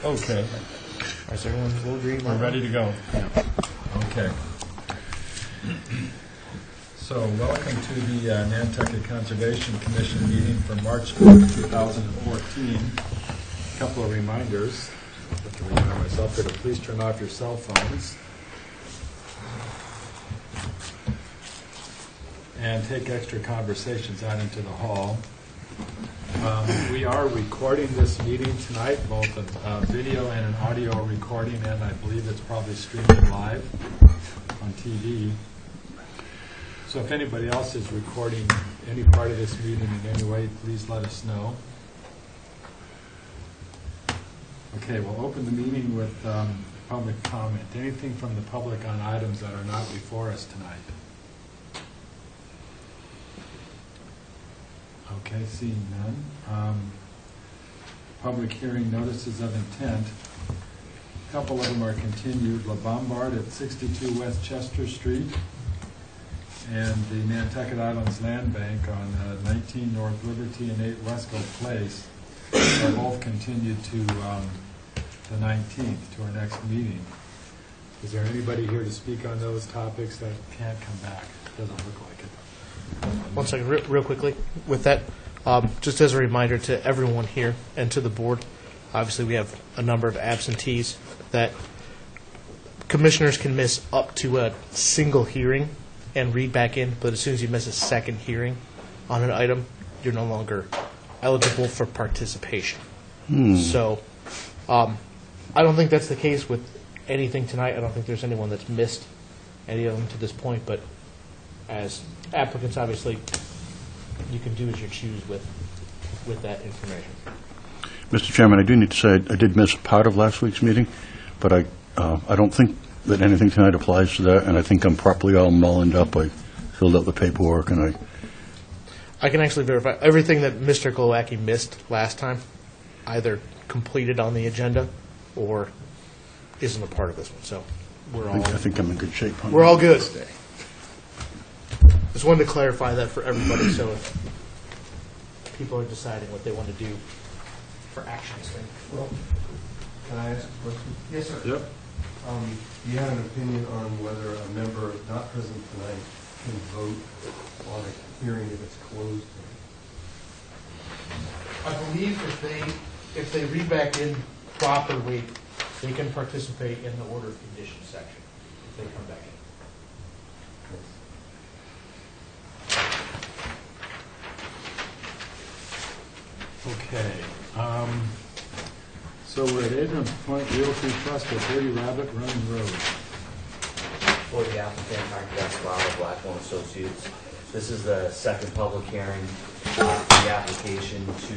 Okay. Is everyone still agreeing? We're ready to go. Yeah. Okay. So, welcome to the Nantucket Conservation Commission meeting for March 4th, 2014. A couple of reminders. I have to remind myself here to please turn off your cell phones. And take extra conversations out into the hall. We are recording this meeting tonight, both a video and an audio recording, and I believe it's probably streaming live on TV. So if anybody else is recording any part of this meeting in any way, please let us know. Okay, we'll open the meeting with public comment. Anything from the public on items that are not before us tonight? Okay, seeing none. Public hearing notices of intent. A couple of them are continued. La Bombard at 62 West Chester Street and the Nantucket Islands Land Bank on 19 North Liberty and 8 Westcote Place are both continued to the 19th, to our next meeting. Is there anybody here to speak on those topics that can't come back? Doesn't look like it. One second, real quickly. With that, just as a reminder to everyone here and to the board, obviously we have a number of absentees that commissioners can miss up to a single hearing and read back in, but as soon as you miss a second hearing on an item, you're no longer eligible for participation. So I don't think that's the case with anything tonight. I don't think there's anyone that's missed any of them to this point, but as applicants, obviously, you can do as you choose with that information. Mr. Chairman, I do need to say I did miss part of last week's meeting, but I don't think that anything tonight applies to that, and I think I'm properly all mullined up. I filled out the paperwork, and I can actually verify everything that Mr. Glowacki missed last time, either completed on the agenda or isn't a part of this one. So I think I'm in good shape. We're all good. Just wanted to clarify that for everybody, so if people are deciding what they want to do for actions. Well, can I ask a question? Yes, sir. Yep. Do you have an opinion on whether a member not present tonight can vote on a hearing if it's closed? I believe if they read back in properly, they can participate in the order of conditions section if they come back in. Okay. So we're at Abrams Point Realty Trust at 30 Rabbit Run Road. For the applicant, Architects Blackmore Associates. This is the second public hearing for the application to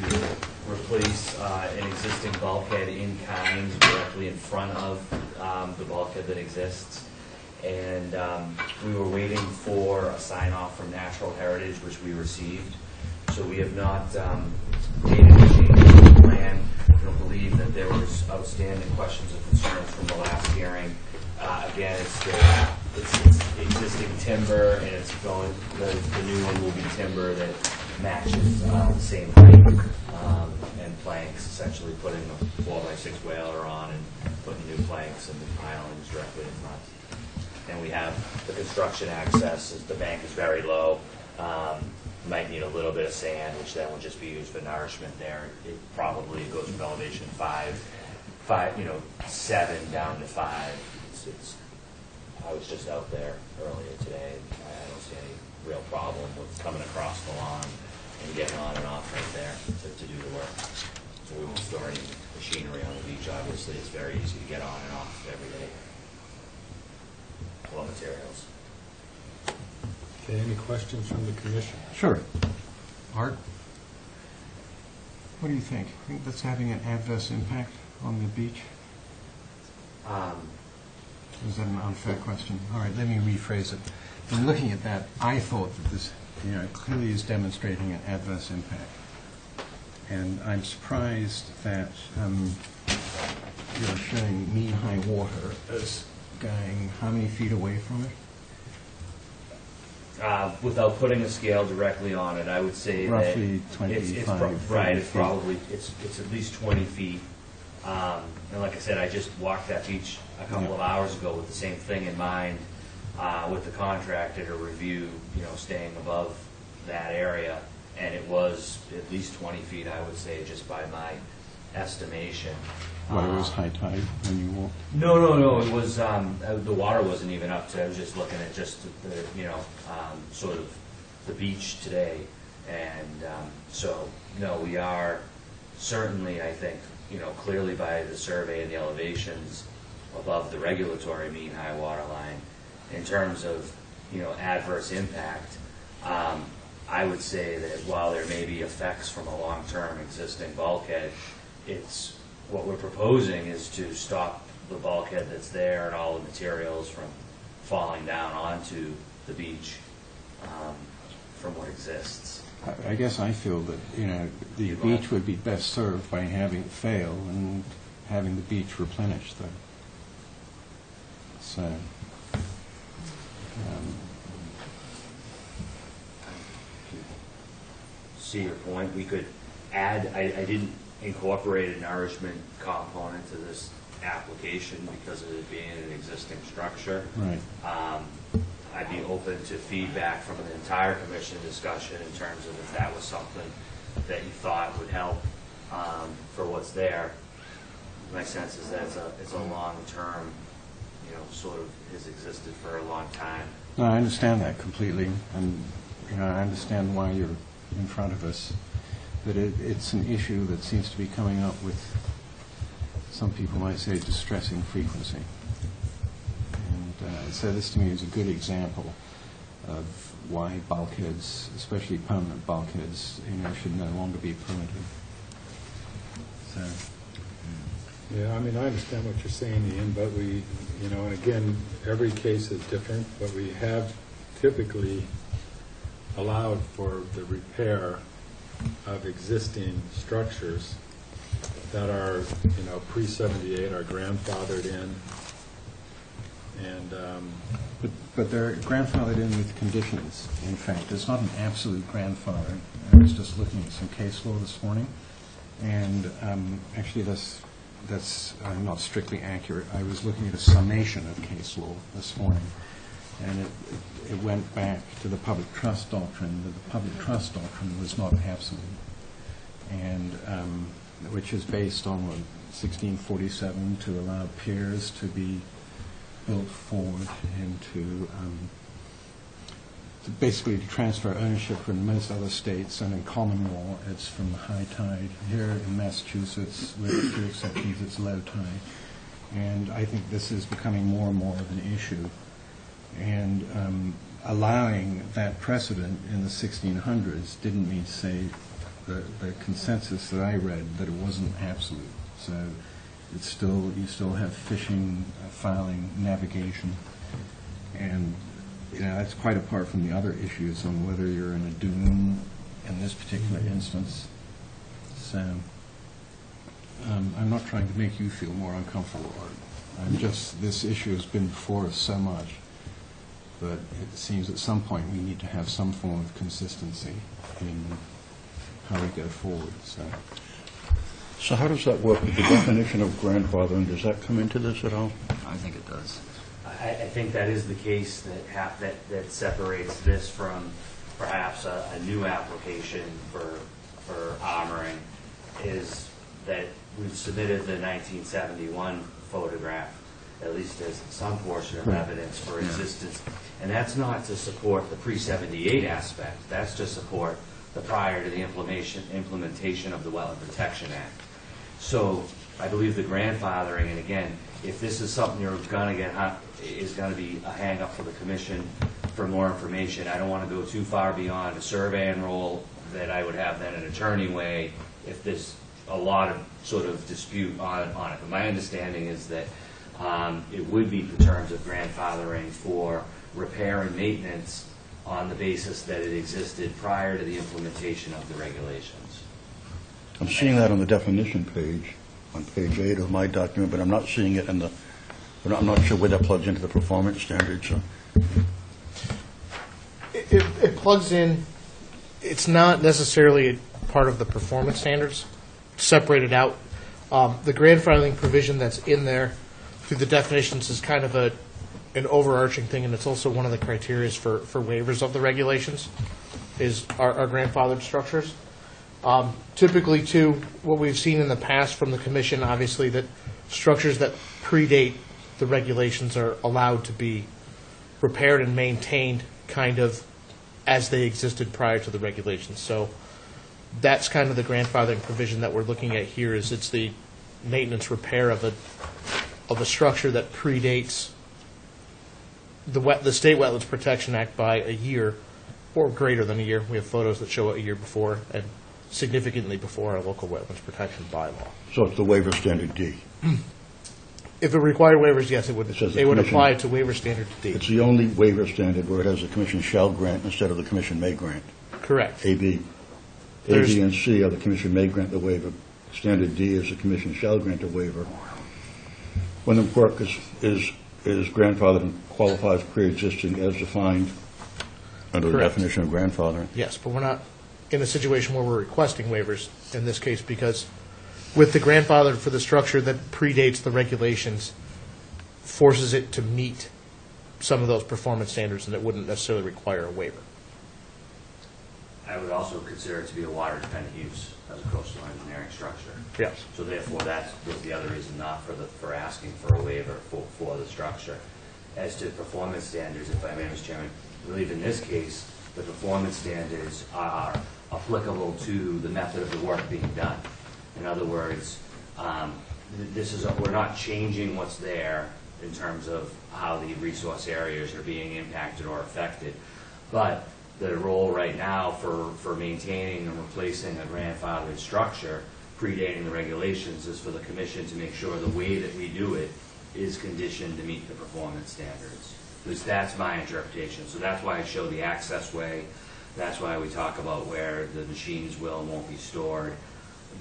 replace an existing bulkhead in kind directly in front of the bulkhead that exists. And we were waiting for a sign off from Natural Heritage, which we received. So we have not made any changes to the plan. I don't believe that there was outstanding questions or concerns from the last hearing. Again, it's existing timber, and it's going. The new one will be timber that matches the same height and planks. Essentially, putting a 4x6 whaler on and putting new planks and new pilings directly in front. And we have the construction access. The bank is very low. Might need a little bit of sand, which then will just be used for nourishment there. It probably goes from elevation 7 down to 5. I was just out there earlier today. I don't see any real problem with coming across the lawn and getting on and off right there to do the work. So we won't store any machinery on the beach. Obviously, it's very easy to get on and off every day. Raw materials. Okay, any questions from the commission? Sure. Art? What do you think? Think that's having an adverse impact on the beach? Is that an unfair question? All right, let me rephrase it. In looking at that, I thought that this clearly is demonstrating an adverse impact. And I'm surprised that you're showing mean-high water as going how many feet away from it? Without putting a scale directly on it, I would say roughly that 25 it's right. It's feet. probably it's at least 20 feet And like I said, I just walked that beach a couple of hours ago with the same thing in mind, with the contractor to review, staying above that area. And it was at least 20 feet, I would say, just by my estimation. What, it was high tide when you walked? No. It was, the water wasn't even up to, I was just looking at just the, sort of the beach today. And so, no, we are certainly, I think, clearly by the survey and the elevations above the regulatory mean high water line. In terms of, adverse impact, I would say that while there may be effects from a long-term existing bulkhead, what we're proposing is to stop the bulkhead that's there and all the materials from falling down onto the beach from what exists. I guess I feel that, the beach would be best served by having it fail and having the beach replenished, though. So, see your point. We could add, I didn't incorporate a nourishment component to this application because of it being an existing structure. right. I'd be open to feedback from the entire commission discussion in terms of if that was something that you thought would help for what's there. My sense is that it's a long-term, sort of has existed for a long time. No, I understand that completely, and I understand why you're in front of us. But it's an issue that seems to be coming up with, some people might say, distressing frequency. And so this to me is a good example of why bulkheads, especially permanent bulkheads, should no longer be permitted. So. Yeah, I understand what you're saying, Ian, but we, and again, every case is different, but we have typically allowed for the repair of existing structures that are, pre-78, are grandfathered in. And But they're grandfathered in with conditions. In fact, it's not an absolute grandfather. I was just looking at some case law this morning, and actually that's not strictly accurate. I was looking at a summation of case law this morning, and it went back to the public trust doctrine, that the public trust doctrine was not absolute, and which is based on 1647 to allow piers to be built forward and to basically to transfer ownership from most other states, and in common law it's from the high tide. Here in Massachusetts, with a few exceptions, it's low tide. And I think this is becoming more and more of an issue. And allowing that precedent in the 1600s didn't mean to say the consensus that I read that it wasn't absolute. So it's still, you still have fishing, filing, navigation, and that's quite apart from the other issues on whether you're in a dune in this particular instance. So I'm not trying to make you feel more uncomfortable, Art. I'm just, this issue has been before us so much, but it seems at some point we need to have some form of consistency in how we go forward. So how does that work? The definition of grandfathering, does that come into this at all? I think it does. I think that is the case that separates this from perhaps a new application for armoring, is that we've submitted the 1971 photograph, at least as some portion of evidence for existence. And that's not to support the pre-78 aspect. That's to support the prior to the implementation of the Wetland Protection Act. So I believe the grandfathering, and again, if this is something you're going to get, is going to be a hang-up for the commission for more information. I don't want to go too far beyond a survey and roll that I would have then an attorney weigh if there's a lot of sort of dispute on it. But my understanding is that it would be in terms of grandfathering for repair and maintenance on the basis that it existed prior to the implementation of the regulations. I'm seeing that on the definition page, on page 8 of my document, but I'm not seeing it in the, but I'm not sure where that plugs into the performance standards. So. It plugs in. It's not necessarily a part of the performance standards, separated out. The grandfathering provision that's in there through the definitions is kind of an overarching thing, and it's also one of the criteria for waivers of the regulations, is our grandfathered structures. Typically, too, what we've seen in the past from the commission, obviously, that structures that predate the regulations are allowed to be repaired and maintained kind of as they existed prior to the regulations. So that's kind of the grandfathering provision that we're looking at here, is it's the maintenance repair of a structure that predates the State Wetlands Protection Act by a year or greater than a year. We have photos that show it a year before and significantly before our local wetlands protection bylaw. So it's the waiver standard D. If it required waivers, yes, it would. It says the They would commission- apply to waiver standard D. It's the only waiver standard where it has the commission shall grant instead of the commission may grant. Correct. A, B, and C are the commission may grant the waiver. Standard D is the commission shall grant a waiver. When the work is grandfathered and qualifies pre-existing as defined under the Correct. definition of grandfathering. Yes, but we're not in a situation where we're requesting waivers in this case, because with the grandfather for the structure that predates the regulations, forces it to meet some of those performance standards, and it wouldn't necessarily require a waiver. I would also consider it to be a water-dependent use as a coastal engineering structure. Yes. So therefore, that was the other reason not for asking for a waiver for the structure. As to performance standards, if I may, Mr. Chairman, I believe in this case, the performance standards are applicable to the method of the work being done. In other words, we're not changing what's there in terms of how the resource areas are being impacted or affected, but the role right now for maintaining and replacing a grandfathered structure predating the regulations is for the commission to make sure the way that we do it is conditioned to meet the performance standards. At least that's my interpretation. So that's why I show the access way. That's why we talk about where the machines will and won't be stored.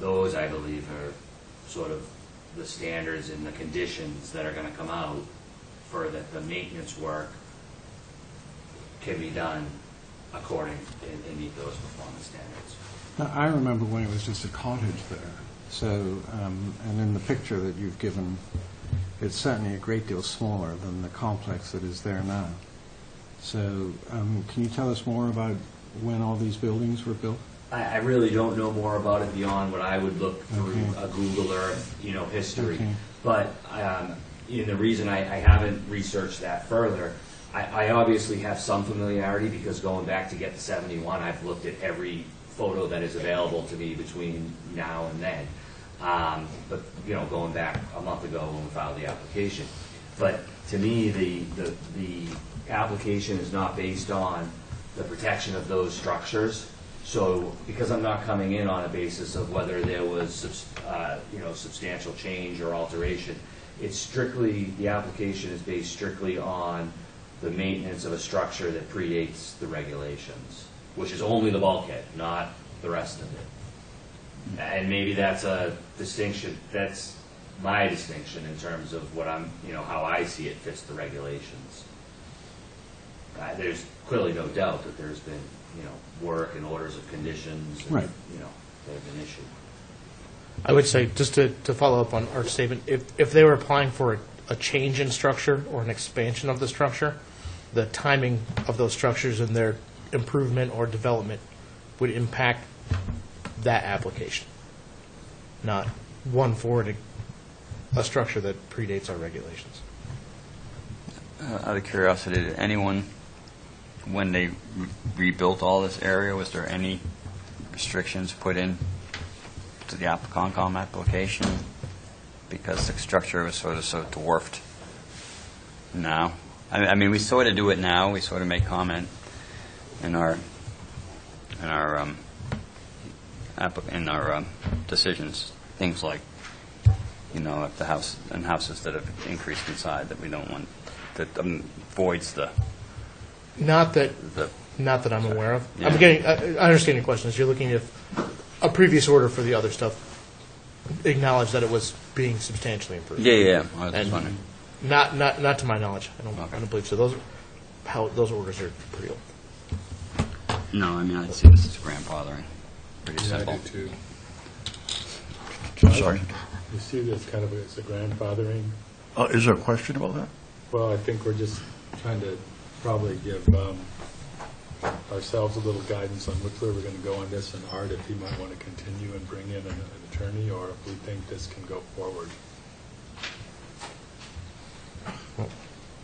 Those, I believe, are sort of the standards and the conditions that are going to come out for that the maintenance work can be done according and meet those performance standards. Now, I remember when it was just a cottage there. So, and in the picture that you've given, it's certainly a great deal smaller than the complex that is there now. So, can you tell us more about when all these buildings were built? I really don't know more about it beyond what I would look through Okay. a Google Earth, history. Okay. But the reason I haven't researched that further, I obviously have some familiarity because going back to get to 71, I've looked at every photo that is available to me between now and then. But going back a month ago when we filed the application. But to me, the application is not based on the protection of those structures. So because I'm not coming in on a basis of whether there was substantial change or alteration, it's strictly, the application is based strictly on the maintenance of a structure that predates the regulations, which is only the bulkhead, not the rest of it. And maybe that's a distinction, that's my distinction in terms of what I'm, how I see it fits the regulations. There's clearly no doubt that there's been, work and orders of conditions, and, Right. that have been issued. I would say, just to follow up on Art's statement, if they were applying for a change in structure or an expansion of the structure, the timing of those structures and their improvement or development would impact that application, not one for a structure that predates our regulations. Out of curiosity, did anyone, when they rebuilt all this area, was there any restrictions put in to the Concom application because the structure was sort of so dwarfed now? I mean, we sort of do it now. We sort of make comment in our decisions, things like, if the house and houses that have increased in size that we don't want, that voids the. Not that I'm aware of. Yeah. I understand your question. As you're looking at a previous order for the other stuff, acknowledge that it was being substantially improved. Yeah. I was just And wondering. Not to my knowledge. I Okay. don't believe so. Those orders are pretty old. No, I mean, I see this as grandfathering. Pretty simple. I do too. I'm sorry. You see this kind of as a grandfathering? Is there a question about that? Well, I think we're just trying to probably give ourselves a little guidance on which way we're going to go on this, and Art, if he might want to continue and bring in an attorney, or if we think this can go forward.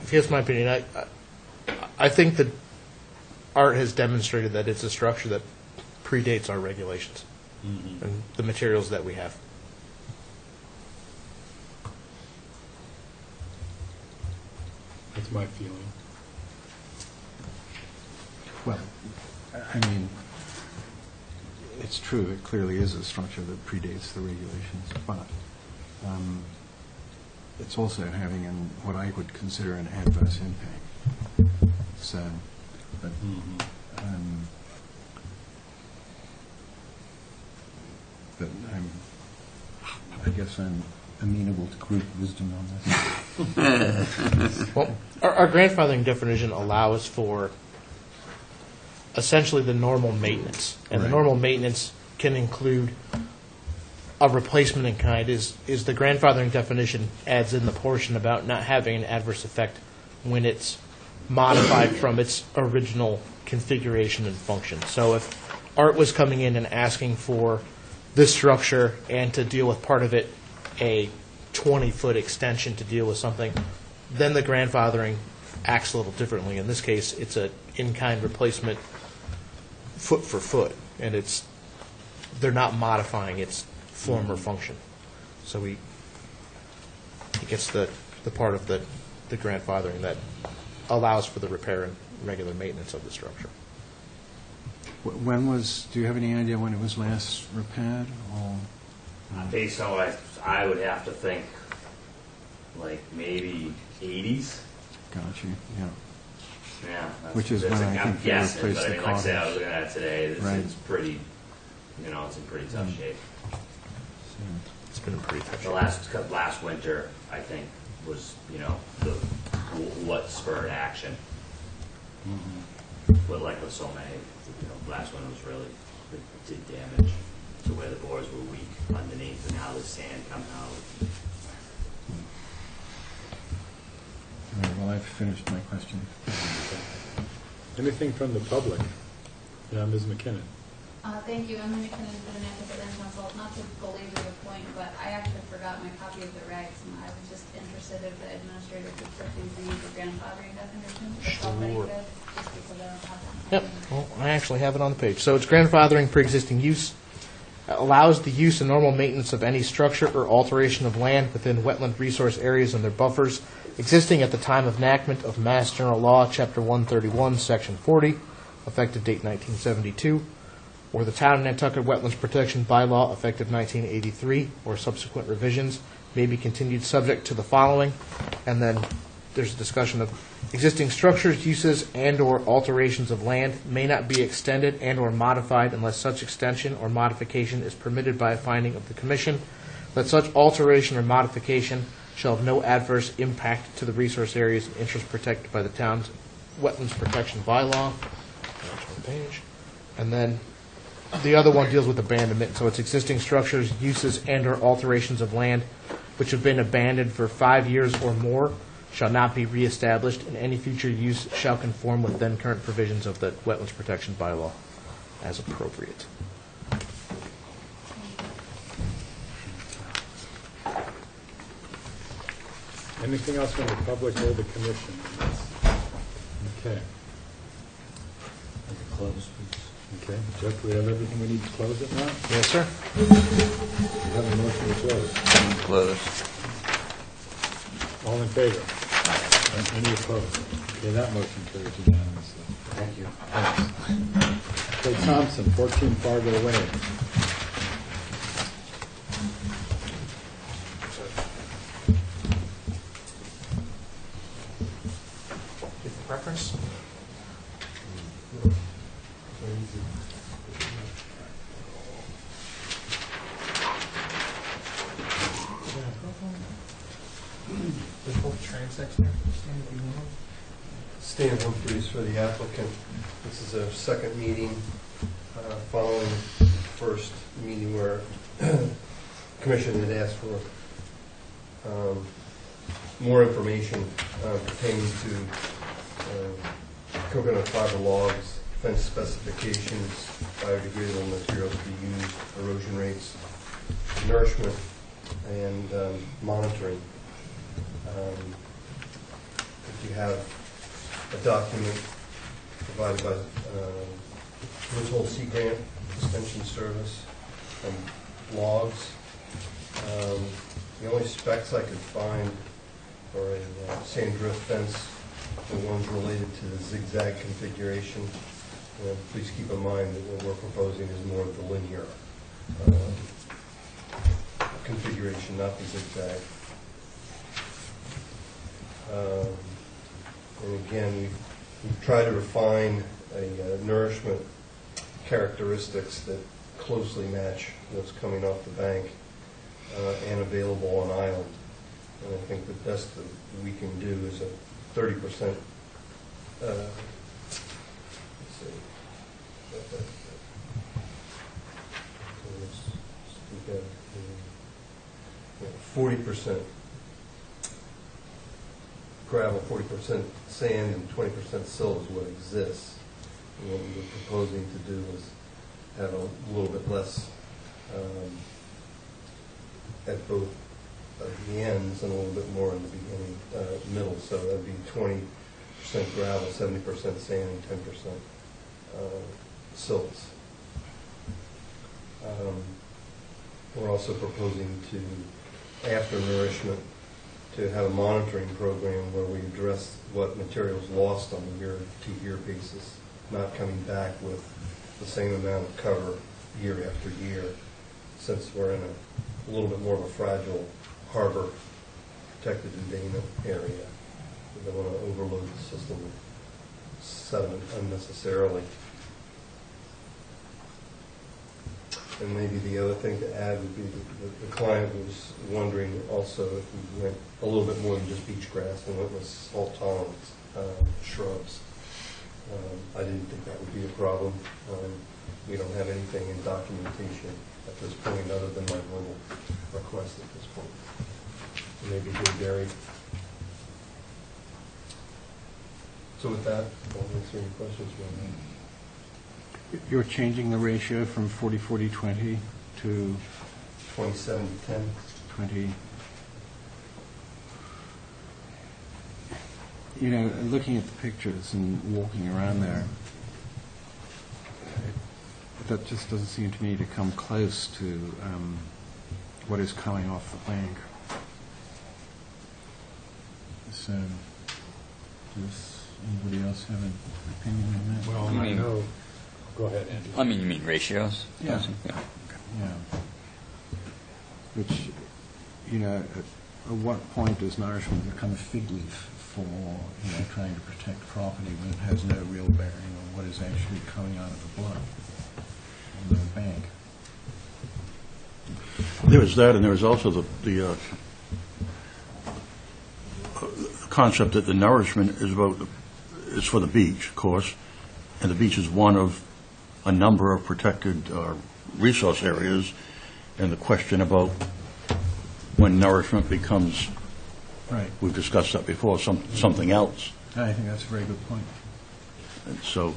Here's my opinion. I think that Art has demonstrated that it's a structure that predates our regulations and the materials that we have. That's my feeling. Well, I mean, it's true, it clearly is a structure that predates the regulations, but it's also having what I would consider an adverse impact. So, but, but I guess I'm amenable to group wisdom on this. Well, our grandfathering definition allows for essentially the normal maintenance, and the normal maintenance can include a replacement in kind. Is the grandfathering definition adds in the portion about not having an adverse effect when it's modified from its original configuration and function. So if Art was coming in and asking for this structure and to deal with part of it a 20-foot extension to deal with something, then the grandfathering acts a little differently. In this case, it's an in-kind replacement foot for foot, and they're not modifying its form or function. So it gets the part of the grandfathering that allows for the repair and regular maintenance of the structure. Do you have any idea when it was last repaired? Or, Based on what I would have to think, like maybe 80s. got you, yeah. Yeah, Which is when I I'm think they guessing, replaced but I the mean, like I said, I cottage. was looking at it today. It's pretty, it's in pretty tough shape. It's been pretty tough. The last winter, I think, was what spurred action. But like with so many, last one was really it did damage to where the boards were weak underneath, and how the sand come out. All right, well, I've finished my question. Anything from the public? Yeah, Ms. McKinnon. Thank you. I'm McKinnon for the Nantucket Land Council. Not to belabor the point, but I actually forgot my copy of the regs, and I was just interested if the administrator could quickly read the grandfathering definition. That's all very Sure. good, just because I don't have that. Yep. Well, I actually have it on the page. So it's grandfathering pre-existing use. Allows the use and normal maintenance of any structure or alteration of land within wetland resource areas and their buffers existing at the time of enactment of Mass General Law, Chapter 131, Section 40, effective date 1972, or the Town of Nantucket Wetlands Protection Bylaw, effective 1983, or subsequent revisions, may be continued subject to the following. And then there's a discussion of existing structures, uses, and/or alterations of land may not be extended and/or modified unless such extension or modification is permitted by a finding of the Commission. That such alteration or modification shall have no adverse impact to the resource areas and interests protected by the town's Wetlands Protection Bylaw. That's one page. And then the other one deals with abandonment. So it's existing structures, uses, and/or alterations of land which have been abandoned for 5 years or more shall not be reestablished, and any future use shall conform with then current provisions of the Wetlands Protection Bylaw as appropriate. Anything else from the public or the commission? Okay. Close, please. Okay. Jeff, do we have everything we need to close it now? Yes, sir. We have a motion to close. Close. All in favor? Any opposed? Okay, that motion carries unanimously. Thank you. Okay, Thompson, 14 Fargo Way. Preference? There's both transects there. Stan Humphries for the applicant. This is our second meeting following the first meeting where Commission had asked for more information pertaining to coconut fiber logs, fence specifications, biodegradable materials to be used, erosion rates, nourishment, and monitoring. If you have a document provided by Little Sea Grant Extension Service and logs. The only specs I could find are a sand drift fence, the ones related to the zigzag configuration. Please keep in mind that what we're proposing is more of the linear configuration, not the zigzag. And again, we've tried to refine a nourishment characteristics that closely match what's coming off the bank and available on island. And I think the best that we can do is a 30%, let's see, we've got 40% gravel, 40% sand, and 20% silt is what exists. And what we were proposing to do was have a little bit less at both the ends and a little bit more in the beginning, middle. So that would be 20% gravel, 70% sand, and 10% silts. We're also proposing to, after nourishment, to have a monitoring program where we address what materials lost on a year-to-year basis, not coming back with the same amount of cover year after year, since we're in a little bit more of a fragile harbor protected embayment area. We don't want to overload the system with sediment unnecessarily. And maybe the other thing to add would be that the client was wondering also if we went a little bit more than just beach grass and went with salt tolerant shrubs. I didn't think that would be a problem. We don't have anything in documentation at this point other than my verbal request at this point. Maybe blueberry. So with that, I'll answer any questions you have. You're changing the ratio from 40-40-20 to 27-10. 20. You know, looking at the pictures and walking around there, that just doesn't seem to me to come close to what is coming off the bank. So, does anybody else have an opinion on that? Well, You I mean- know, go ahead, Andy. I mean, you mean ratios? Yeah. Yeah. Yeah. Which, you know, at what point does nourishment become a fig leaf for, trying to protect property when it has no real bearing on what is actually coming out of the blood in the bank? There was that, and there was also the concept that the nourishment is is for the beach, of course, and the beach is one of a number of protected resource areas, and the question about when nourishment becomes, Right. we've discussed that before, something else. I think that's a very good point. And so,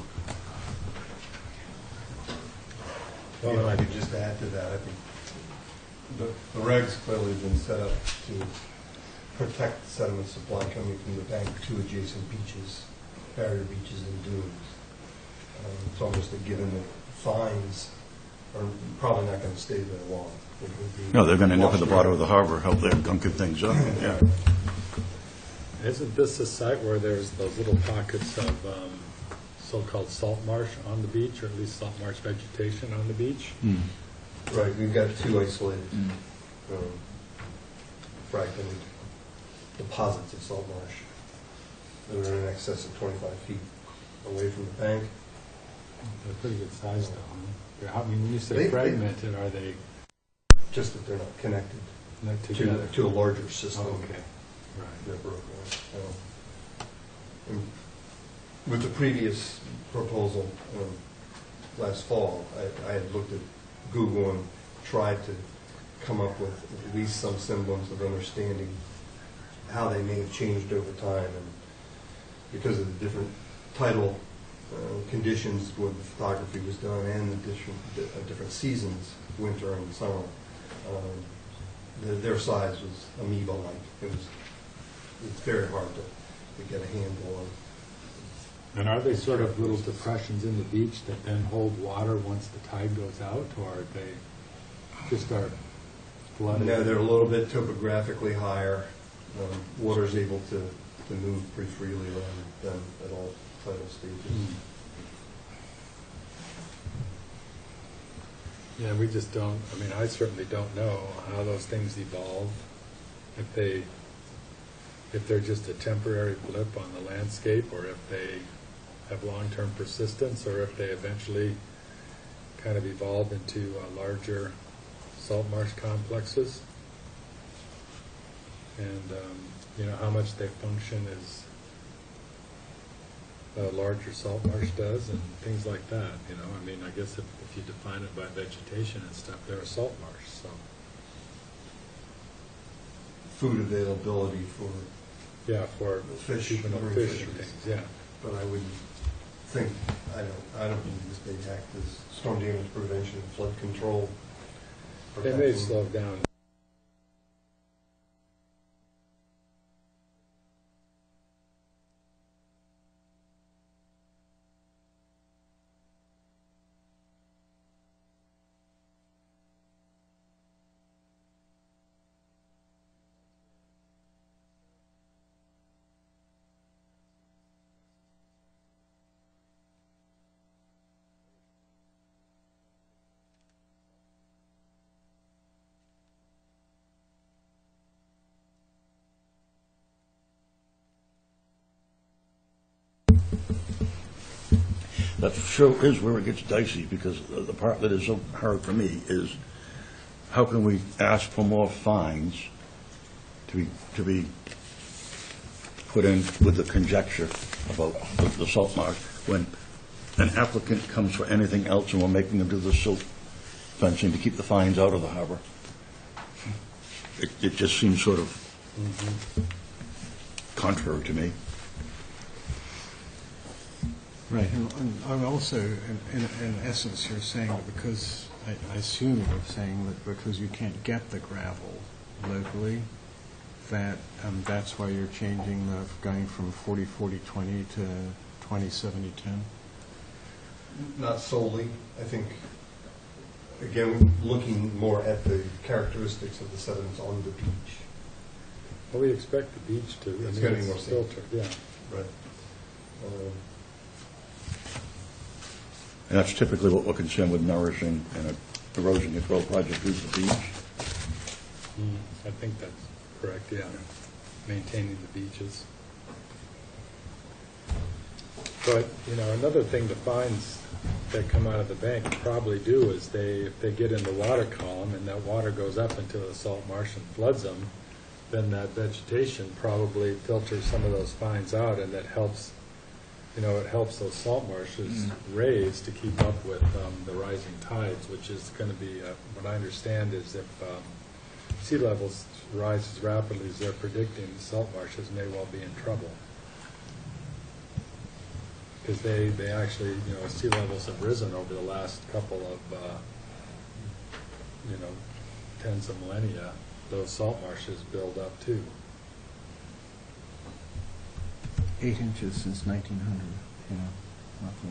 Well, if I could just add to that, I think the regs clearly have been set up to protect the sediment supply coming from the bank to adjacent beaches, barrier beaches and dunes. It's almost a given that fines are probably not going to stay there long. It would be no, they're going to end up at the washed bottom of around. the harbor, help them gunking things up. Yeah. Isn't this a site where there's those little pockets of so-called salt marsh on the beach, or at least salt marsh vegetation on the beach? Right, we've got two isolated fragmented deposits of salt marsh that are in excess of 25 feet away from the bank. They're pretty good size though, huh? I mean, when you say They- fragmented, are they Just that they're not connected not together? to a larger system. Oh, okay, right. They're broken. And with the previous proposal last fall, I had looked at Google and tried to come up with at least some semblance of understanding how they may have changed over time, and because of the different title conditions where the photography was done and the different seasons, winter and summer, their size was amoeba-like. It's very hard to get a handle on. And are they sort of little depressions in the beach that then hold water once the tide goes out, or are they just are flooded? No, they're a little bit topographically higher. Water's able to move pretty freely around them at all tidal stages. Yeah, we just don't, I mean, I certainly don't know how those things evolve, if they're just a temporary blip on the landscape, or if they have long-term persistence, or if they eventually kind of evolve into larger salt marsh complexes. And, how much they function as a larger salt marsh does, and things like that, I mean, I guess if you define it by vegetation and stuff, they're a salt marsh, so. Food availability for For fish, juvenile marine fish and fisheries. things, yeah. But I wouldn't think, I don't believe this may act as storm damage prevention, flood control. They may slow down. That sure is where it gets dicey, because the part that is so hard for me is how can we ask for more fines to be put in with the conjecture about the salt marsh when an applicant comes for anything else and we're making them do the silt fencing to keep the fines out of the harbor. It just seems sort of contrary to me. Right, and also, in essence, you're saying that because, I assume you're saying that because you can't get the gravel locally, that that's why you're changing going from 40-40-20 to 20-70-10? Not solely. I think, again, looking more at the characteristics of the sediments on the beach. Well, we expect the beach to, It's gonna be more filtered, yeah. Right. And that's typically what we're concerned with nourishing and erosion control project is the beach. I think that's correct, yeah. Maintaining the beaches. But, another thing the fines that come out of the bank probably do is if they get in the water column and that water goes up into the salt marsh and floods them, then that vegetation probably filters some of those fines out, and that helps, it helps those salt marshes raise to keep up with the rising tides, which is going to be, what I understand is if sea levels rise as rapidly as they're predicting, the salt marshes may well be in trouble. Because they actually, sea levels have risen over the last couple of, tens of millennia. Those salt marshes build up too. 8 inches since 1900, roughly.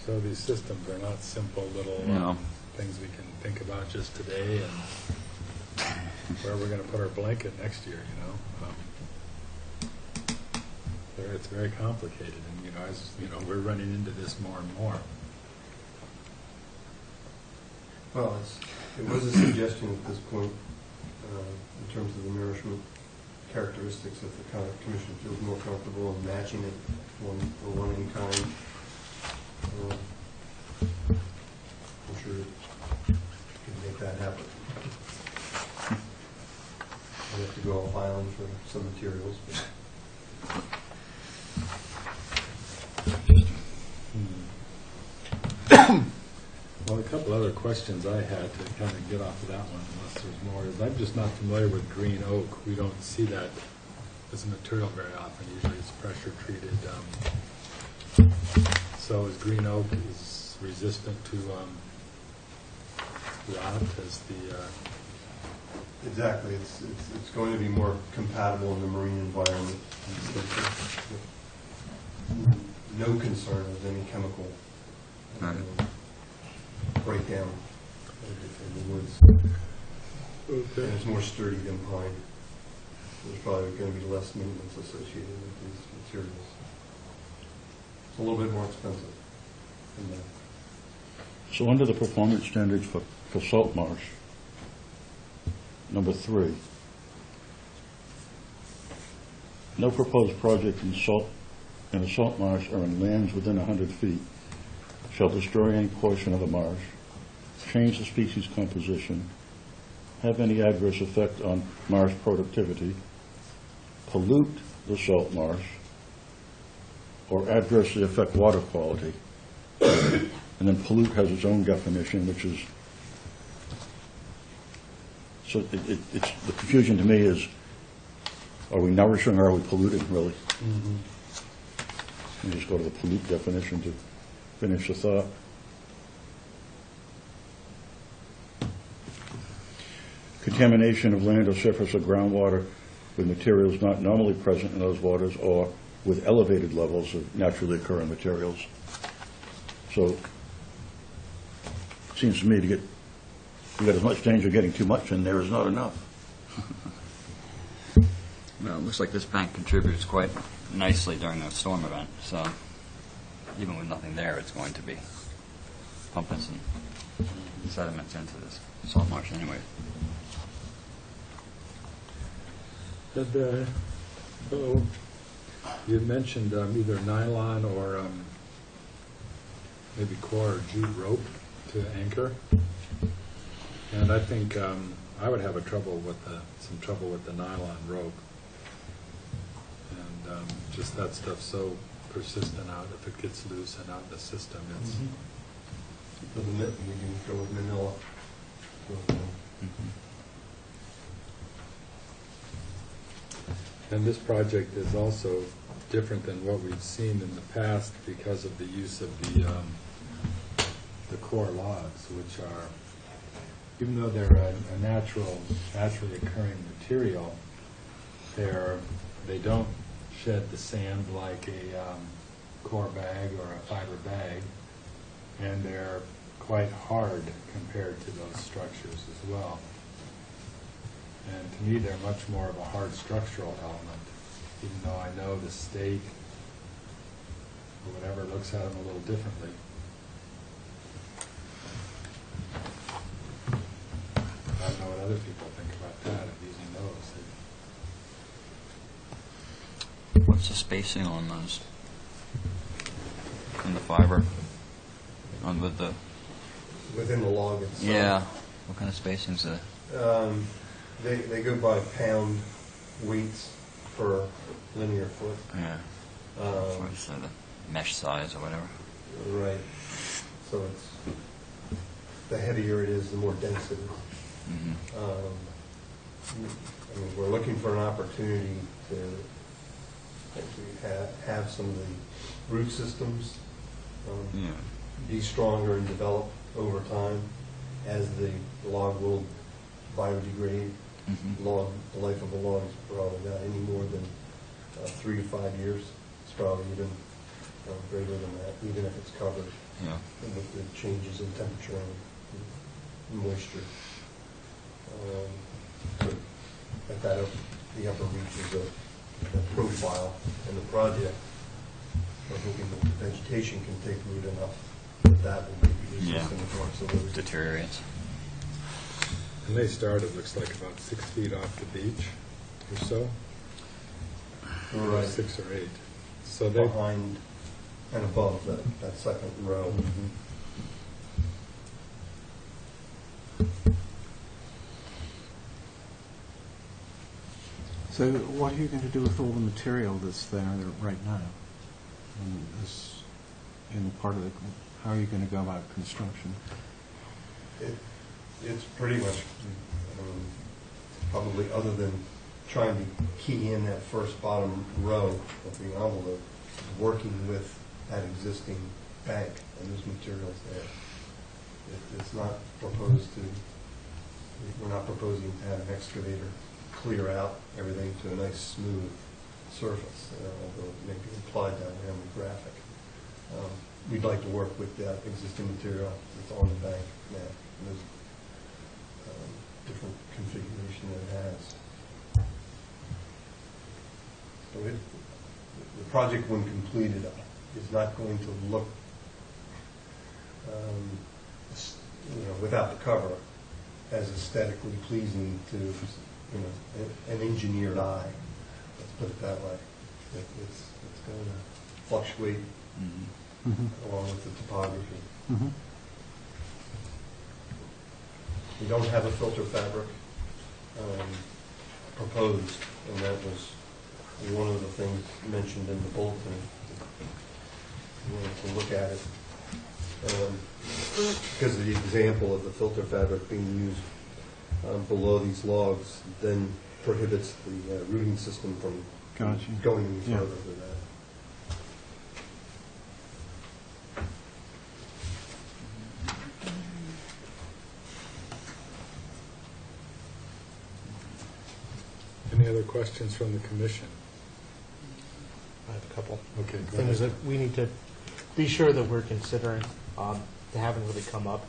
So these systems are not simple little No. things we can think about just today and where we're going to put our blanket next year, It's very complicated, and as we're running into this more and more. Well, it was a suggestion at this point in terms of the nourishment characteristics that the commission feels more comfortable in matching it for one in kind. I'm sure we can make that happen. I have to go off island for some materials. But questions I had to kind of get off of that one, unless there's more, is I'm just not familiar with green oak. We don't see that as a material very often. Usually it's pressure treated. So is green oak is resistant to rot as the... Exactly. It's going to be more compatible in the marine environment. No concern of any chemical breakdown in the woods. Okay. And it's more sturdy than pine. There's probably going to be less maintenance associated with these materials. It's a little bit more expensive than that. So under the performance standards for salt marsh, number 3, no proposed project in a salt marsh or in lands within 100 feet shall destroy any portion of the marsh, change the species composition, have any adverse effect on marsh productivity, pollute the salt marsh, or adversely affect water quality. And then pollute has its own definition, which is, so it's the confusion to me is, are we nourishing or are we polluting, really? Mm-hmm. And just go to the pollute definition to finish the thought. Contamination of land or surface or groundwater with materials not normally present in those waters or with elevated levels of naturally occurring materials. So it seems to me you got as much danger of getting too much in there as not enough. Well, it looks like this bank contributes quite nicely during a storm event, so even with nothing there, it's going to be pumping some sediments into this salt marsh anyway. You mentioned either nylon or maybe core or jute rope to anchor, and I think I would have some trouble with the nylon rope, and just that stuff's so persistent out. If it gets loose and out in the system, it's For the knit, we can go with manila. And this project is also different than what we've seen in the past because of the use of the core logs, which are, even though they're a naturally occurring material, they don't shed the sand like a core bag or a fiber bag, and they're quite hard compared to those structures as well. And to me, they're much more of a hard structural element, even though I know the state or whatever looks at them a little differently. I don't know what other people think about that, of using those. What's the spacing on those? On the fiber? With the... Within the log itself. Yeah. What kind of spacing's that? They go by pound weights per linear foot. Yeah. Or just the mesh size or whatever. Right. So it's, the heavier it is, the more dense it is. Mm-hmm. I mean, we're looking for an opportunity to actually have some of the root systems Yeah. be stronger and develop over time as the log will biodegrade. Mm-hmm. The life of a log is probably not any more than 3 to 5 years. It's probably even greater than that, even if it's covered Yeah. with the changes in temperature and moisture. So at that, the upper reaches of the profile in the project, we're hoping that the vegetation can take root enough that will be resistant to those. Deteriorates. And they start, it looks like, about 6 feet off the beach or so. Right. 6 or 8. So they... Behind and above that second row. So what are you going to do with all the material that's there right now? In part of the, how are you going to go about construction? It's pretty much, probably other than trying to key in that first bottom row of the envelope, working with that existing bank and those materials there. It's not proposed to, we're not proposing to have an excavator clear out everything to a nice smooth surface, although it may be implied that way on the graphic. We'd like to work with that existing material that's on the bank now, and there's different configuration that it has. So the project, when completed, is not going to look, without the cover, as aesthetically pleasing to an engineered eye. Let's put it that way. It's going to fluctuate along with the topography. We don't have a filter fabric proposed, and that was one of the things mentioned in the bulletin. We wanted to look at it because of the example of the filter fabric being used below these logs then prohibits the rooting system from going any further than that. Any other questions from the commission? I have a couple. Okay, go Things ahead. that we need to be sure that we're considering that haven't really come up,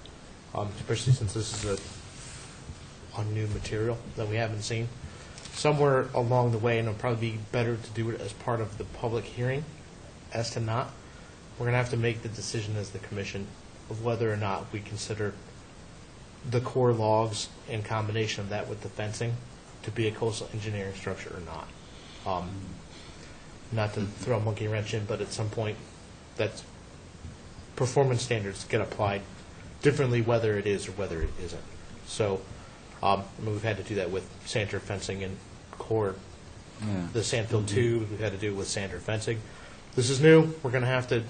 especially since this is a new material that we haven't seen. Somewhere along the way, and it'll probably be better to do it as part of the public hearing as to not, we're going to have to make the decision as the commission of whether or not we consider the core logs in combination of that with the fencing to be a coastal engineering structure or not. Not to throw a monkey wrench in, but at some point, that's performance standards get applied differently whether it is or whether it isn't. So we've had to do that with sander fencing and core. The sandfield 2, we've had to do with sander fencing. This is new. We're going to have to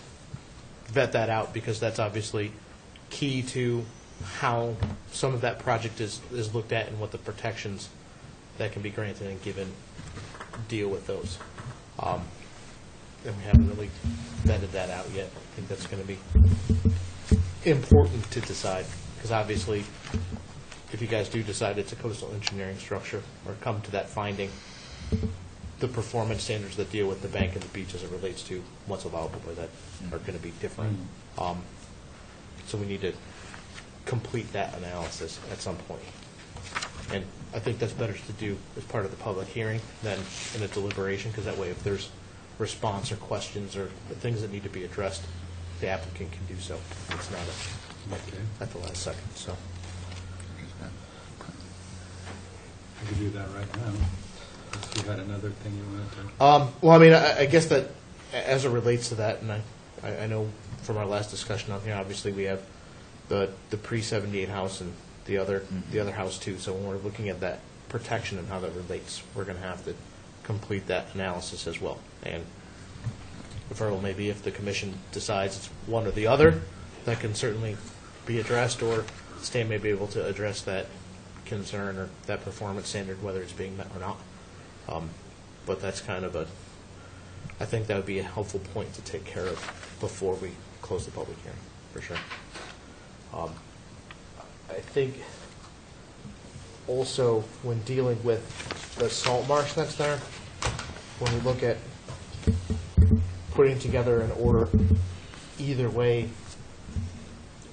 vet that out because that's obviously key to how some of that project is looked at and what the protections that can be granted and given deal with those. And we haven't really vetted that out yet. I think that's going to be important to decide because obviously if you guys do decide it's a coastal engineering structure or come to that finding, the performance standards that deal with the bank and the beach as it relates to what's allowable by that are going to be different. So we need to complete that analysis at some point. And I think that's better to do as part of the public hearing than in a deliberation, because that way if there's response or questions or things that need to be addressed, the applicant can do so. It's not at the last second. So We can do that right now. If you had another thing you wanted to. well, I mean, I guess that as it relates to that, and I know from our last discussion on here, obviously we have the pre-78 house and the other house too. So when we're looking at that protection and how that relates, we're going to have to complete that analysis as well. And referral maybe if the commission decides it's one or the other, that can certainly be addressed, or Stan may be able to address that concern or that performance standard, whether it's being met or not. But that's kind of I think that would be a helpful point to take care of before we close the public hearing, for sure. I think also when dealing with the salt marsh that's there, when we look at putting together an order, either way,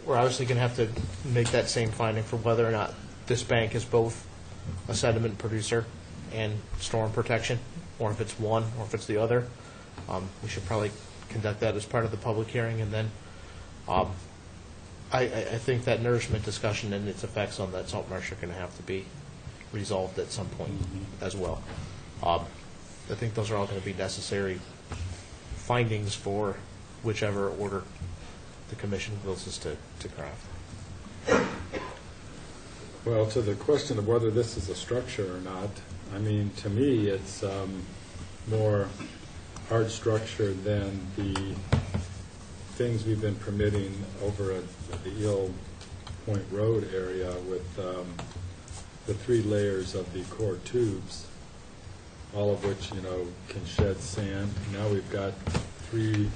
we're obviously going to have to make that same finding for whether or not this bank is both a sediment producer and storm protection, or if it's one, or if it's the other. We should probably conduct that as part of the public hearing, and then I think that nourishment discussion and its effects on that salt marsh are going to have to be resolved at some point as well. I think those are all going to be necessary findings for whichever order the commission wills us to craft. Well, to the question of whether this is a structure or not, I mean, to me, it's more hard structure than the things we've been permitting over at the eel Point Road area with the 3 layers of the core tubes, all of which, you know, can shed sand. Now we've got 3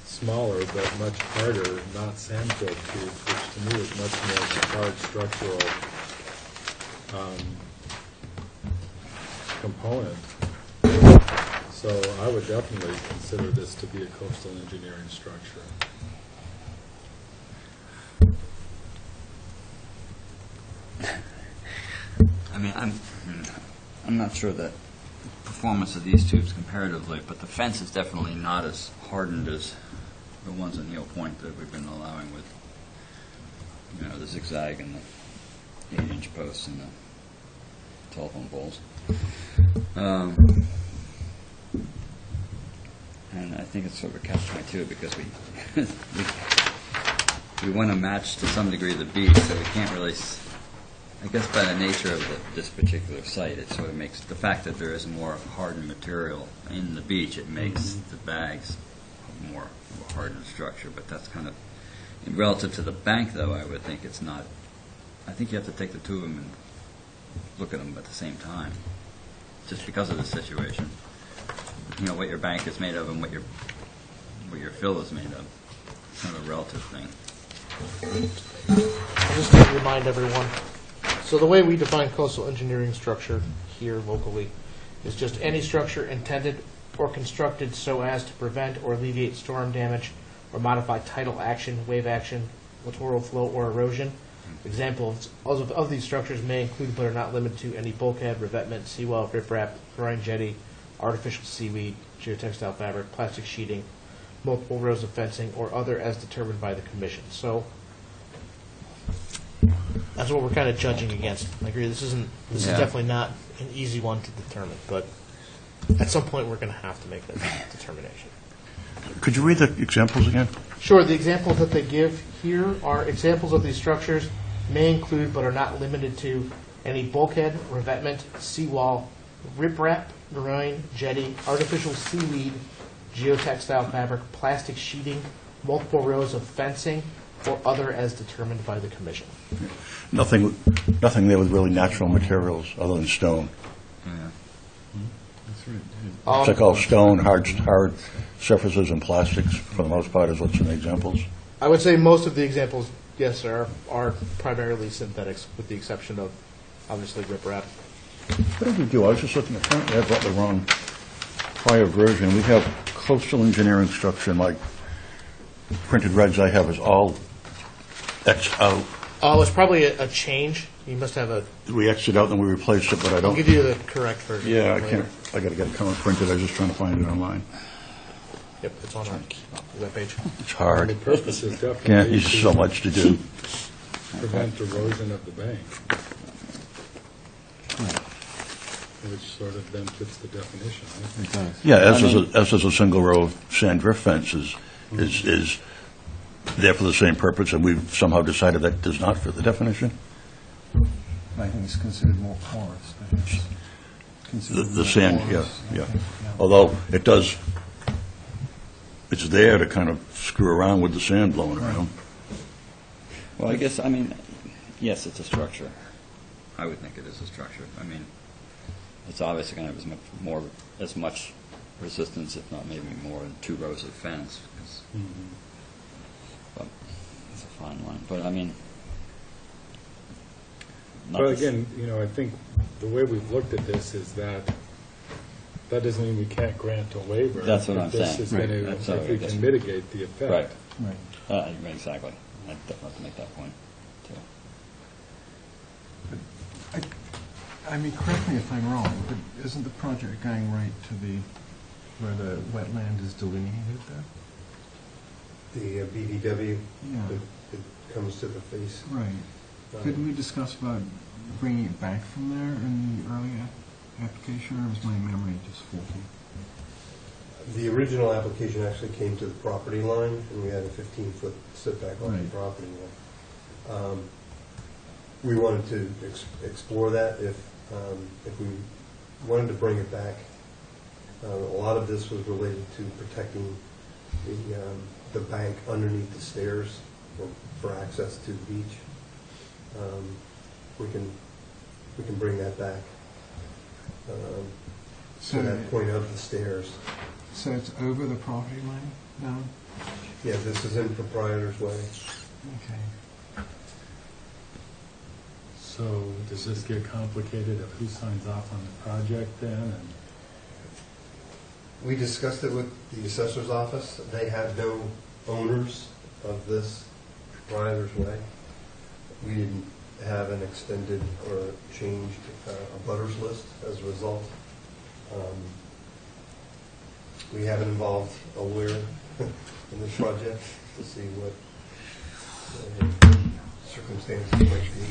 smaller but much harder, not sand-filled tubes, which to me is much more hard structural component. So I would definitely consider this to be a coastal engineering structure. I mean, I'm not sure that performance of these tubes comparatively, but the fence is definitely not as hardened as the ones at Neil Point that we've been allowing with, you know, the zigzag and the 8-inch posts and the telephone poles. And I think it's sort of a catch-22 because we want to match to some degree the beach, so we can't really. I guess by the nature of this particular site, it sort of makes the fact that there is more hardened material in the beach. It makes the bags more of a hardened structure. But that's kind of relative to the bank, though. I would think it's not. I think you have to take the two of them and look at them at the same time, just because of the situation. You know what your bank is made of and what your fill is made of. It's kind of a relative thing. Just to remind everyone, so the way we define coastal engineering structure here locally is just any structure intended or constructed so as to prevent or alleviate storm damage or modify tidal action, wave action, littoral flow, or erosion. Examples of these structures may include but are not limited to any bulkhead, revetment, seawall, riprap, groin jetty, artificial seaweed, geotextile fabric, plastic sheeting, multiple rows of fencing, or other as determined by the commission. So that's what we're kind of judging against. I agree. This is definitely not an easy one to determine, but at some point we're going to have to make that determination. Could you read the examples again? Sure. The examples that they give here are examples of these structures may include but are not limited to any bulkhead, revetment, seawall, riprap, groin, jetty, artificial seaweed, geotextile fabric, plastic sheeting, multiple rows of fencing, or other as determined by the commission. Nothing there with really natural materials other than stone. Yeah. That's right. It's like all stone, hard surfaces, and plastics for the most part is what's in the examples. I would say most of the examples, yes, are primarily synthetics, with the exception of, obviously, riprap. What did we do? I was just looking, apparently I brought the wrong prior version. We have coastal engineering structure, and my printed regs I have is all X out. Oh, it's probably a change. You must have a... We X'd it out and we replaced it, but I I'll don't... give you the correct version. Yeah, I later. can't, I got to get it current printed. I was just trying to find it online. Yep, it's on our webpage. It's The hard. purpose is definitely Can't, there's so much to do. prevent erosion of the bank, which sort of then fits the definition. I think. It does. Yeah, as is a single row of sand drift fence is there for the same purpose, and we've somehow decided that does not fit the definition. I think it's considered more porous. I think it's considered The more sand, porous. yeah. Okay, Although it does, it's there to kind of screw around with the sand blowing around. Well, I guess, I mean, yes, it's a structure. I would think it is a structure. I mean, it's obviously going to have as much resistance, if not maybe more, than 2 rows of fence. But it's a fine line. But I mean, But again, you know, I think the way we've looked at this is that doesn't mean we can't grant a waiver. That's what I'm This saying. is going to, That's if we what I can guess. mitigate the effect. Right. Right. Exactly. I definitely have to make that point, too. I mean, correct me if I'm wrong, but isn't the project going right to where the wetland is delineated there? The BVW, Yeah. it comes to the face. Right. Didn't we discuss about bringing it back from there in the earlier application, or was my memory just faulty? The original application actually came to the property line, and we had a 15-foot setback on the Right. property line. We wanted to explore that if we wanted to bring it back. A lot of this was related to protecting the bank underneath the stairs for access to the beach. we can bring that back So- to that point of the stairs. So it's over the property line now? Yeah, this is in Proprietor's Way. Okay. So does this get complicated of who signs off on the project then? And We discussed it with the assessor's office. They have no owners of this Proprietor's Way. We didn't have an extended or changed abutters list as a result. We haven't involved a lawyer in this project to see what circumstances might be.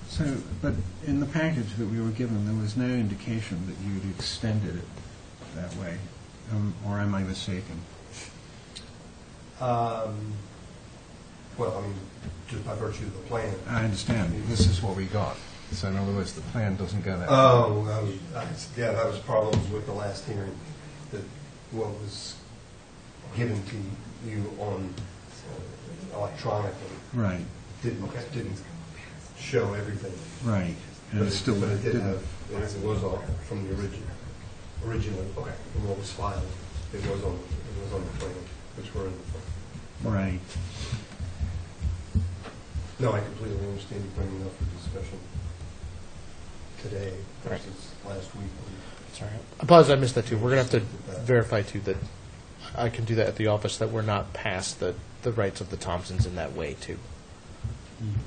So, but in the package that we were given, there was no indication that you'd extended it that way, or am I mistaken? Well, I mean, just by virtue of the plan. I understand. This is what we got. So in other words, the plan doesn't go that. Oh, yeah, that was problems with the last hearing, that what was given to you on electronically Right, didn't show everything. right. And But it still but it did didn't. have, it was all from the originally, from what was filed, it was on the plan, which were in the plan. Right. No, I completely understand you bringing it up for discussion today Right. versus last week. Sorry. I apologize, I missed that too. We're going to have to verify too that I can do that at the office, that we're not past the rights of the Thompsons in that way too.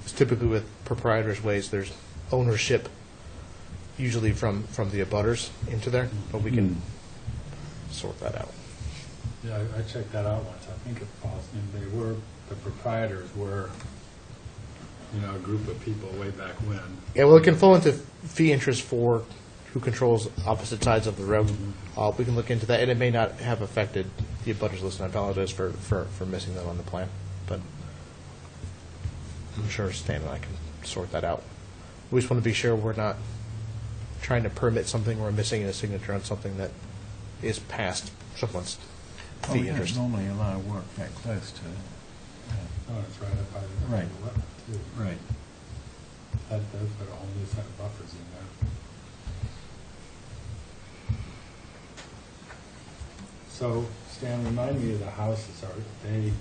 It's typically with proprietors' ways, there's ownership usually from the abutters into there, but we can sort that out. yeah, I checked that out once. I think it falls in. The proprietors were, a group of people way back when. Yeah, well, it can fall into fee interest for who controls opposite sides of the road. We can look into that, and it may not have affected the abutters list, and I apologize for missing that on the plan, but I'm sure Stan and I can sort that out. We just want to be sure we're not trying to permit something or missing a signature on something that is past someone's Well, fee we don't interest. normally allow work that close to. Oh, it's right up by the Right. wetland, too. Right. That does put a whole new set of buffers in there. So, Stan, remind me of the houses. Are they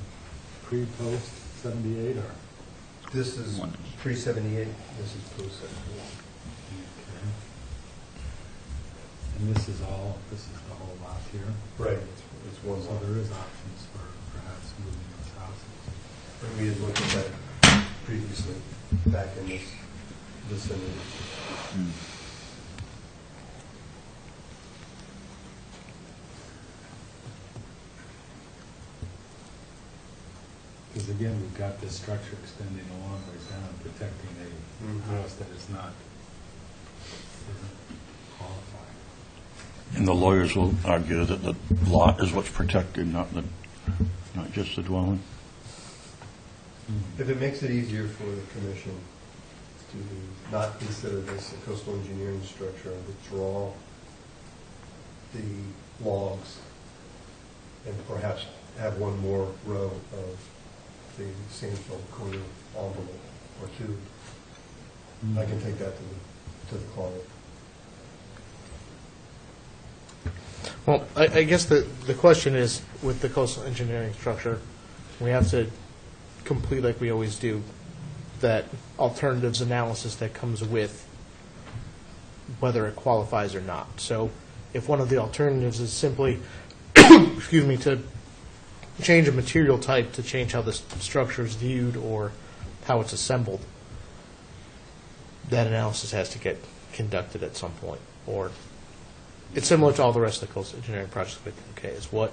pre-post 78 or? This is pre-78, this is post-78. Okay. And this is the whole lot here? Right, it's one So lot. there is options for perhaps moving those houses. And we had looked at that previously, back in this vicinity. Because again, we've got this structure extending a long ways down, protecting a house that is not isn't qualified. And the lawyers will argue that the lot is what's protected, not just the dwelling. If it makes it easier for the commission to not consider this a coastal engineering structure and withdraw the logs and perhaps have one more row of the sandstone quarter envelope or two, I can take that to the client. Well, I guess the question is, with the coastal engineering structure, we have to complete, like we always do, that alternatives analysis that comes with whether it qualifies or not. So if one of the alternatives is simply, excuse me, to change a material type to change how the structure is viewed or how it's assembled, that analysis has to get conducted at some point. Or it's similar to all the rest of the coastal engineering projects we think, okay, is what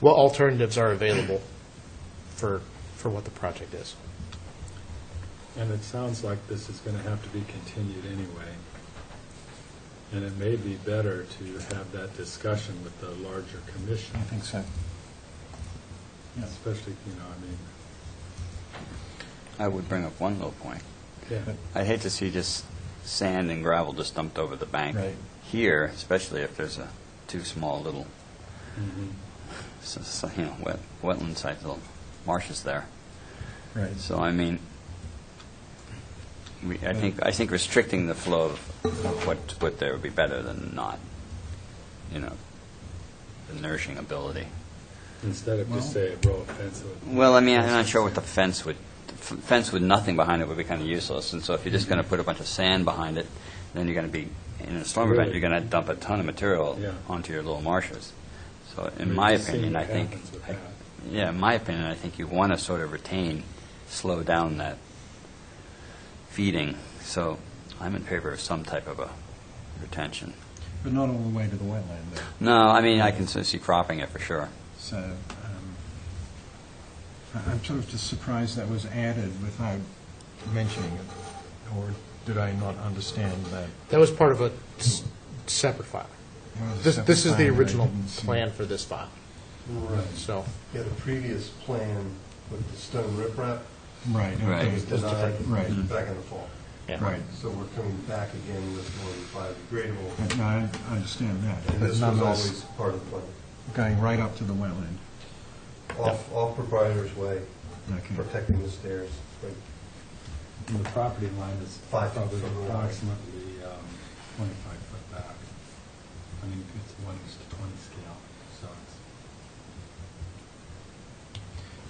alternatives are available for what the project is. And it sounds like this is going to have to be continued anyway. And it may be better to have that discussion with the larger commission. I think so. Especially, I would bring up one little point. yeah. I hate to see just sand and gravel just dumped over the bank. Right. Here, especially if there's too small little, Mhm. wetland site, little marshes there. Right. So, I mean, I think restricting the flow of what to put there would be better than not, the nourishing ability. Instead of just say a row of fence. Well, I mean, I'm not sure what the fence would, fence with nothing behind it would be kind of useless. And so if you're just going to put a bunch of sand behind it, then you're going to be, in a storm event, you're going to dump a ton of material onto your little marshes. So in my opinion, I think, in my opinion, I think you want to sort of slow down that feeding. So I'm in favor of some type of a retention. But not all the way to the wetland, though. No, I mean, I can see cropping it for sure. So I'm sort of just surprised that was added without mentioning it. Or did I not understand that? That was part of a separate file. This is the original plan for this file. Right. So, Yeah, the previous plan with the stone riprap Right. Okay. Right. was denied Right. back in the fall. yeah. Right. So we're coming back again with more biodegradable. No, I understand that. And But this was nonetheless, always part of the plan. going right up to the wetland. Off proprietor's way, Okay. protecting the stairs. Right. And the property line is 5 feet probably from the line. approximately 25 foot back. I mean, it's 1:20 scale, so it's.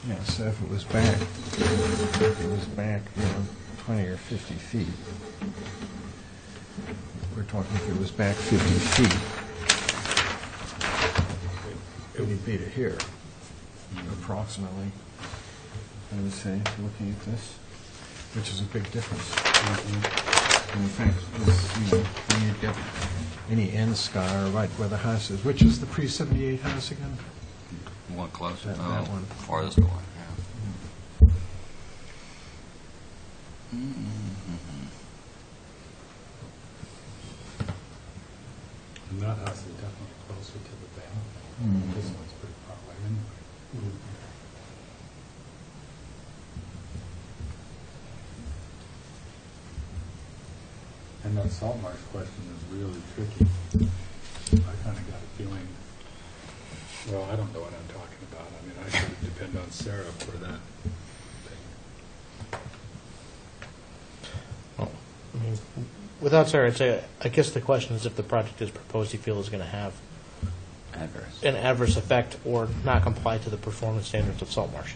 Yeah, so if it was back, 20 or 50 feet. We're talking if it was back 50 feet. It would be to here, approximately. I would say, looking at this, which is a big difference. And in fact, when you get any end scar right where the house is, which is the pre-78 house again? One closer. That one. Farthest one, yeah. And that house is definitely closer to the bank. This one's pretty far away anyway. And that salt marsh question is really tricky. I kind of got a feeling, well, I don't know what I'm talking about. I mean, I sort of depend on Sarah for that thing. Well, I mean, without Sarah, I'd say, I guess the question is if the project is proposed, you feel is going to have Adverse. an adverse effect or not comply to the performance standards of salt marsh.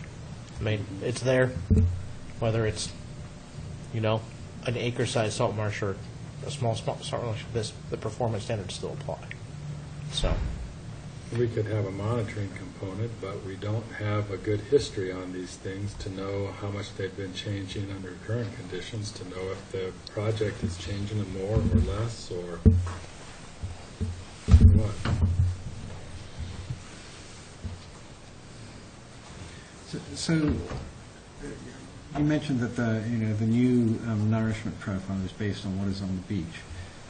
I mean, it's there, whether it's, an acre-sized salt marsh or a small salt marsh, the performance standards still apply. So, We could have a monitoring component, but we don't have a good history on these things to know how much they've been changing under current conditions, to know if the project is changing them more or less, or what. So you mentioned that the new nourishment profile is based on what is on the beach.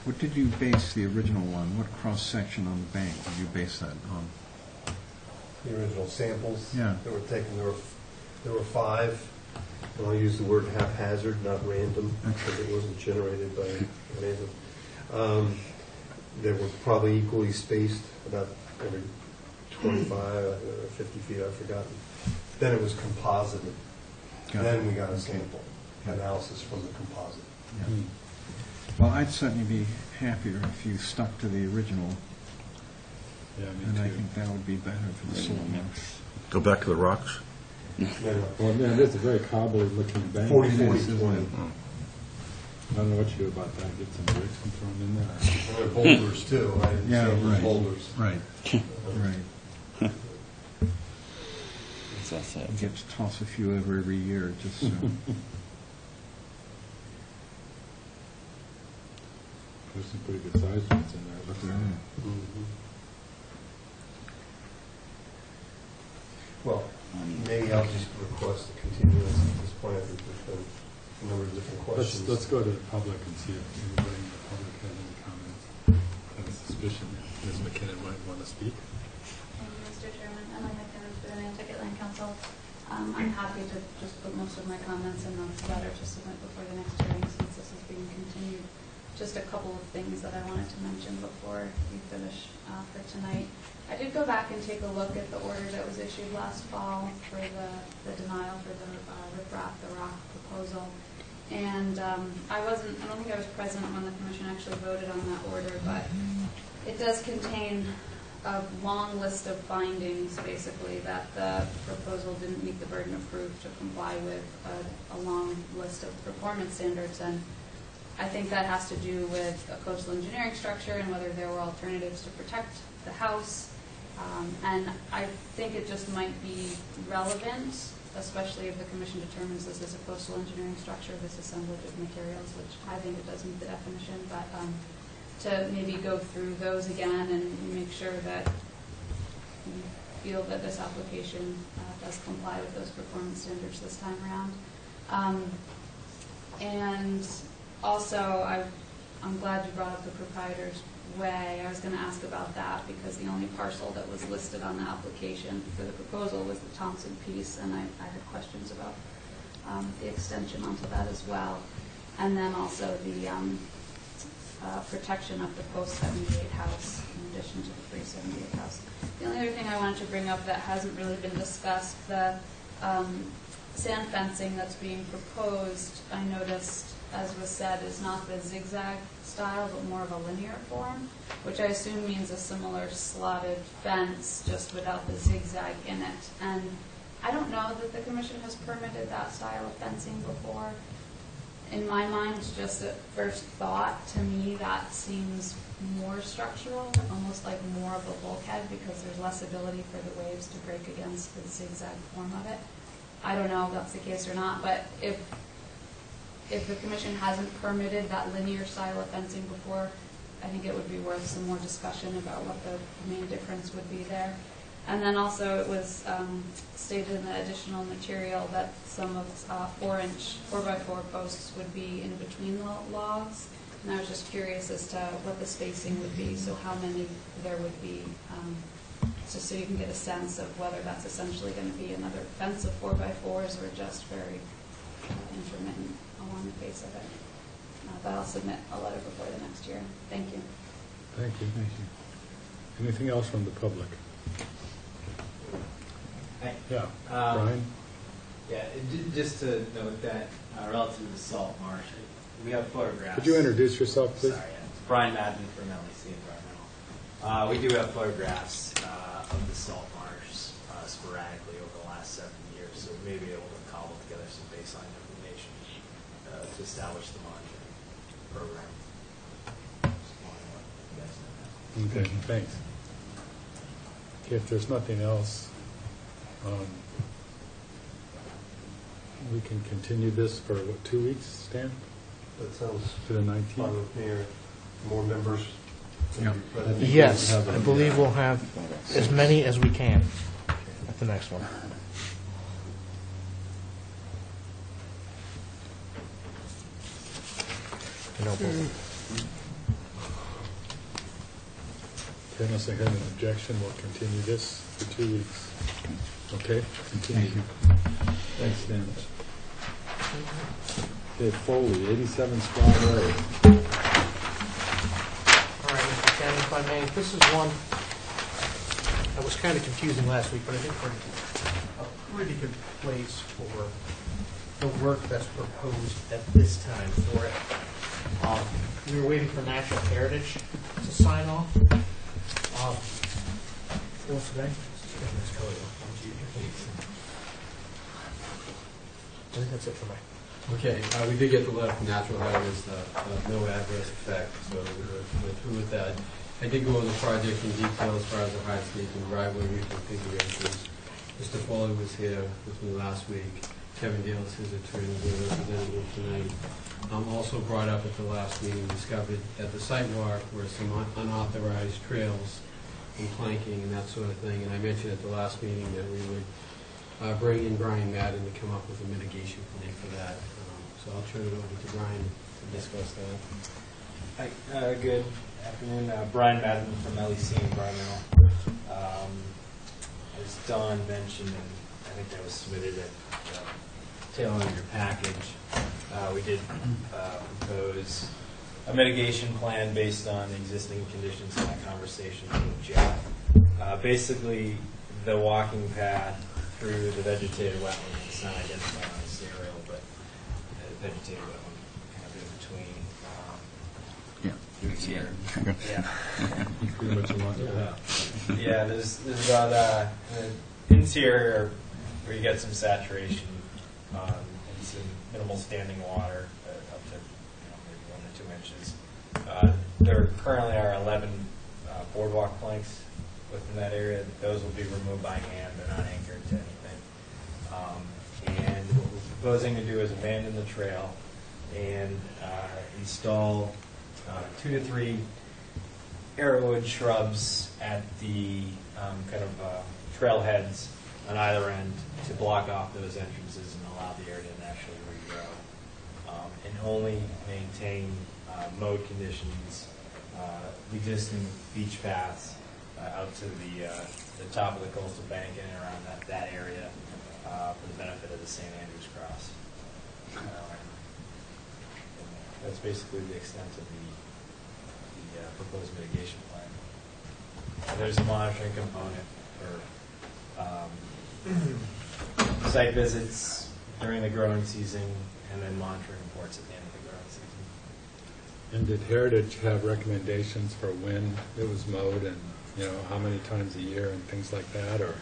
What did you base the original one? What cross-section on the bank did you base that on? The original samples Yeah. that were taken, there were 5, and I'll use the word haphazard, not random, because it wasn't generated by random. They were probably equally spaced, about every 25 or 50 feet, I've forgotten. Then it was composited. Got it. Then we got a sample analysis from the composite. Yeah. Well, I'd certainly be happier if you stuck to the original, Yeah, me and I too. think that would be better for the soil mix. Go back to the rocks. No, Well, man, it's a very cobbly looking bank. 40, It 40, is, isn't 20. it? I don't know what you do about that, get some bricks and throw them in there. And they're boulders too, I didn't Yeah, say it was right. boulders. Right, right. That's it. You get to toss a few over every year, just so. There's some pretty good sized ones in there, but they're Well, maybe I'll just request a continuance at this point. I think there's been a number of different questions. Let's go to the public and see if anybody in the public has any comments. I have a suspicion that Ms. McKinnon might want to speak. Thank you, Mr. Chairman. Emily McKinnon for the Nantucket Land Council. I'm happy to just put most of my comments in the letter to submit before the next hearing, since this is being continued just a couple of things that I wanted to mention before we finish for tonight. I did go back and take a look at the order that was issued last fall for the denial for the riprap, the rock proposal. And I don't think I was present when the commission actually voted on that order, but it does contain a long list of findings, basically, that the proposal didn't meet the burden of proof to comply with a long list of performance standards. And I think that has to do with a coastal engineering structure and whether there were alternatives to protect the house. And I think it just might be relevant, especially if the commission determines this is a coastal engineering structure, this assemblage of materials, which I think it does meet the definition, but to maybe go through those again and make sure that you feel that this application does comply with those performance standards this time around. And also, I'm glad you brought up the proprietor's way. I was going to ask about that because the only parcel that was listed on the application for the proposal was the Thompson piece, and I had questions about the extension onto that as well. And then also the protection of the post-78 house in addition to the pre-78 house. The only other thing I wanted to bring up that hasn't really been discussed, the sand fencing that's being proposed, I noticed, as was said, is not the zigzag style, but more of a linear form, which I assume means a similar slotted fence, just without the zigzag in it. And I don't know that the commission has permitted that style of fencing before. In my mind, just at first thought, to me, that seems more structural, almost like more of a bulkhead, because there's less ability for the waves to break against the zigzag form of it. I don't know if that's the case or not, but if the commission hasn't permitted that linear style of fencing before, I think it would be worth some more discussion about what the main difference would be there. And then also it was stated in the additional material that some of 4-inch 4x4 posts would be in between the logs. And I was just curious as to what the spacing would be, so how many there would be, just so you can get a sense of whether that's essentially going to be another fence of 4x4s or just very intermittent along the face of it. But I'll submit a letter before the next year. Thank you. Thank you. Thank you. Anything else from the public? Hi. Yeah. Brian? Yeah, just to note that relative to the salt marsh, we have photographs. Could you introduce yourself, please? Sorry, it's Brian Madden from LEC Environmental. We do have photographs of the salt marsh sporadically over the last 7 years, so we may be able to cobble together some baseline information to establish the monitoring program. Just wanted to let you guys know that. Okay, thanks. Okay, if there's nothing else, we can continue this for, what, 2 weeks, Stan? That sounds To the fine 19th? with me, or more members. Yeah. Present. think Yes, we'll have I them, believe yeah. we'll have as many as we can at the next one. No problem. Okay, unless I have an objection, we'll continue this for 2 weeks. Okay? Continue. Thanks, Stan. Okay, Foley, 87 Squaw Road. All right, Mr. Chairman, if I may, this is one that was kind of confusing last week, but I think we're in a pretty good place for the work that's proposed at this time for it. We were waiting for National Heritage to sign off. Well, today? I think that's it for me. Okay, we did get the letter from Natural Heritage, no adverse effect, so we went through with that. I did go over the project in detail as far as the hardscape and driveway reconfigurations. Mr. Foley was here with me last week. Kevin Dale is his attorney, we're representing him tonight. Also brought up at the last meeting, discovered at the site walk were some unauthorized trails and planking and that sort of thing. And I mentioned at the last meeting that we would bring in Brian Madden to come up with a mitigation plan for that. So I'll turn it over to Brian to discuss that. Hi, good afternoon. Brian Madden from LEC Environmental. As Don mentioned, and I think that was submitted at the tail end of your package, we did propose a mitigation plan based on existing conditions in my conversations with Jeff. Basically, the walking path through the vegetated wetland, it's not identified on this aerial, but vegetated wetland kind of in between. You see it. Yeah. Pretty much a lot. Yeah, there's about the interior where you get some saturation and some minimal standing water up to maybe 1 or 2 inches. There currently are 11 boardwalk planks within that area. Those will be removed by hand. They're not anchored to anything. And what we're proposing to do is abandon the trail and install 2 to 3 arrowwood shrubs at the kind of trailheads on either end to block off those entrances and allow the area to naturally regrow. And only maintain mowed conditions, existing beach paths out to the top of the coastal bank and around that area for the benefit of the St. Andrews Cross. That's basically the extent of the proposed mitigation plan. And there's a monitoring component for site visits during the growing season and then monitoring reports at the end of the growing season. And did Heritage have recommendations for when it was mowed and, how many times a year and things like that, or?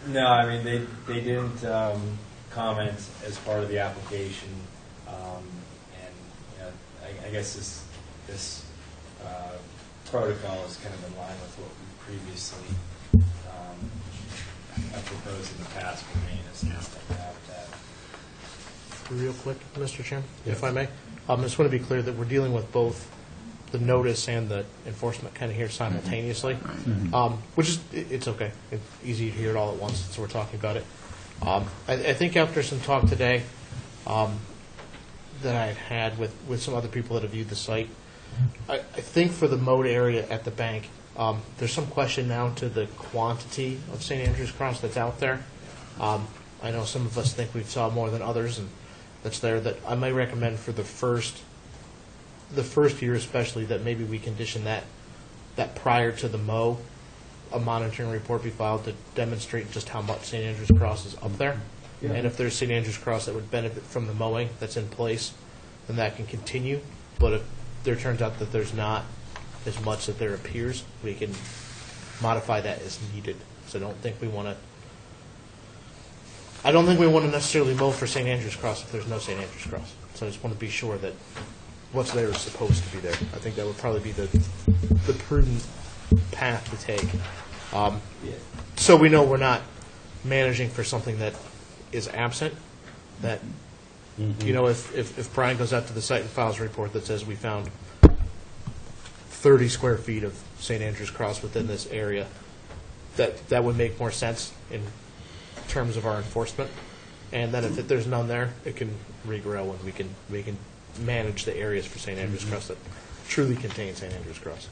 No, I mean, they didn't comment as part of the application. I guess this protocol is kind of in line with what we previously have proposed in the past for maintenance and stuff like habitat. Real quick, Mr. Chairman, if I may. I just want to be clear that we're dealing with both the notice and the enforcement kind of here simultaneously, which is, it's okay. It's easy to hear it all at once, so we're talking about it. I think after some talk today that I had with some other people that have viewed the site, I think for the mowed area at the bank, there's some question now to the quantity of St. Andrews Cross that's out there. I know some of us think we saw more than others, and that's there. That I might recommend for the first year especially, that maybe we condition that prior to the mow, a monitoring report be filed to demonstrate just how much St. Andrews Cross is up there. Yeah. And if there's St. Andrews Cross that would benefit from the mowing that's in place, then that can continue. But if there turns out that there's not as much that there appears, we can modify that as needed. So I don't think we want to necessarily mow for St. Andrews Cross if there's no St. Andrews Cross. So I just want to be sure that what's there is supposed to be there. I think that would probably be the prudent path to take. So we know we're not managing for something that is absent. That if Brian goes out to the site and files a report that says we found 30 square feet of St. Andrews Cross within this area, that would make more sense in terms of our enforcement. And then if there's none there, it can regrow and we can manage the areas for St. Andrews Cross that truly contain St. Andrews Cross.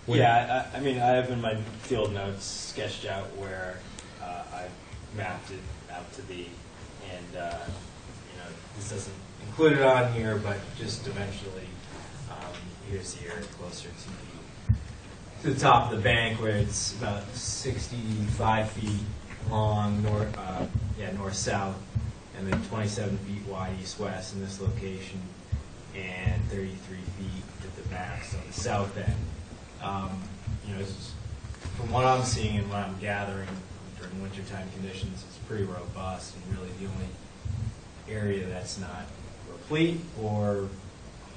Yeah, I mean, I have in my field notes sketched out where I mapped it out to be, and this doesn't include it on here, but just dimensionally, here's the area closer to the top of the bank, where it's about 65 feet long north-south, and then 27 feet wide east-west in this location, and 33 feet at the max on the south end. From what I'm seeing and what I'm gathering during wintertime conditions, it's pretty robust, and really the only area that's not replete or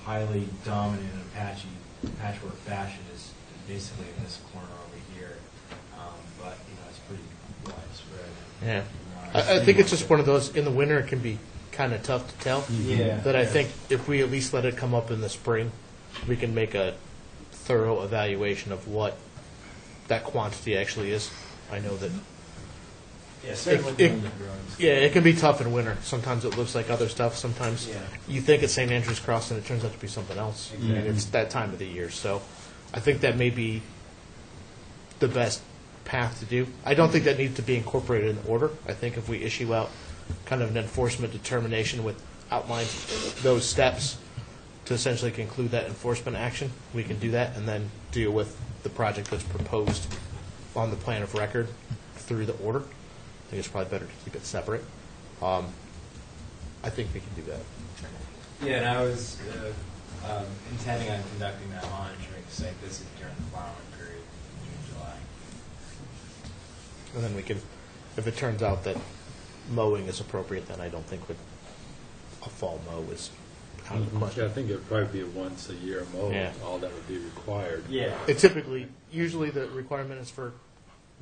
highly dominant in a patchwork fashion is basically in this corner over here. But it's pretty widespread. Yeah, I think it's just one of those. In the winter, it can be kind of tough to tell. Yeah. That I think if we at least let it come up in the spring, we can make a thorough evaluation of what that quantity actually is. I know that. Yeah, certainly during the growing season. Yeah, it can be tough in winter. Sometimes it looks like other stuff. Sometimes you think it's St. Andrews Cross and it turns out to be something else. Exactly. And it's that time of the year. So I think that may be the best path to do. I don't think that needs to be incorporated in the order. I think if we issue out kind of an enforcement determination with outlines those steps to essentially conclude that enforcement action, we can do that and then deal with the project that's proposed on the plan of record through the order. I think it's probably better to keep it separate. I think we can do that. Yeah, and I was intending on conducting that monitoring site visit during the flowering period in July. And then we can, if it turns out that mowing is appropriate, then I don't think a fall mow is out of the question. I think it'd probably be a once a year mow, Yeah. all that would be required. Yeah. It typically, usually the requirement is for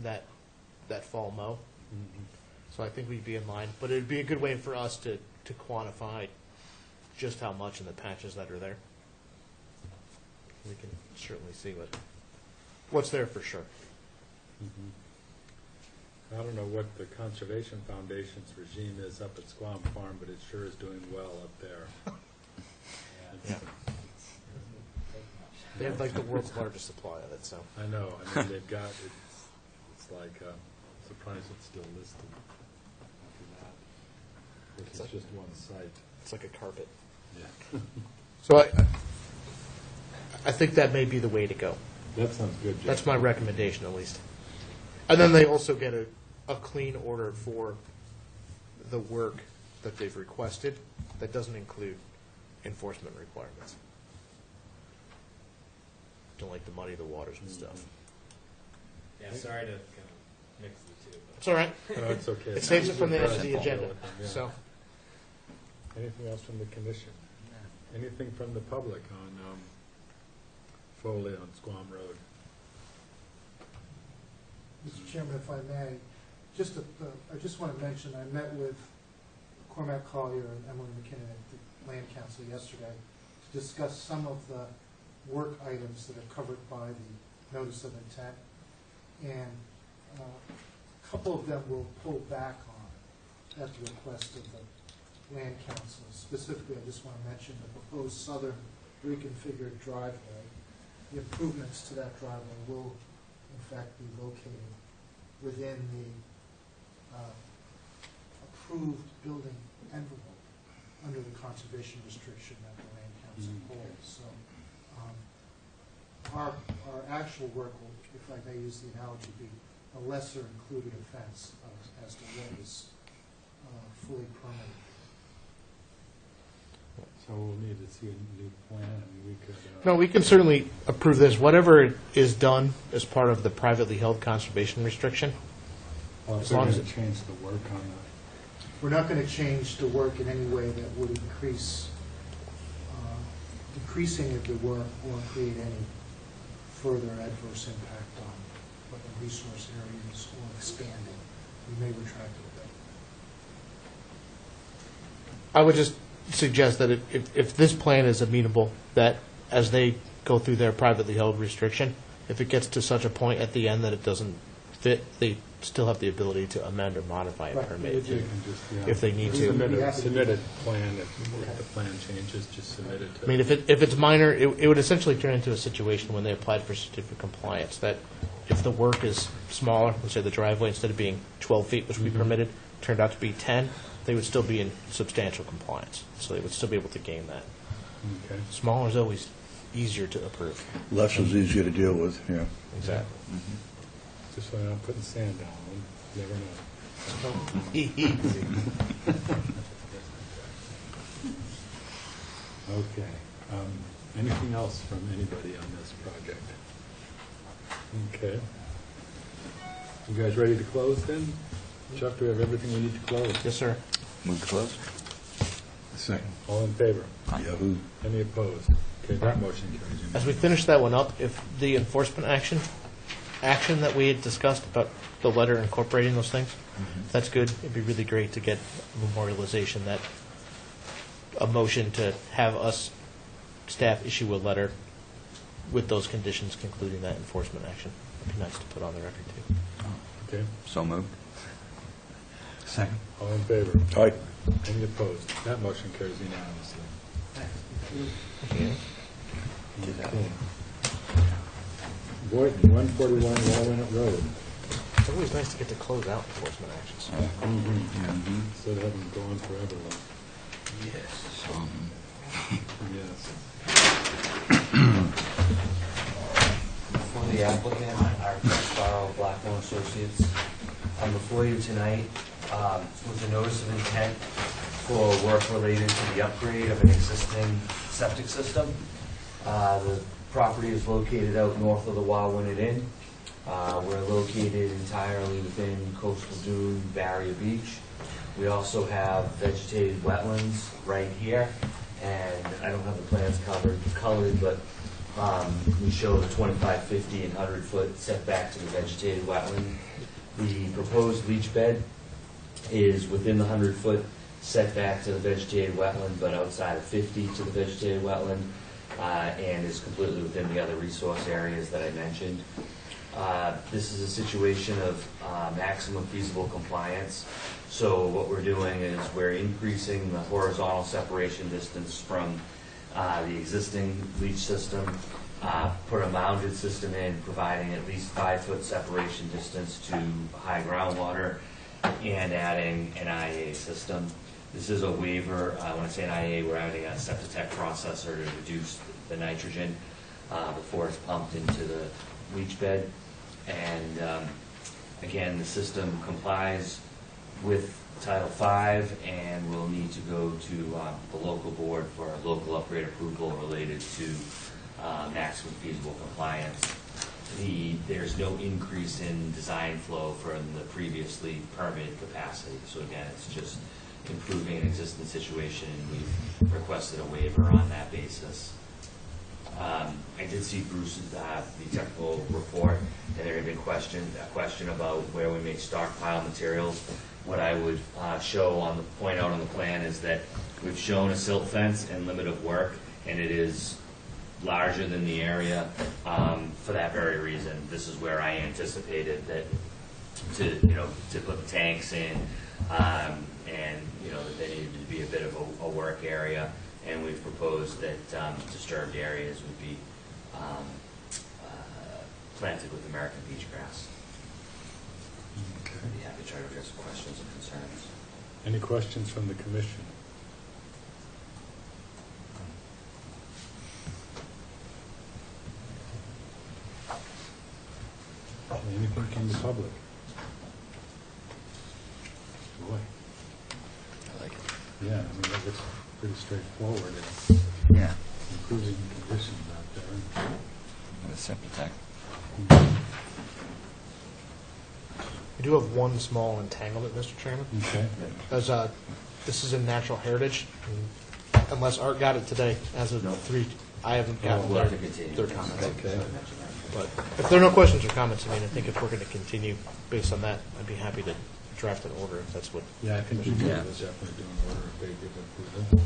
that fall mow. So I think we'd be in line, but it'd be a good way for us to quantify just how much in the patches that are there. We can certainly see what's there for sure. I don't know what the Conservation Foundation's regime is up at Squam Farm, but it sure is doing well up there. Yeah. They have like the world's largest supply of it, so. I know. I mean, they've got, it's like, surprised it's still listed. It's like- just one site. It's like a carpet. Yeah. So I think that may be the way to go. That sounds good, Jim. That's my recommendation, at least. And then they also get a clean order for the work that they've requested that doesn't include enforcement requirements. Don't like to muddy the waters with stuff. Yeah, sorry to kind of mix the two. But It's all right. No, it's okay. It saves it from the end of the Yeah. agenda. So, Anything else from the commission? Anything from the public on Foley on Squam Road? Mr. Chairman, if I may, I just want to mention, I met with Cormac Collier and Emily McKinnon at the Land Council yesterday to discuss some of the work items that are covered by the notice of intent. And a couple of them we'll pull back on at the request of the Land Council. Specifically, I just want to mention the proposed southern reconfigured driveway. The improvements to that driveway will, in fact, be located within the approved building envelope under the conservation restriction that the Land Council holds. So our actual work will, if I may use the analogy, be a lesser included offense as to what is fully permitted. So we'll need to see a new plan, and we could... no, we can certainly approve this. Whatever is done as part of the privately held conservation restriction. Well, as if we're long going as to change the work on We're not going to change the work in any way that would increase, decreasing of the work won't create any further adverse impact on what the resource area is or expanding. We may retract it a bit. I would just suggest that if this plan is amenable, that as they go through their privately held restriction, if it gets to such a point at the end that it doesn't fit, they still have the ability to amend or modify a Right. permit it. You can just, yeah. if they need to. Submit a plan. If the plan changes, just submit it to... I mean, if it's minor, it would essentially turn into a situation when they applied for certificate of compliance, that if the work is smaller, let's say the driveway, instead of being 12 feet, which we permitted, turned out to be 10, they would still be in substantial compliance. So they would still be able to gain that. Okay. Smaller is always easier to approve. Less is easier to deal with, yeah. Exactly. Just so I'm not putting sand down them. You never know. Easy. Okay. Anything else from anybody on this project? Okay. You guys ready to close then? Chuck, do we have everything we need to close? Yes, sir. Move to close? Second. All in favor? Yahoo. Any opposed? Okay, that motion carries As unanimously. we finish that one up, if the enforcement action that we had discussed about the letter incorporating those things, that's good. It'd be really great to get memorialization, that a motion to have us, staff, issue a letter with those conditions concluding that enforcement action. It'd be nice to put on the record, too. Okay, So moved. Second. all in favor? Aye. Any opposed? That motion carries unanimously. Okay. Boynton, 141 Walnut Road. It's always nice to get to close out enforcement actions. Instead of having them go on forever. Yes. Yes. For the applicant, Architect Sparrow, Blackmore Associates, I'm before you tonight with a notice of intent for work related to the upgrade of an existing septic system. The property is located out north of the Wawinit Inn. We're located entirely within coastal dune barrier beach. We also have vegetated wetlands right here, and I don't have the plans colored, but we show the 25, 50, and 100-foot setback to the vegetated wetland. The proposed leach bed is within the 100-foot setback to the vegetated wetland, but outside of 50 to the vegetated wetland, and is completely within the other resource areas that I mentioned. This is a situation of maximum feasible compliance. So what we're doing is we're increasing the horizontal separation distance from the existing leach system, put a mounded system in, providing at least 5-foot separation distance to high groundwater, and adding an IA system. This is a waiver. When I say an IA, we're adding a Septic processor to reduce the nitrogen before it's pumped into the leach bed. And again, the system complies with Title V and will need to go to the local board for a local upgrade approval related to maximum feasible compliance. There's no increase in design flow from the previously permitted capacity. So again, it's just improving an existing situation, and we've requested a waiver on that basis. I did see Bruce's the technical report, and there had been a question about where we make stockpile materials. What I would point out on the plan is that we've shown a silt fence and limit of work, and it is larger than the area for that very reason. This is where I anticipated that to put the tanks in, and that there needed to be a bit of a work area. And we've proposed that disturbed areas would be planted with American beach grass. Okay. I'd be happy to try to address questions and concerns. Any questions from the commission? Anything from the public? Boy. I like it. Yeah, I mean, that looks pretty straightforward. It's Yeah. improving conditions out there. With Septic. We do have one small entanglement, Mr. Chairman. Okay. As this is in natural heritage, unless Art got it today, as of 3, I haven't gotten We'll have to continue. their comments. Okay. But if there are no questions or comments, I mean, I think if we're going to continue based on that, I'd be happy to draft an order if that's what. Yeah, I think we Yeah. will definitely do an order if they give approval.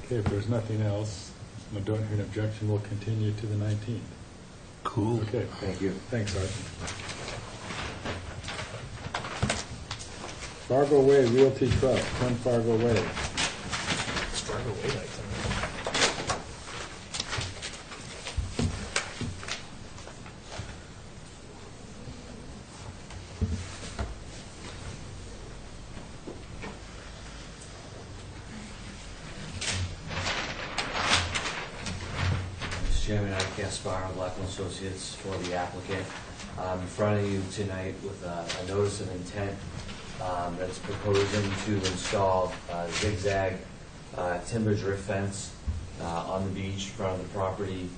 Okay, if there's nothing else, I don't hear an objection, we'll continue to the 19th. Cool. Okay. Thank you. Thanks, Art. Fargo Way Realty Trust, 10 Fargo Way. Struggle away like that. Mr. Chairman, I'm Gaspar, Blackmore Associates, for the applicant. I'm in front of you tonight with a notice of intent that's proposing to install a zigzag timber drift fence on the beach in front of the property.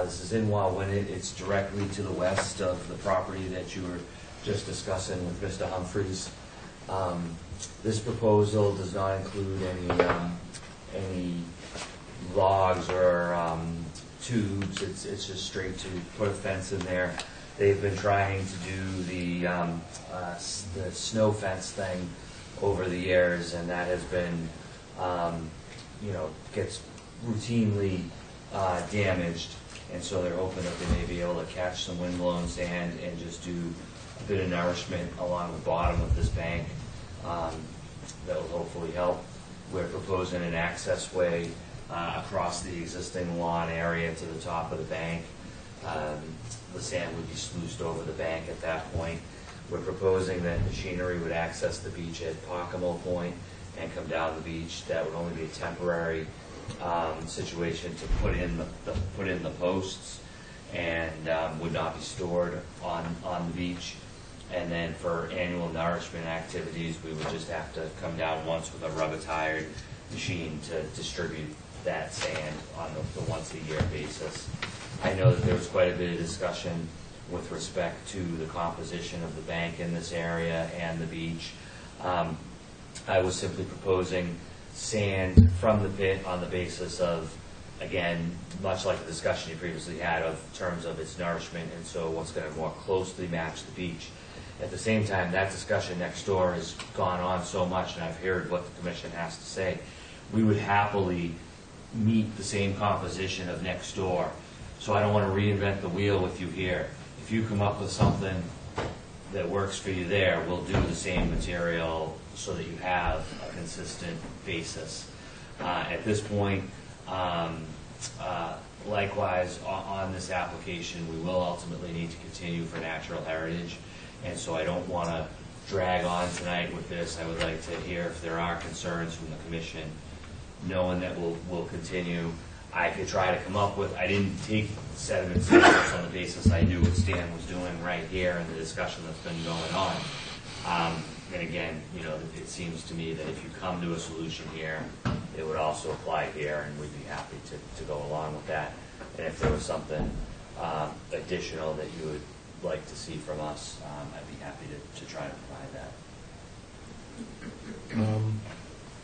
This is in Wawinit. It's directly to the west of the property that you were just discussing with Mr. Humphreys. This proposal does not include any logs or tubes. It's just straight to put a fence in there. They've been trying to do the snow fence thing over the years, and that has been, gets routinely damaged. And so they're hoping that they may be able to catch some windblown sand and just do a bit of nourishment along the bottom of this bank. That will hopefully help. We're proposing an access way across the existing lawn area to the top of the bank. The sand would be sluiced over the bank at that point. We're proposing that machinery would access the beach at Pocomo Point and come down the beach. That would only be a temporary situation to put in the posts, and would not be stored on the beach. And then for annual nourishment activities, we would just have to come down once with a rubber-tired machine to distribute that sand on the once-a-year basis. I know that there was quite a bit of discussion with respect to the composition of the bank in this area and the beach. I was simply proposing sand from the pit on the basis of, again, much like the discussion you previously had of terms of its nourishment, and so what's going to more closely match the beach. At the same time, that discussion next door has gone on so much, and I've heard what the commission has to say. We would happily meet the same composition of next door. So I don't want to reinvent the wheel with you here. If you come up with something that works for you there, we'll do the same material so that you have a consistent basis. At this point, likewise, on this application, we will ultimately need to continue for natural heritage. And so I don't want to drag on tonight with this. I would like to hear if there are concerns from the commission, knowing that we'll continue. I could try to come up with, I didn't take sediment samples on the basis I knew what Stan was doing right here in the discussion that's been going on. And again, it seems to me that if you come to a solution here, it would also apply here, and we'd be happy to go along with that. And if there was something additional that you would like to see from us, I'd be happy to try to provide that.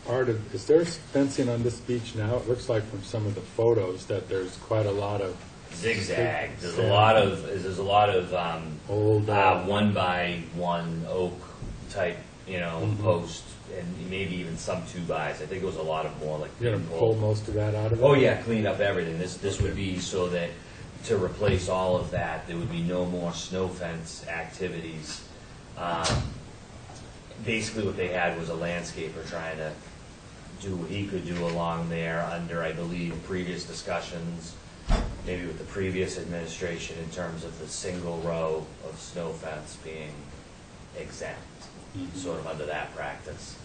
Art, is there fencing on this beach now? It looks like from some of the photos that there's quite a lot of zigzag. There's a lot of old 1x1 oak type, post, and maybe even some 2x. I think it was a lot of more like. You're gonna pull most of that out of it? Oh yeah, clean up everything. This would be so that to replace all of that, there would be no more snow fence activities. Basically, what they had was a landscaper trying to do what he could do along there under, I believe, previous discussions, maybe with the previous administration, in terms of the single row of snow fence being exempt, sort of under that practice.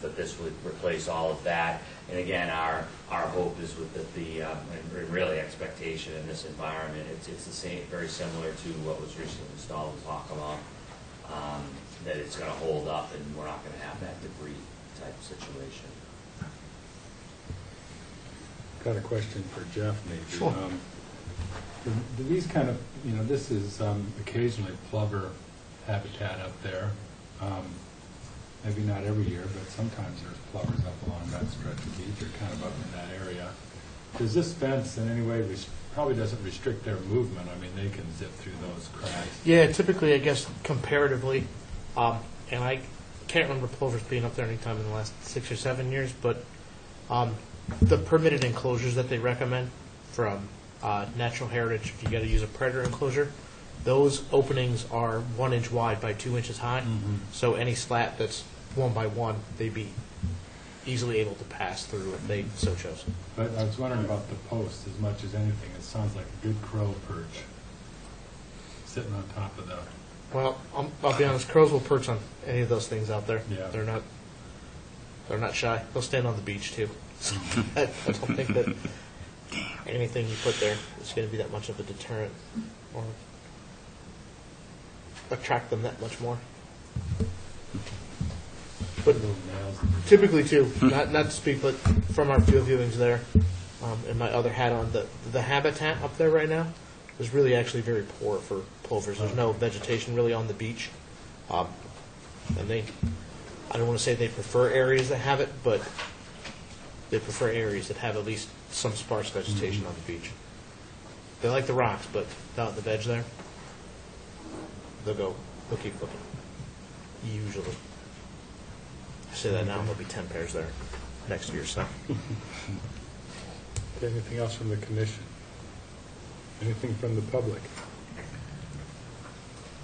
But this would replace all of that. And again, our hope is with and really expectation in this environment, it's the same, very similar to what was recently installed in Hockamore, that it's going to hold up and we're not going to have that debris type situation. Got a question for Jeff, maybe. Sure. Do these kind of, this is occasionally plover habitat up there. Maybe not every year, but sometimes there's plovers up along that stretch of beach or kind of up in that area. Does this fence in any way probably doesn't restrict their movement? I mean, they can zip through those cracks. Yeah, typically, I guess, comparatively, and I can't remember plovers being up there any time in the last 6 or 7 years, but the permitted enclosures that they recommend from Natural Heritage, if you got to use a predator enclosure, those openings are 1 inch wide by 2 inches high. So any slat that's 1 by 1, they'd be easily able to pass through if they so chose. But I was wondering about the post as much as anything. It sounds like a good crow perch sitting on top of the. Well, I'll be honest, crows will perch on any of those things out there. Yeah. They're not shy. They'll stand on the beach too. I don't think that anything you put there is going to be that much of a deterrent or attract them that much more. But typically too, not to speak, but from our field viewings there, and my other hat on, the habitat up there right now is really actually very poor for plovers. There's no vegetation really on the beach, and I don't want to say they prefer areas that have it, but they prefer areas that have at least some sparse vegetation on the beach. They like the rocks, but without the veg there, they'll keep looking. Usually. I say that now, there'll be 10 pairs there next year, so. Anything else from the commission? Anything from the public?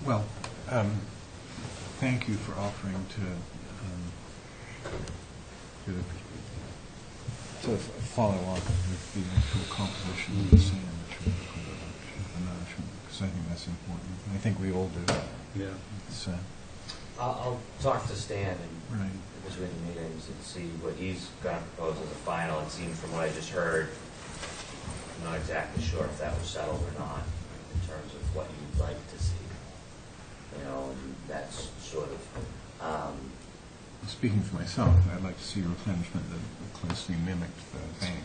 Well, thank you for offering to follow up with the actual composition of the sand that you're looking at, because I think that's important. I think we all do. Yeah. It's, I'll talk to Stan and Right. between the meetings and see what he's going to propose as a final. It seems from what I just heard, I'm not exactly sure if that was settled or not in terms of what you'd like to see. You know, and that's sort of, Speaking for myself, I'd like to see a replenishment that closely mimicked the bank.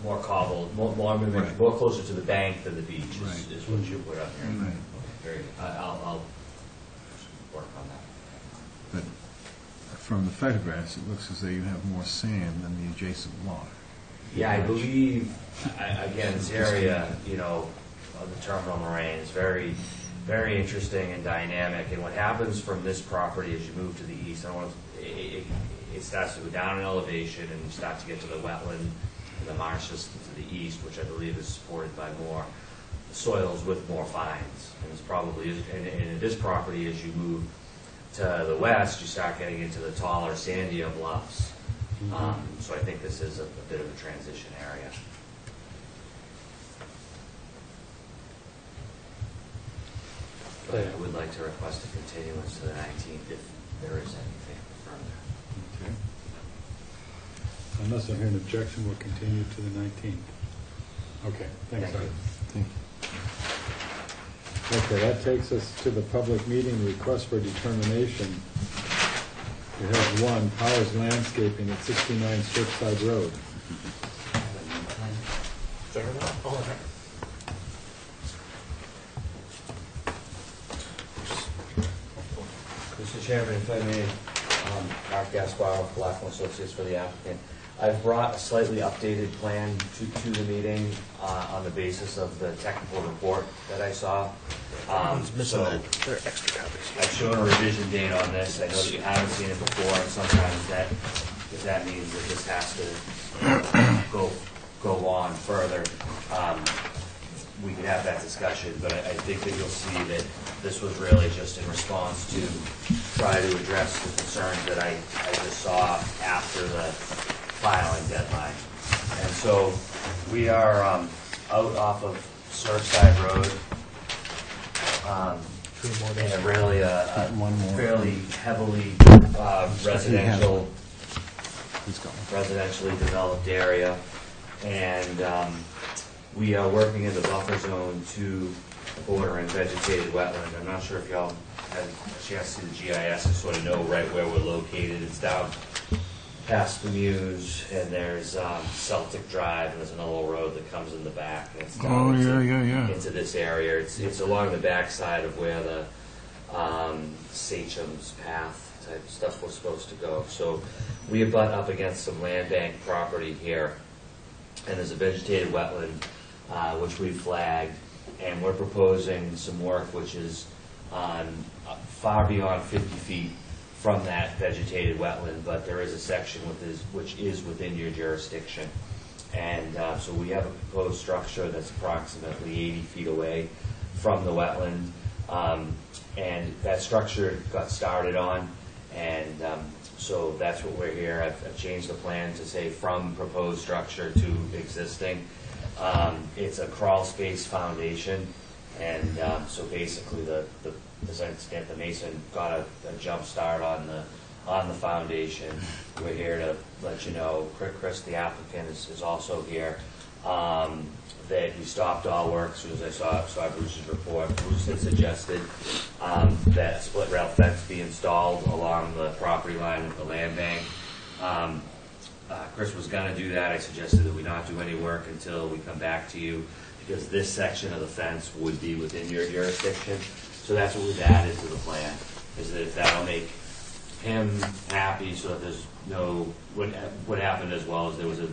more cobbled, more Right. more closer to the bank than the beach Right. is what you put up here. Right. Very good. I'll work on that. But from the photographs, it looks as though you have more sand than the adjacent lot. Yeah, I believe, again, this area, you know, of the terminal moraine is very, very interesting and dynamic. And what happens from this property as you move to the east, it starts to go down in elevation and you start to get to the wetland and the marshes to the east, which I believe is supported by more soils with more fines. And it's probably, and in this property, as you move to the west, you start getting into the taller, sandier bluffs. So I think this is a bit of a transition area. But I would like to request a continuance to the 19th if there is anything further. Okay. Unless I hear an objection, we'll continue to the 19th. Okay, thanks, Thank Art. you. Okay, that takes us to the public meeting request for determination. We have one, Powers Landscaping at 69 Surfside Road. Mr. Chairman, if I may, Mark Gaspar, Blackmore Associates for the applicant. I've brought a slightly updated plan to the meeting on the basis of the technical report that I saw. So There are extra copies. I've shown a revision date on this. I know that you haven't seen it before, and sometimes if that means that this has to go on further, we can have that discussion, but I think that you'll see that this was really just in response to try to address the concerns that I just saw after the filing deadline. And so we are out off of Surfside Road, in a really fairly heavily residentially developed area. And we are working in the buffer zone to border and vegetated wetland. I'm not sure if y'all had a chance to see the GIS and sort of know right where we're located. It's down past the Muse, and there's Celtic Drive, and there's another little road that comes in the back, and it's down into this area. It's along the backside of where the Sachem's Path type of stuff was supposed to go. So we abut up against some land bank property here, and there's a vegetated wetland, which we flagged, and we're proposing some work which is far beyond 50 feet from that vegetated wetland, but there is a section which is within your jurisdiction. And so we have a proposed structure that's approximately 80 feet away from the wetland. And that structure got started on, and so that's what we're here. I've changed the plan to say from proposed structure to existing. It's a Crawlspace Foundation, and so basically the mason got a jump start on the foundation. We're here to let you know, Chris, the applicant, is also here, that he stopped all work as soon as I saw Bruce's report. Bruce had suggested that a split rail fence be installed along the property line with the land bank. Chris was going to do that. I suggested that we not do any work until we come back to you, because this section of the fence would be within your jurisdiction. So that's what we've added to the plan, is that if that'll make him happy, so that there's no, what happened as well is there was a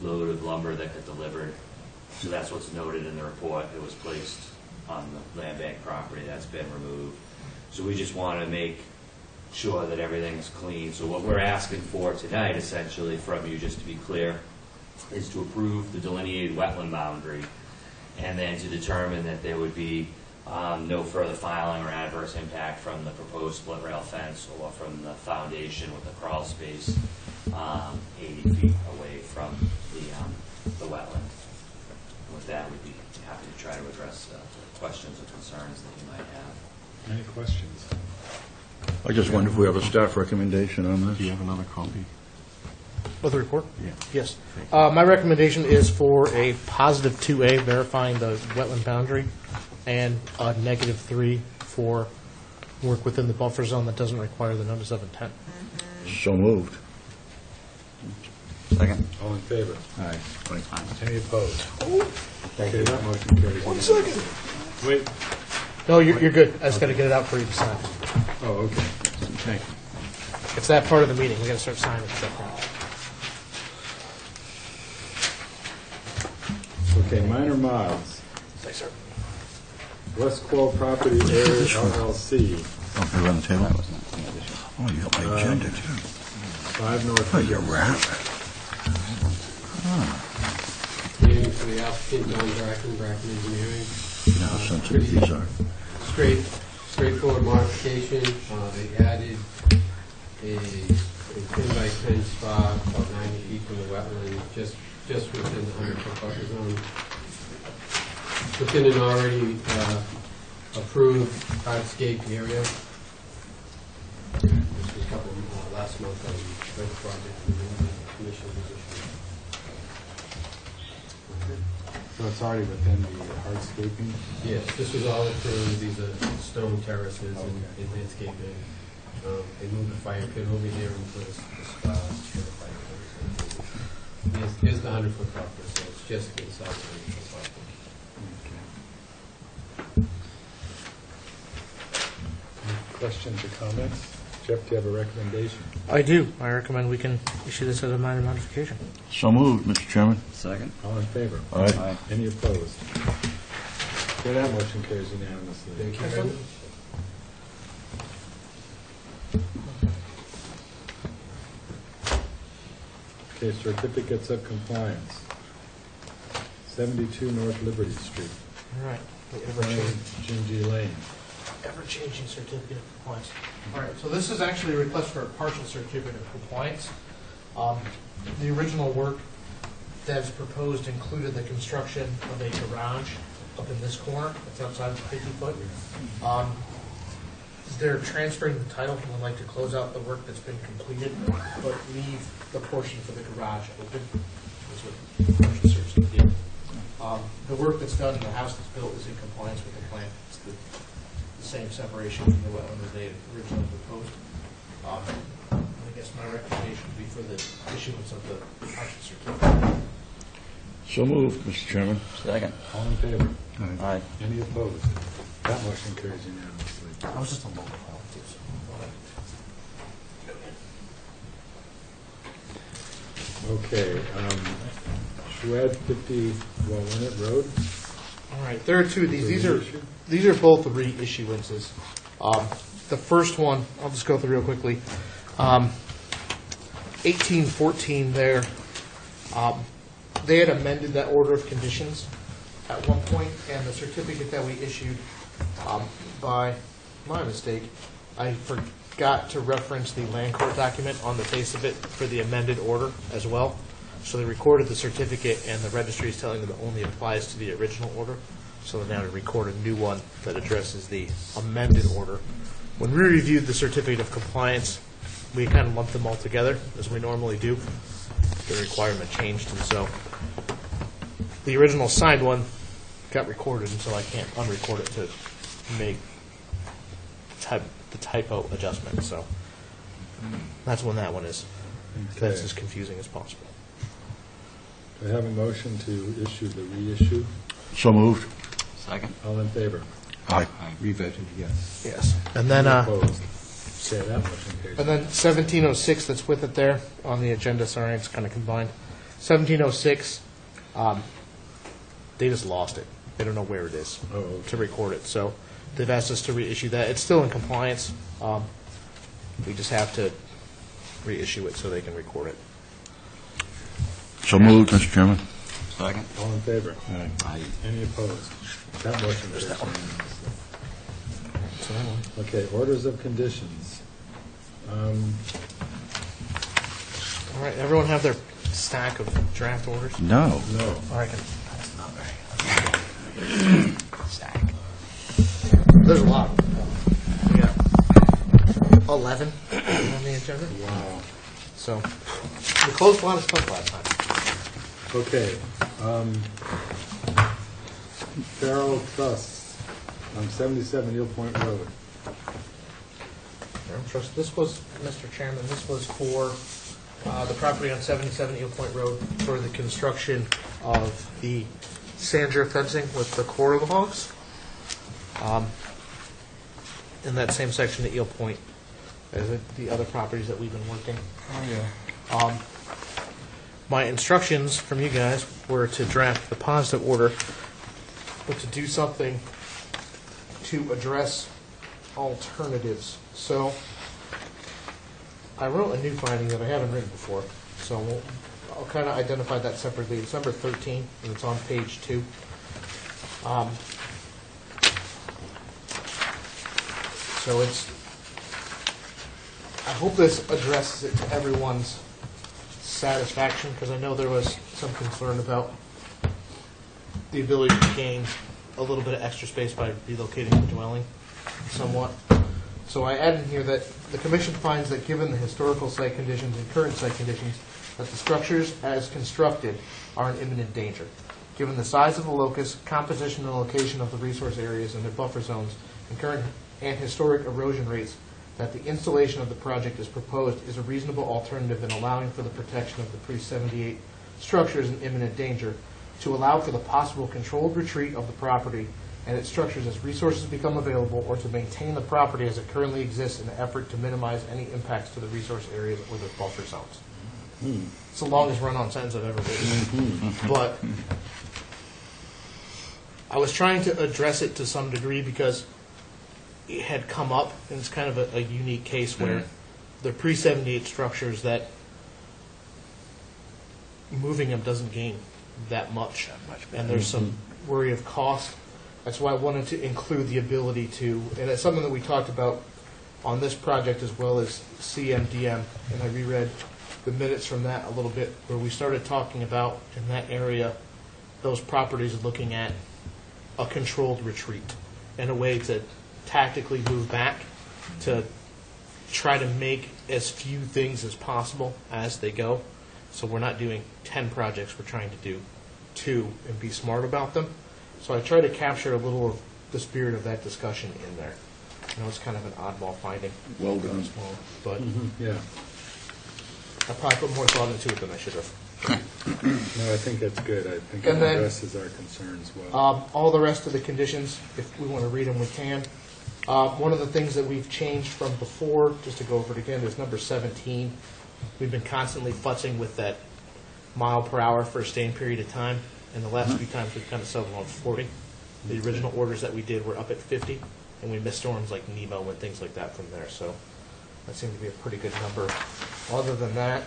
load of lumber that got delivered. So that's what's noted in the report. It was placed on the land bank property. That's been removed. So we just want to make sure that everything's clean. So what we're asking for tonight, essentially, from you, just to be clear, is to approve the delineated wetland boundary, and then to determine that there would be no further filing or adverse impact from the proposed split rail fence or from the foundation with the crawl space 80 feet away from the wetland. And with that, we'd be happy to try to address questions or concerns that you might have. Any questions? I just wonder if we have a staff recommendation on this. Do you have another copy? With the report? Yeah. Yes. My recommendation is for a positive 2A, verifying the wetland boundary, and a -3 for work within the buffer zone that doesn't require the notice of intent. So moved. Second. All in favor? Aye. Any opposed? Okay, that motion carries. 1 second. Wait, No, you're good. I just got to get it out for you to sign. oh, okay. Okay. It's that part of the meeting. We got to start signing stuff now. Okay, minor mods. Thanks, sir. West Quoll Property Area LLC, Okay, we're on the table? Oh, you got my agenda, too. 5 North. Oh, you're rat. Name for the applicant, Don Bracken Engineering. You know how sensitive these are. Straightforward modification. They added a 10-by-10 spot about 90 feet from the wetland, just within the 100-foot buffer zone. Within an already approved hardscape area. This was a couple last month on the project and the commission position. So it's already within the hardscaping? Yes, this was all approved. These are stone terraces and landscaping. They moved the fire pit over here and put a fire pit. Here's the 100-foot buffer, so it's just inside the 100-foot buffer. Any questions or comments? Jeff, do you have a recommendation? I do. I recommend we can issue this as a minor modification. So moved, Mr. Chairman. Second. All in favor? Aye. Any opposed? Okay, that motion carries unanimously. Thank you very much. Okay, certificates of compliance. 72 North Liberty Street, All right. The Gingy Lane. ever-changing certificate of compliance. All right, so this is actually a request for a partial certificate of compliance. The original work that's proposed included the construction of a garage up in this corner. It's outside of the 50-foot. They're transferring the title and would like to close out the work that's been completed, but leave the portion for the garage open. That's what the partial certificate did. The work that's done, the house that's built, is in compliance with the plan. It's the same separation from the wetland as they had originally proposed. I guess my recommendation would be for the issuance of the partial certificate. So moved, Mr. Chairman. Second. All in favor? Aye. Any opposed? That motion carries unanimously. I was just a local file, too, so. Okay, Shwed 50 Walnut Road. All right, there are two of these. These are both reissuances. The first one, I'll just go through real quickly. 1814 there. They had amended that order of conditions at one point, and the certificate that we issued, by my mistake, I forgot to reference the land court document on the face of it for the amended order as well. So they recorded the certificate, and the registry is telling them it only applies to the original order. So they're now to record a new one that addresses the amended order. When we reviewed the certificate of compliance, we kind of lumped them all together, as we normally do. The requirement changed, and so the original signed one got recorded, and so I can't unrecord it to make the typo adjustment. So that's when that one is. That's as confusing as possible. Do I have a motion to issue the reissue? So moved. Second. All in favor? Aye. Revoted, yes. Yes. And then, Any opposed? Okay, that motion carries. and then 1706 that's with it there on the agenda. Sorry, it's kind of combined. 1706, they just lost it. They don't know where it is Oh, okay. to record it. So they've asked us to reissue that. It's still in compliance. We just have to reissue it so they can record it. So moved, Mr. Chairman. Second. All in favor? Aye. Any opposed? That motion carries unanimously. So that one. Okay, orders of conditions. All right, everyone have their stack of draft orders? No. No. All right, That's not very. Stack. there's a lot. Yeah. 11 on the agenda. Wow. So we closed a lot of stuff last time. Okay. Farrell Trust on 77 Eel Point Road. Trust. This was, Mr. Chairman, this was for the property on 77 Eel Point Road for the construction of the Sandra fencing with the core of the hogs. In that same section at Eel Point, as the other properties that we've been working. Oh, yeah. My instructions from you guys were to draft the positive order, but to do something to address alternatives. So I wrote a new finding that I haven't written before, so I'll kind of identify that separately. It's number 13, and it's on page 2. So I hope this addresses it to everyone's satisfaction, because I know there was some concern about the ability to gain a little bit of extra space by relocating the dwelling somewhat. So I add in here that the commission finds that given the historical site conditions and current site conditions, that the structures as constructed are in imminent danger. Given the size of the locus, composition and location of the resource areas and their buffer zones, and current and historic erosion rates, that the installation of the project as proposed is a reasonable alternative in allowing for the protection of the pre-78 structures in imminent danger, to allow for the possible controlled retreat of the property and its structures as resources become available, or to maintain the property as it currently exists in an effort to minimize any impacts to the resource areas or the buffer zones. It's the longest run-on sentence I've ever written. But I was trying to address it to some degree because it had come up, and it's kind of a unique case where the pre-78 structures that moving them doesn't gain that much, and there's some worry of cost. That's why I wanted to include the ability to, and it's something that we talked about on this project as well as CMDM, and I reread the minutes from that a little bit, where we started talking about in that area those properties looking at a controlled retreat and a way to tactically move back to try to make as few things as possible as they go. So we're not doing 10 projects, we're trying to do 2 and be smart about them. So I try to capture a little of the spirit of that discussion in there. I know it's kind of an oddball finding. Well done. But Yeah. I probably put more thought into it than I should have. No, I think that's good. I think it And then, addresses our concerns well. all the rest of the conditions, if we want to read them, we can. One of the things that we've changed from before, just to go over it again, is number 17. We've been constantly futzing with that mile per hour for a sustained period of time, and the last few times we've kind of settled on 40. The original orders that we did were up at 50, and we missed storms like Nemo and things like that from there, so that seemed to be a pretty good number. Other than that,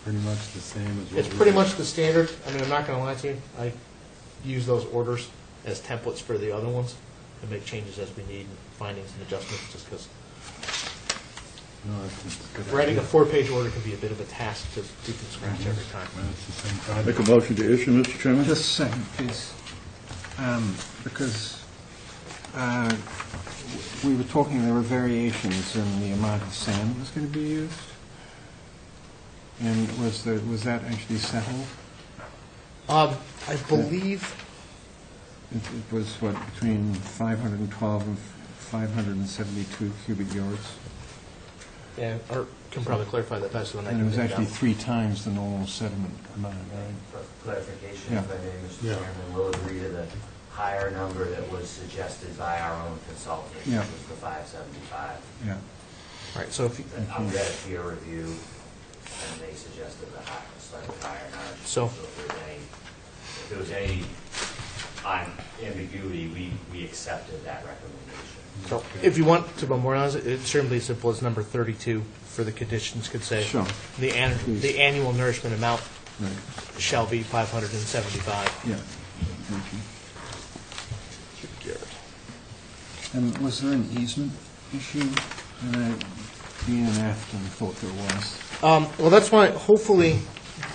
Pretty much the same as what it's pretty much the standard. I mean, I'm not going to lie to you. I use those orders as templates for the other ones and make changes as we need, findings and adjustments, just because No, that's a good writing a idea. 4-page order can be a bit of a task to do from scratch every time. Well, it's the same Make project. a motion to issue, Mr. Chairman? Just a second, please. Because we were talking, there were variations in the amount of sand that was going to be used. And was that actually settled? I believe, It was, what, between 512 and 572 cubic yards? yeah, or can probably clarify that faster than I And can. it was think actually now. 3 times the normal sediment amount, right? For clarification, Yeah. if I may, Mr. Yeah. Chairman, we'll agree to the higher number that was suggested by our own consultant, which Yeah. was the 575. Yeah. Right, so if you, I've read it to your review, and they suggested the slightly higher number. So- If there was any ambiguity, we accepted that recommendation. so if you want to memorialize it, it's certainly as simple as number 32 for the conditions could say. Sure. The the annual nourishment amount Right. shall be 575. Yeah. Thank you. And was there an easement issue? And I, being an Afton, thought there was. Well, that's why, hopefully,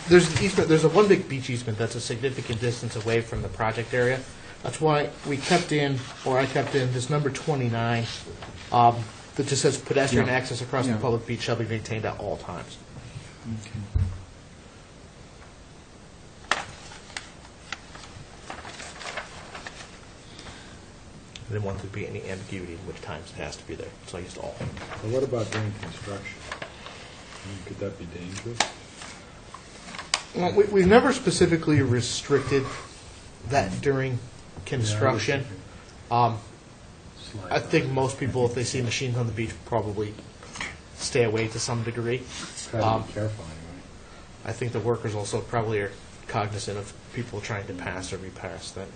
there's an easement, there's a one big beach easement that's a significant distance away from the project area. That's why we kept in, or I kept in, this number 29, that just says pedestrian Yeah. access across Yeah. the public beach shall be maintained at all times. I didn't want there to be any ambiguity in which times it has to be there, so I used all. Well, what about during construction? Could that be dangerous? Well, we've never specifically restricted that during construction. I think most people, if they see machines on the beach, probably stay away to some degree. Try to be careful anyway. I think the workers also probably are cognizant of people trying to pass or repass that.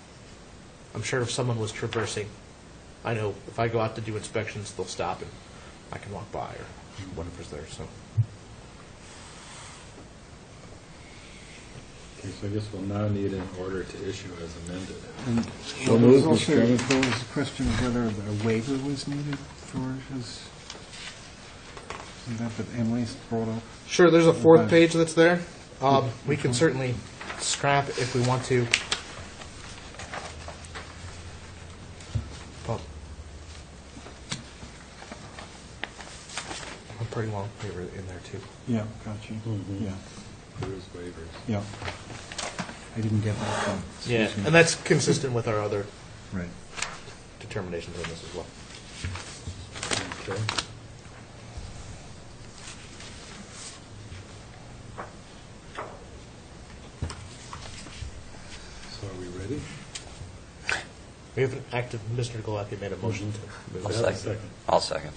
I'm sure if someone was traversing, I know if I go out to do inspections, they'll stop and I can walk by or whatever's there, so. Okay, so I guess we'll now need an order to issue as amended. And So there moved, was Mr. also, Chairman. there was a question of whether a waiver was needed for his, isn't that Emily's brought up? Sure, there's a fourth Okay. page that's there. We can certainly scrap it if we want to. But a pretty long paper in there too. Yeah, got you. Mhm. Yeah, Cruise waivers. yeah. I didn't get that from. Yeah, excuse me. and that's consistent with our other Right. determinations on this as well. Okay. So are we ready? We have an active, Mr. Galati made a motion to move Do I it. have a second? I'll second.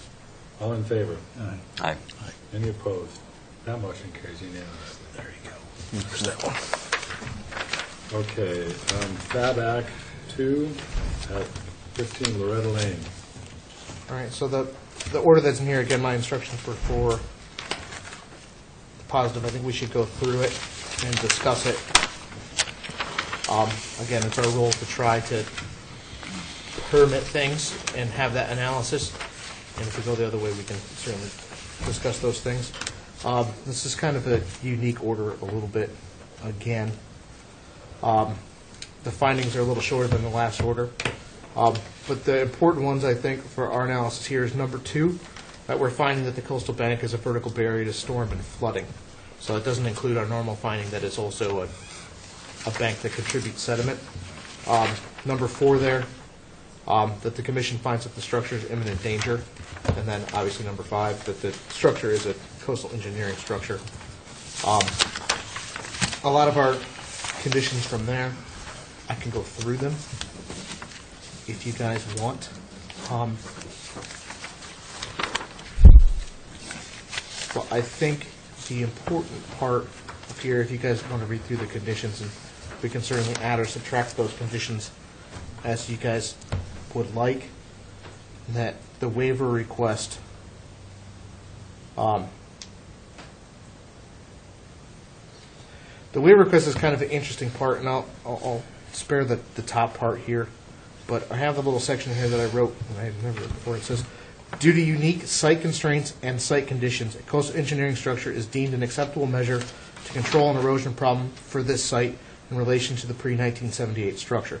All in favor? Aye. Aye. Any opposed? That motion carries unanimously. There you go. There's that one. Okay, Fab Act 2 at 15 Loretta Lane. All right, so the order that's in here, again, my instructions were for the positive. I think we should go through it and discuss it. Again, it's our role to try to permit things and have that analysis. And if we go the other way, we can certainly discuss those things. This is kind of a unique order a little bit, again. The findings are a little shorter than the last order. But the important ones, I think, for our analysis here is number 2, that we're finding that the coastal bank is a vertical barrier to storm and flooding. So it doesn't include our normal finding that it's also a bank that contributes sediment. Number 4 there, that the commission finds that the structure is imminent danger. And then obviously number 5, that the structure is a coastal engineering structure. A lot of our conditions from there, I can go through them if you guys want. Well, I think the important part here, if you guys want to read through the conditions, and we can certainly add or subtract those conditions as you guys would like, that the waiver request the waiver request is kind of an interesting part, and I'll spare the top part here, but I have the little section here that I wrote, and I remember it before. It says, due to unique site constraints and site conditions, a coastal engineering structure is deemed an acceptable measure to control an erosion problem for this site in relation to the pre-1978 structure.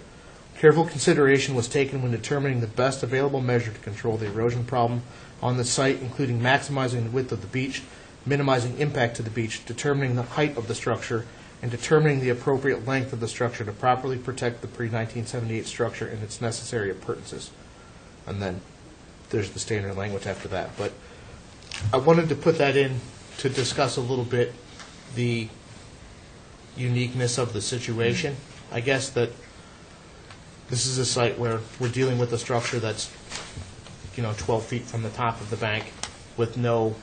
Careful consideration was taken when determining the best available measure to control the erosion problem on the site, including maximizing the width of the beach, minimizing impact to the beach, determining the height of the structure, and determining the appropriate length of the structure to properly protect the pre-1978 structure and its necessary appurtenances. And then there's the standard language after that. But I wanted to put that in to discuss a little bit the uniqueness of the situation. I guess that this is a site where we're dealing with a structure that's 12 feet from the top of the bank with no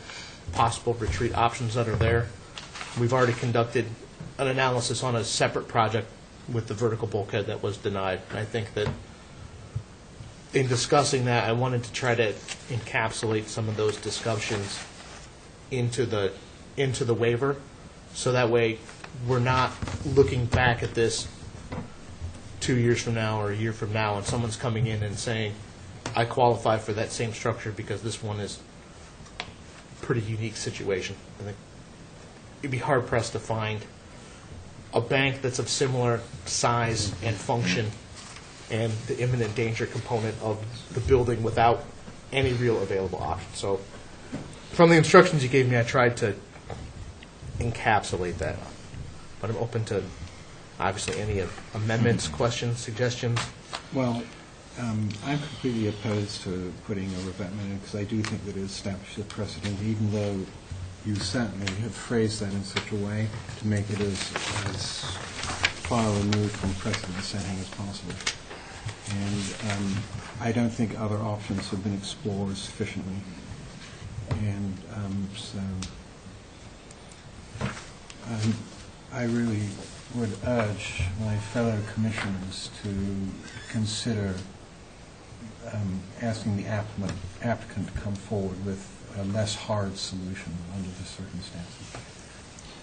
possible retreat options that are there. We've already conducted an analysis on a separate project with the vertical bulkhead that was denied. And I think that in discussing that, I wanted to try to encapsulate some of those discussions into the waiver, so that way we're not looking back at this 2 years from now or a year from now and someone's coming in and saying, I qualify for that same structure because this one is a pretty unique situation. I think you'd be hard-pressed to find a bank that's of similar size and function and the imminent danger component of the building without any real available option. So from the instructions you gave me, I tried to encapsulate that. But I'm open to, obviously, any amendments, questions, suggestions. Well, I'm completely opposed to putting a revetment in, because I do think that it establishes a precedent, even though you certainly have phrased that in such a way to make it as far removed from precedent setting as possible. And I don't think other options have been explored sufficiently. And so I really would urge my fellow commissioners to consider asking the applicant to come forward with a less hard solution under the circumstances.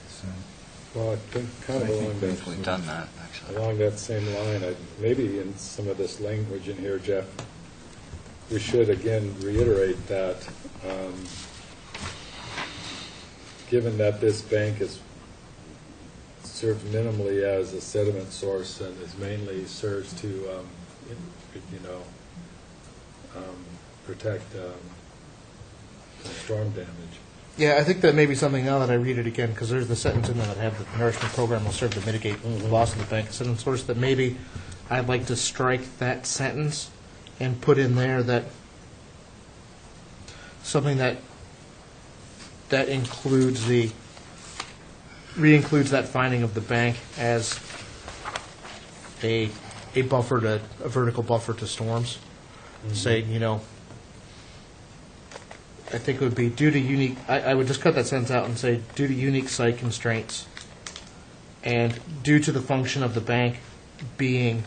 So, Well, I think kind of along We've done that, actually. along that same line, maybe in some of this language in here, Jeff, we should again reiterate that given that this bank is served minimally as a sediment source and is mainly serves to, protect from storm damage. Yeah, I think that may be something, now that I read it again, because there's the sentence in there that have the nourishment program will serve to mitigate loss of the bank sediment source, that maybe I'd like to strike that sentence and put in there that something that includes re-includes that finding of the bank as a buffer to, a vertical buffer to storms. Say, I think it would be due to unique, I would just cut that sentence out and say, due to unique site constraints and due to the function of the bank being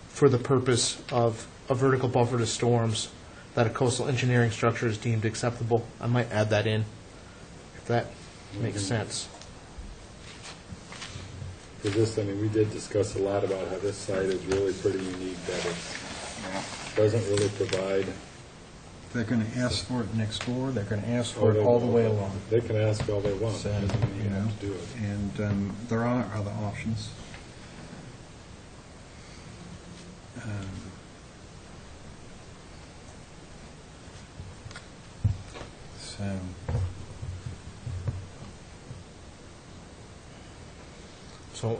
for the purpose of a vertical buffer to storms, that a coastal engineering structure is deemed acceptable. I might add that in, if that makes sense. Because we did discuss a lot about how this site is really pretty unique, that it doesn't really provide. they're going to ask for it next door, they're going to ask for it all the way along. They can ask all they want. So, Doesn't mean you know, have to do it. and there are other options. So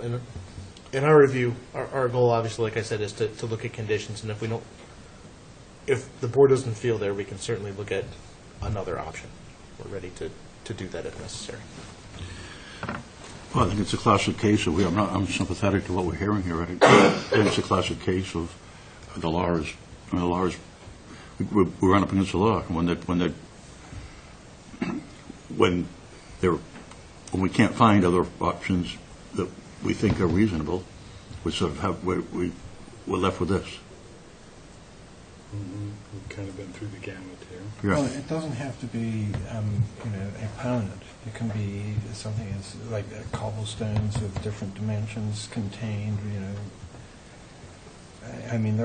in our review, our goal, obviously, like I said, is to look at conditions, and if the board doesn't feel there, we can certainly look at another option. We're ready to do that if necessary. Well, I think it's a classic case of, I'm sympathetic to what we're hearing here. Right? It's a classic case of the law is, we're on a peninsula law, and when we can't find other options that we think are reasonable, we sort of we're left with this. Mm-hmm. We've kind of been through the gamut here. Yeah. Well, it doesn't have to be, a permanent. It can be something as like cobblestones of different dimensions contained. I mean,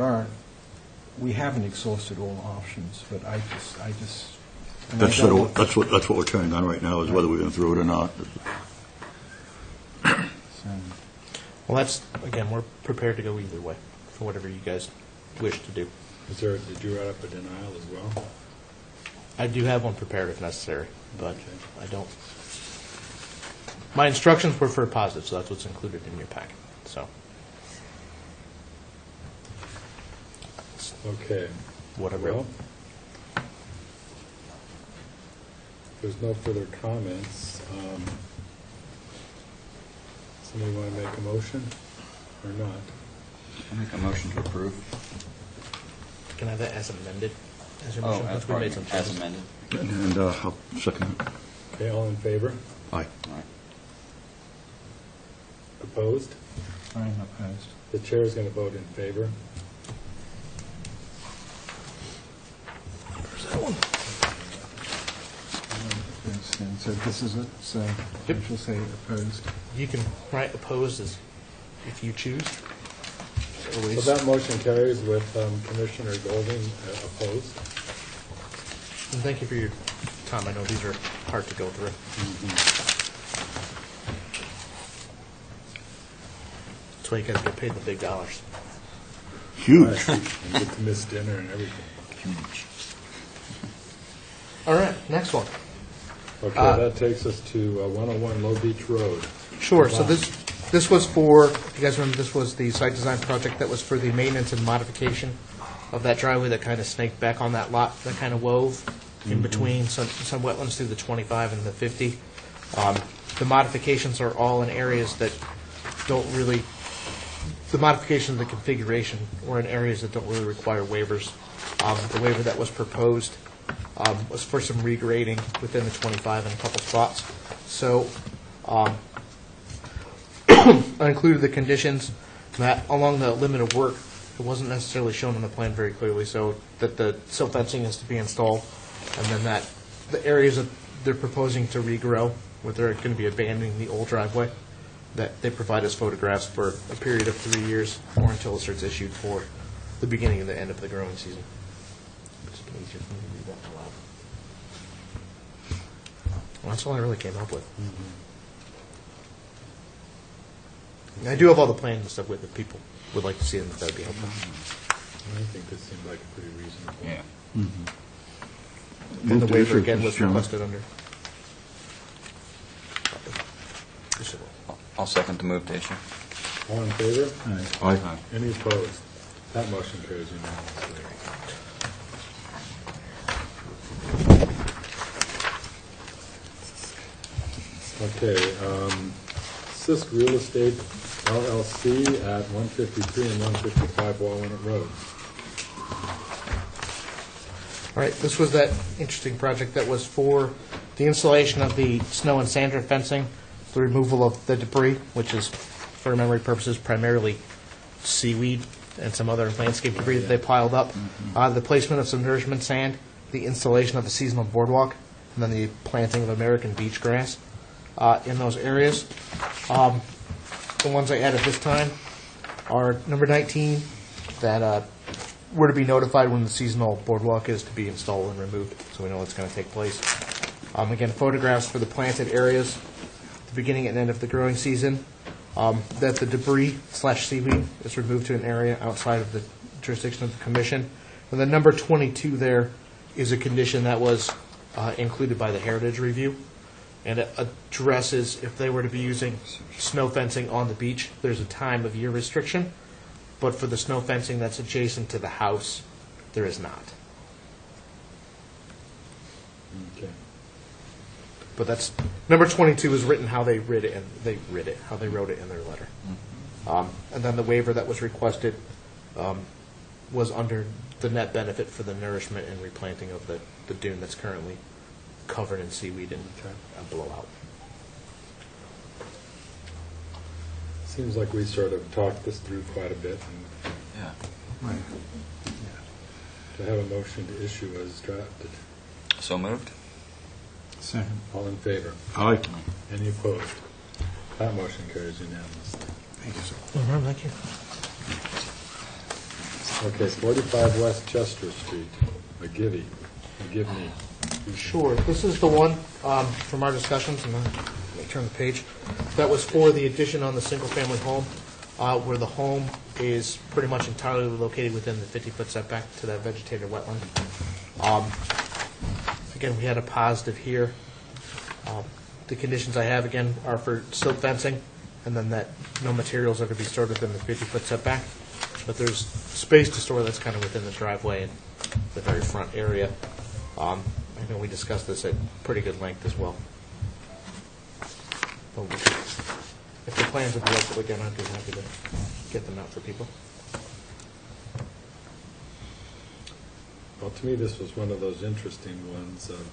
we haven't exhausted all options, but I just. That's what we're turning on right now, is whether we're going to throw it or not. Well, again, we're prepared to go either way for whatever you guys wish to do. Did you write up a denial as well? I do have one prepared if necessary, but Okay. I don't. My instructions were for a positive, so that's what's included in your packet. So, Okay. whatever. Well, if there's no further comments, somebody want to make a motion or not? I'll make a motion to approve. Can I have that as amended? As your Oh, motion? Once we made some as changes. amended. And I'll second it. Okay, all in favor? Aye. All right. Opposed? I'm opposed. The chair is going to vote in favor. Where's that one? And so this is it. So Yep. I shall say opposed. You can write opposed as if you choose. So Always. that motion carries with Commissioner Golding opposed. And thank you for your time. I know these are hard to go through. That's why you got to get paid the big dollars. Huge. And get to miss dinner and everything. Huge. All right, next one. Okay, that takes us to 101 Low Beach Road. Sure, so this was for, if you guys remember, this was the site design project that was for the maintenance and modification of that driveway that kind of snaked back on that lot, that kind of wove in between some wetlands through the 25 and the 50. The modifications are all in areas that don't really, the modification of the configuration were in areas that don't really require waivers. The waiver that was proposed was for some regrading within the 25 in a couple spots. So I included the conditions that along the limit of work, it wasn't necessarily shown on the plan very clearly, so that the silt fencing is to be installed, and then that the areas that they're proposing to regrow, where they're going to be abandoning the old driveway, that they provide us photographs for a period of 3 years or until it starts issued for the beginning and the end of the growing season. It's easier for me to read that out loud. Well, that's all I really came up with. I do have all the plans and stuff with it. If people would like to see them, if that would be helpful. I think this seemed like pretty reasonable. Yeah. And the waiver again was requested under. I'll second the move to issue. All in favor? Aye. Any opposed? That motion carries unanimously. Okay, Sisk Real Estate LLC at 153 and 155 Walnut Road. All right, this was that interesting project that was for the installation of the snow and sander fencing, the removal of the debris, which is, for memory purposes, primarily seaweed and some other landscape debris that they piled up, the placement of some nourishment sand, the installation of a seasonal boardwalk, and then the planting of American beach grass in those areas. The ones I added this time are number 19, that we're to be notified when the seasonal boardwalk is to be installed and removed, so we know it's going to take place. Again, photographs for the planted areas, the beginning and end of the growing season, that the debris/seaweed is removed to an area outside of the jurisdiction of the commission. And then number 22 there is a condition that was included by the Heritage Review, and it addresses if they were to be using snow fencing on the beach, there's a time of year restriction, but for the snow fencing that's adjacent to the house, there is not. Okay. But that's, number 22 is written how they wrote it in their letter. And then the waiver that was requested was under the net benefit for the nourishment and replanting of the dune that's currently covered in seaweed and blowout. Seems like we sort of talked this through quite a bit, and Yeah. Right. to have a motion to issue as drafted. So moved? Second. All in favor? Aye. Any opposed? That motion carries unanimously. Thank you, sir. Thank you. Okay, 45 West Chester Street, McGivney. Sure. This is the one from our discussions, and then let me turn the page. That was for the addition on the single-family home, where the home is pretty much entirely located within the 50-foot setback to that vegetated wetland. Again, we had a positive here. The conditions I have, again, are for silt fencing, and then that no materials are to be stored within the 50-foot setback. But there's space to store that's kind of within the driveway and the very front area. I know we discussed this at pretty good length as well. But if the plans would be local again, I'd be happy to get them out for people. Well, to me, this was one of those interesting ones of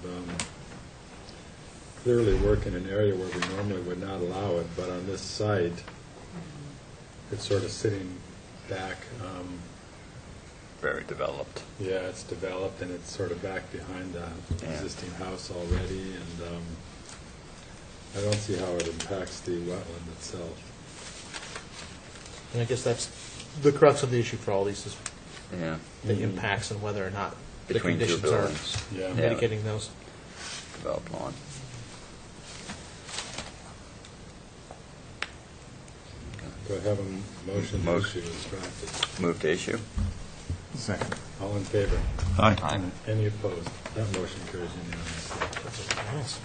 clearly work in an area where we normally would not allow it, but on this site, it's sort of sitting back. Very developed. Yeah, it's developed, and it's sort of back behind the existing house already, and I don't see how it impacts the wetland itself. And I guess that's the crux of the issue for all these is Yeah. the impacts and whether or not the Between two conditions are buildings. Yeah. mitigating those. Developed lawn. Do I have a motion to Motion. issue as drafted? Move to issue? Second. All in favor? Aye. Aye. Any opposed? That motion carries unanimously.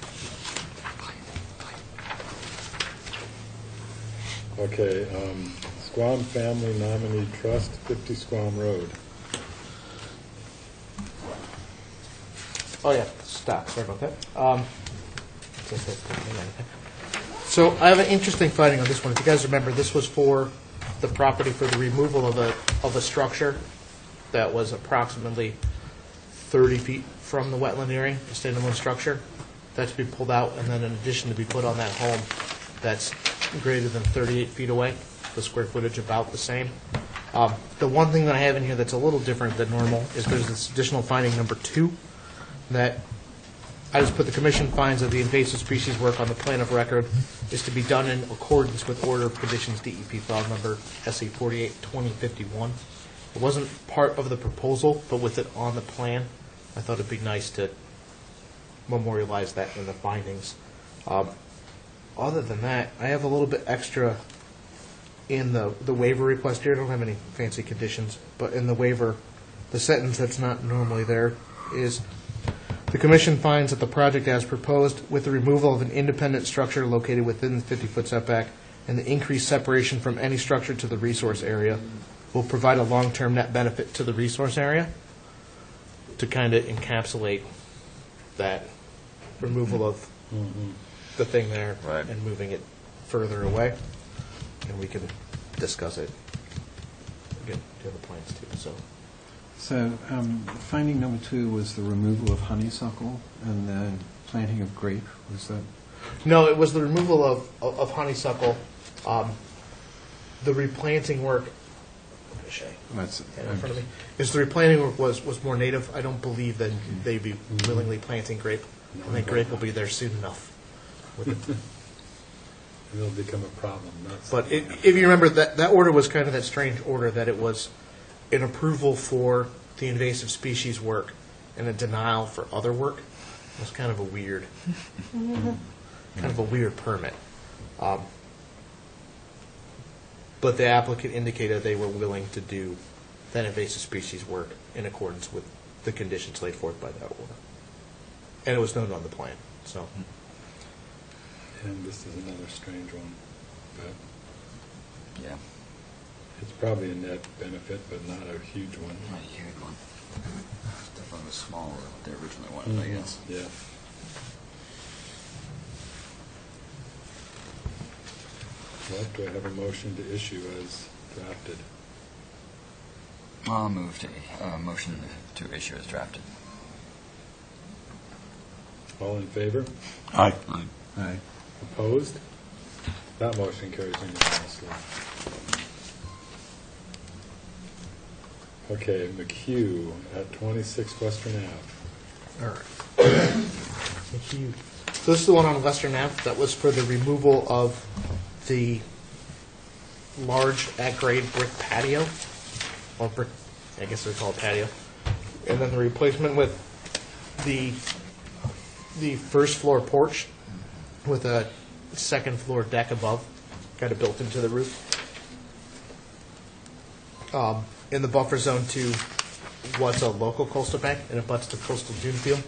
Okay, Squam Family Nominee Trust, 50 Squam Road. Oh, yeah, stop, sorry about that. So I have an interesting finding on this one. If you guys remember, this was for the property for the removal of a structure that was approximately 30 feet from the wetland area, a standalone structure. That's to be pulled out, and then an addition to be put on that home that's greater than 38 feet away, the square footage about the same. The one thing that I have in here that's a little different than normal is there's this additional finding number 2, that I just put the commission finds that the invasive species work on the plan of record is to be done in accordance with Order of Conditions DEP file number SE 48-2051. It wasn't part of the proposal, but with it on the plan, I thought it'd be nice to memorialize that in the findings. Other than that, I have a little bit extra in the waiver request here. I don't have any fancy conditions, but in the waiver, the sentence that's not normally there is, the commission finds that the project as proposed, with the removal of an independent structure located within the 50-foot setback and the increased separation from any structure to the resource area, will provide a long-term net benefit to the resource area, to kind of encapsulate that removal of the thing there Right. and moving it further away. And we can discuss it. Again, the other plans too, so. So finding number 2 was the removal of honeysuckle and the planting of grape. Was that? No, it was the removal of honeysuckle. The replanting work, That's, in front of me, is the replanting work was more native. I don't believe that they'd be willingly planting grape. I think grape will be there soon enough with it. It'll become a problem. But if you remember, that order was kind of that strange order that it was an approval for the invasive species work and a denial for other work. It was kind of a weird, permit. But the applicant indicated they were willing to do that invasive species work in accordance with the conditions laid forth by that order. And it was noted on the plan, so. And this is another strange one, but Yeah. it's probably a net benefit, but not a huge one. Not a huge one. Definitely was smaller than what they originally wanted, I guess. Yeah. Well, do I have a motion to issue as drafted? I'll move to motion to issue as drafted. All in favor? Aye. Aye. Opposed? That motion carries unanimously. Okay, McHugh at 26 Western Ave. All right. Thank you. So this is the one on Western Ave that was for the removal of the large at-grade brick patio, or brick, I guess they're called patio, and then the replacement with the first floor porch with a second floor deck above, kind of built into the roof. In the buffer zone to what's a local coastal bank, and it butts to coastal dune field.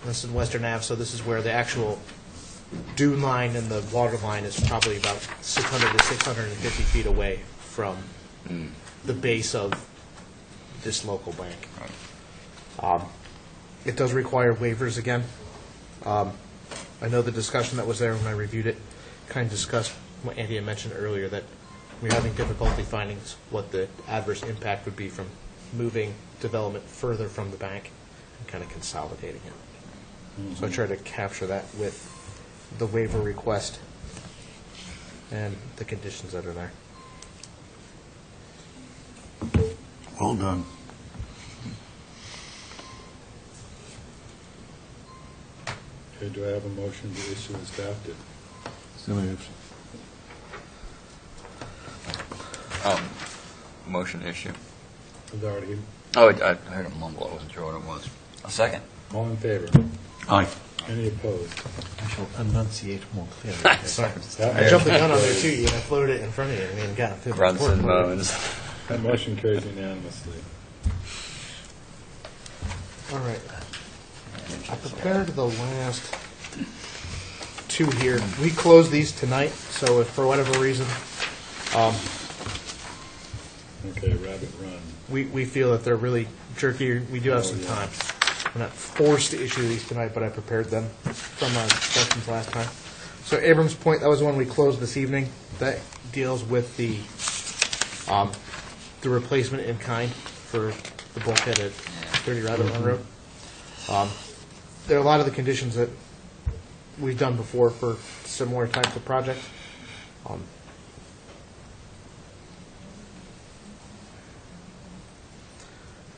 This is Western Ave, so this is where the actual dune line and the water line is probably about 600 to 650 feet away from the base of this local bank. It does require waivers again. I know the discussion that was there when I reviewed it kind of discussed what Andy had mentioned earlier, that we're having difficulty finding what the adverse impact would be from moving development further from the bank and kind of consolidating it. So I tried to capture that with the waiver request and the conditions that are there. Well done. Okay, do I have a motion to issue as drafted? So moved. Motion to issue. I've already, Oh, I heard a mumble. I wasn't sure what it was. A second. all in favor? Aye. Any opposed? I shall enunciate more clearly. Sorry. That I jumped the motion gun on there carries- too, and I floated it in front of you. I mean, God, Grunts and moans. That motion carries unanimously. All right. I prepared the last two here. We closed these tonight, so if for whatever reason Okay, Rabbit Run. we feel that they're really jerky, we do have some yeah. time. We're not forced to issue these tonight, but I prepared them from our discussions last time. So Abrams Point, that was the one we closed this evening. That deals with the replacement in kind for the bulkhead at 30 Rabbit Run Road. There are a lot of the conditions that we've done before for similar types of projects.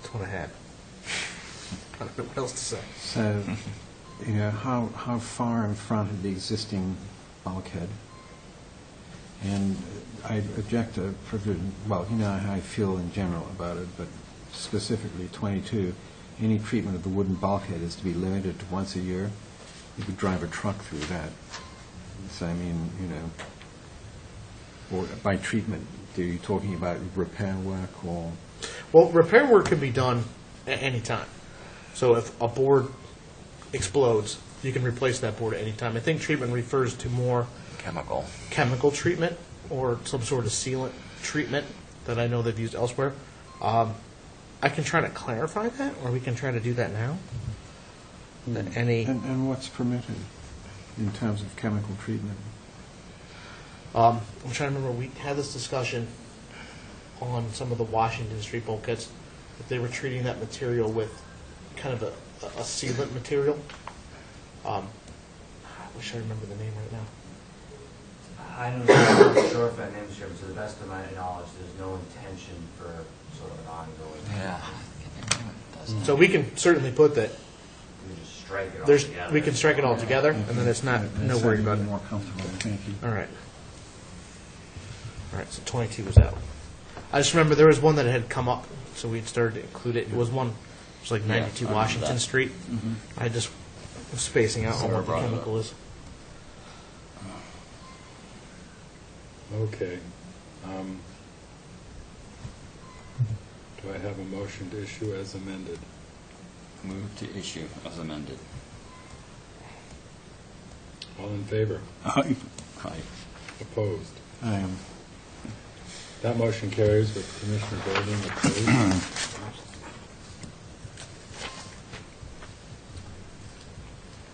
That's what I had. I don't know what else to say. So, how far in front of the existing bulkhead? And I object to provision, well, you know how I feel in general about it, but specifically 22, any treatment of the wooden bulkhead is to be limited to once a year. You could drive a truck through that. So, I mean, or by treatment, are you talking about repair work or? Well, repair work can be done at any time. So if a board explodes, you can replace that board at any time. I think treatment refers to more chemical treatment or some sort of sealant treatment that I know they've used elsewhere. I can try to clarify that, or we can try to do that now. And what's permitted in terms of chemical treatment? I'm trying to remember, we had this discussion on some of the Washington Street bulkheads, that they were treating that material with kind of a sealant material. I wish I remember the name right now. I'm not sure if that name is here, but to the best of my knowledge, there's no intention for sort of an ongoing. Yeah. So we can certainly put that. We just strike it all There's, together. we can strike it all together, and then it's not no worry about it. More comfortable, thank you. All right. All right, so 22 was out. I just remember there was one that had come up, so we had started to include it. It was one, it was like 92 I remember Washington that. Street. I just was spacing out on what the chemical is. Okay. Do I have a motion to issue as amended? Move to issue as amended. All in favor? Aye. Opposed? I am. That motion carries with Commissioner Golding opposed.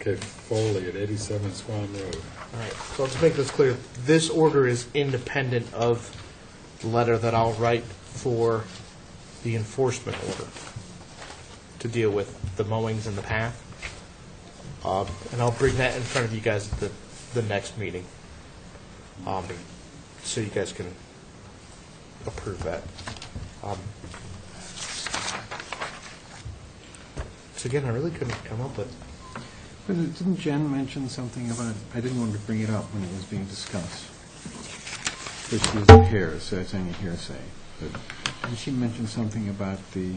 Okay, Foley at 87 Swan Road. All right, so let's make this clear. This order is independent of the letter that I'll write for the enforcement order to deal with the mowings in the path. And I'll bring that in front of you guys at the next meeting. So you guys can approve that. So again, I really couldn't come up with. But didn't Jen mention something about, I didn't want to bring it up when it was being discussed, but she wasn't here, so it's only hearsay. But didn't she mention something about the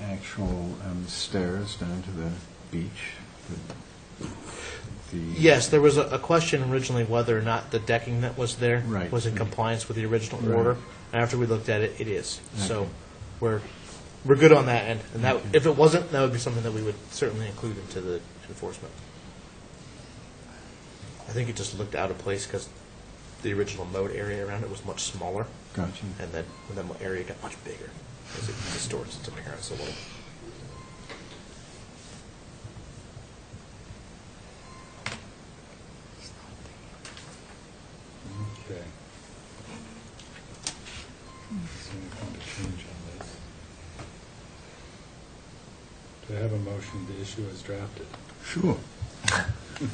actual stairs down to the beach? Yes, there was a question originally whether or not the decking that was there Right. was in compliance with the original Right. order. And after we looked at it, it is. So Okay. we're good on that end. And that, Okay. if it wasn't, that would be something that we would certainly include into the enforcement. I think it just looked out of place because the original mowed area around it was much smaller, Gotcha. and then when the area got much bigger, because it distorts its appearance a little. Okay. So anything to change on this? Do I have a motion to issue as drafted? Sure.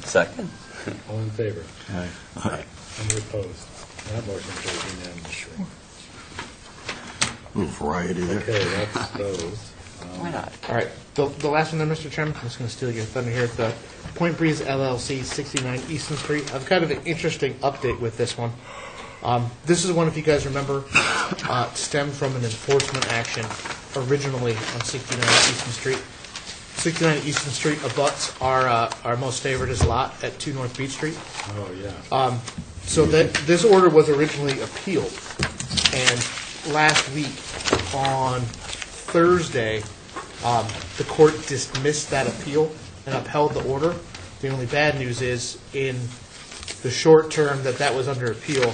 Second. All in favor? Aye. Any opposed? That motion carries unanimously. A little variety there. Okay, that's those. Why not? All right, the last one then, Mr. Chairman, I'm just going to steal your thunder here. The Point Breeze LLC, 69 Easton Street. I've kind of an interesting update with this one. This is one, if you guys remember, stemmed from an enforcement action originally on 69 Easton Street. 69 Easton Street abuts our most favoritist lot at 2 North Beach Street. Oh, yeah. So that this order was originally appealed, and last week on Thursday, The court dismissed that appeal and upheld the order. The only bad news is, in the short term that was under appeal,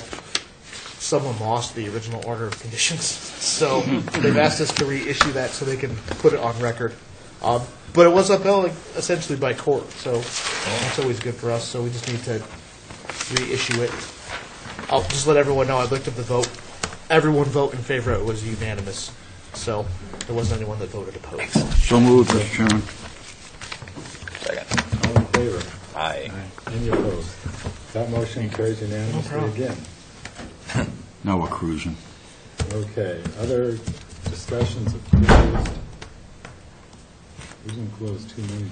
someone lost the original order of conditions. So they've asked us to reissue that so they can put it on record. But it was upheld essentially by court, so that's always good for us. So we just need to reissue it. I'll just let everyone know I looked at the vote. Everyone vote in favor. It was unanimous. So there wasn't anyone that voted opposed. So moved, Mr. Chairman. Second. All in favor? Aye. Any opposed? That motion carries unanimously problem. again. Now we're cruising. Okay, other discussions of closed? We didn't close too many.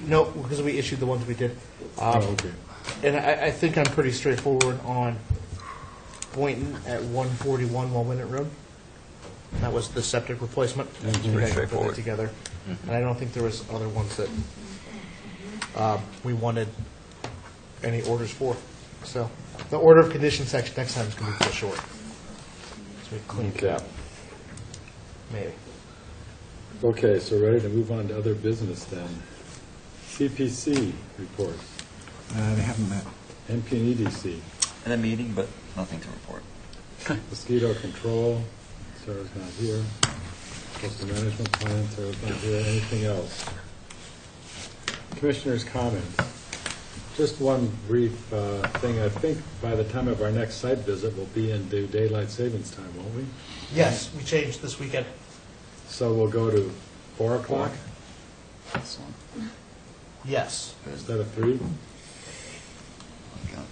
No, because we issued the ones we did. Oh, okay. And I think I'm pretty straightforward on Boynton at 141 Walwinet Road. That was the septic replacement. That's We pretty had to put straightforward. that together. And I don't think there was other ones that we wanted any orders for. So the order of conditions section next time is going to be too short. So we cleaned it Okay. up. Maybe. Okay, so ready to move on to other business then. CPC report, They haven't met. NP and EDC, In a meeting, but nothing to report. mosquito control, Sarah's not here. Coastal management plan, Sarah's not here. Anything else? Commissioners' comments. Just one brief thing. I think by the time of our next site visit, we'll be into daylight savings time, won't we? Yes, we changed this weekend. So we'll go to 4 o'clock This one. Yes. instead of 3? Okay.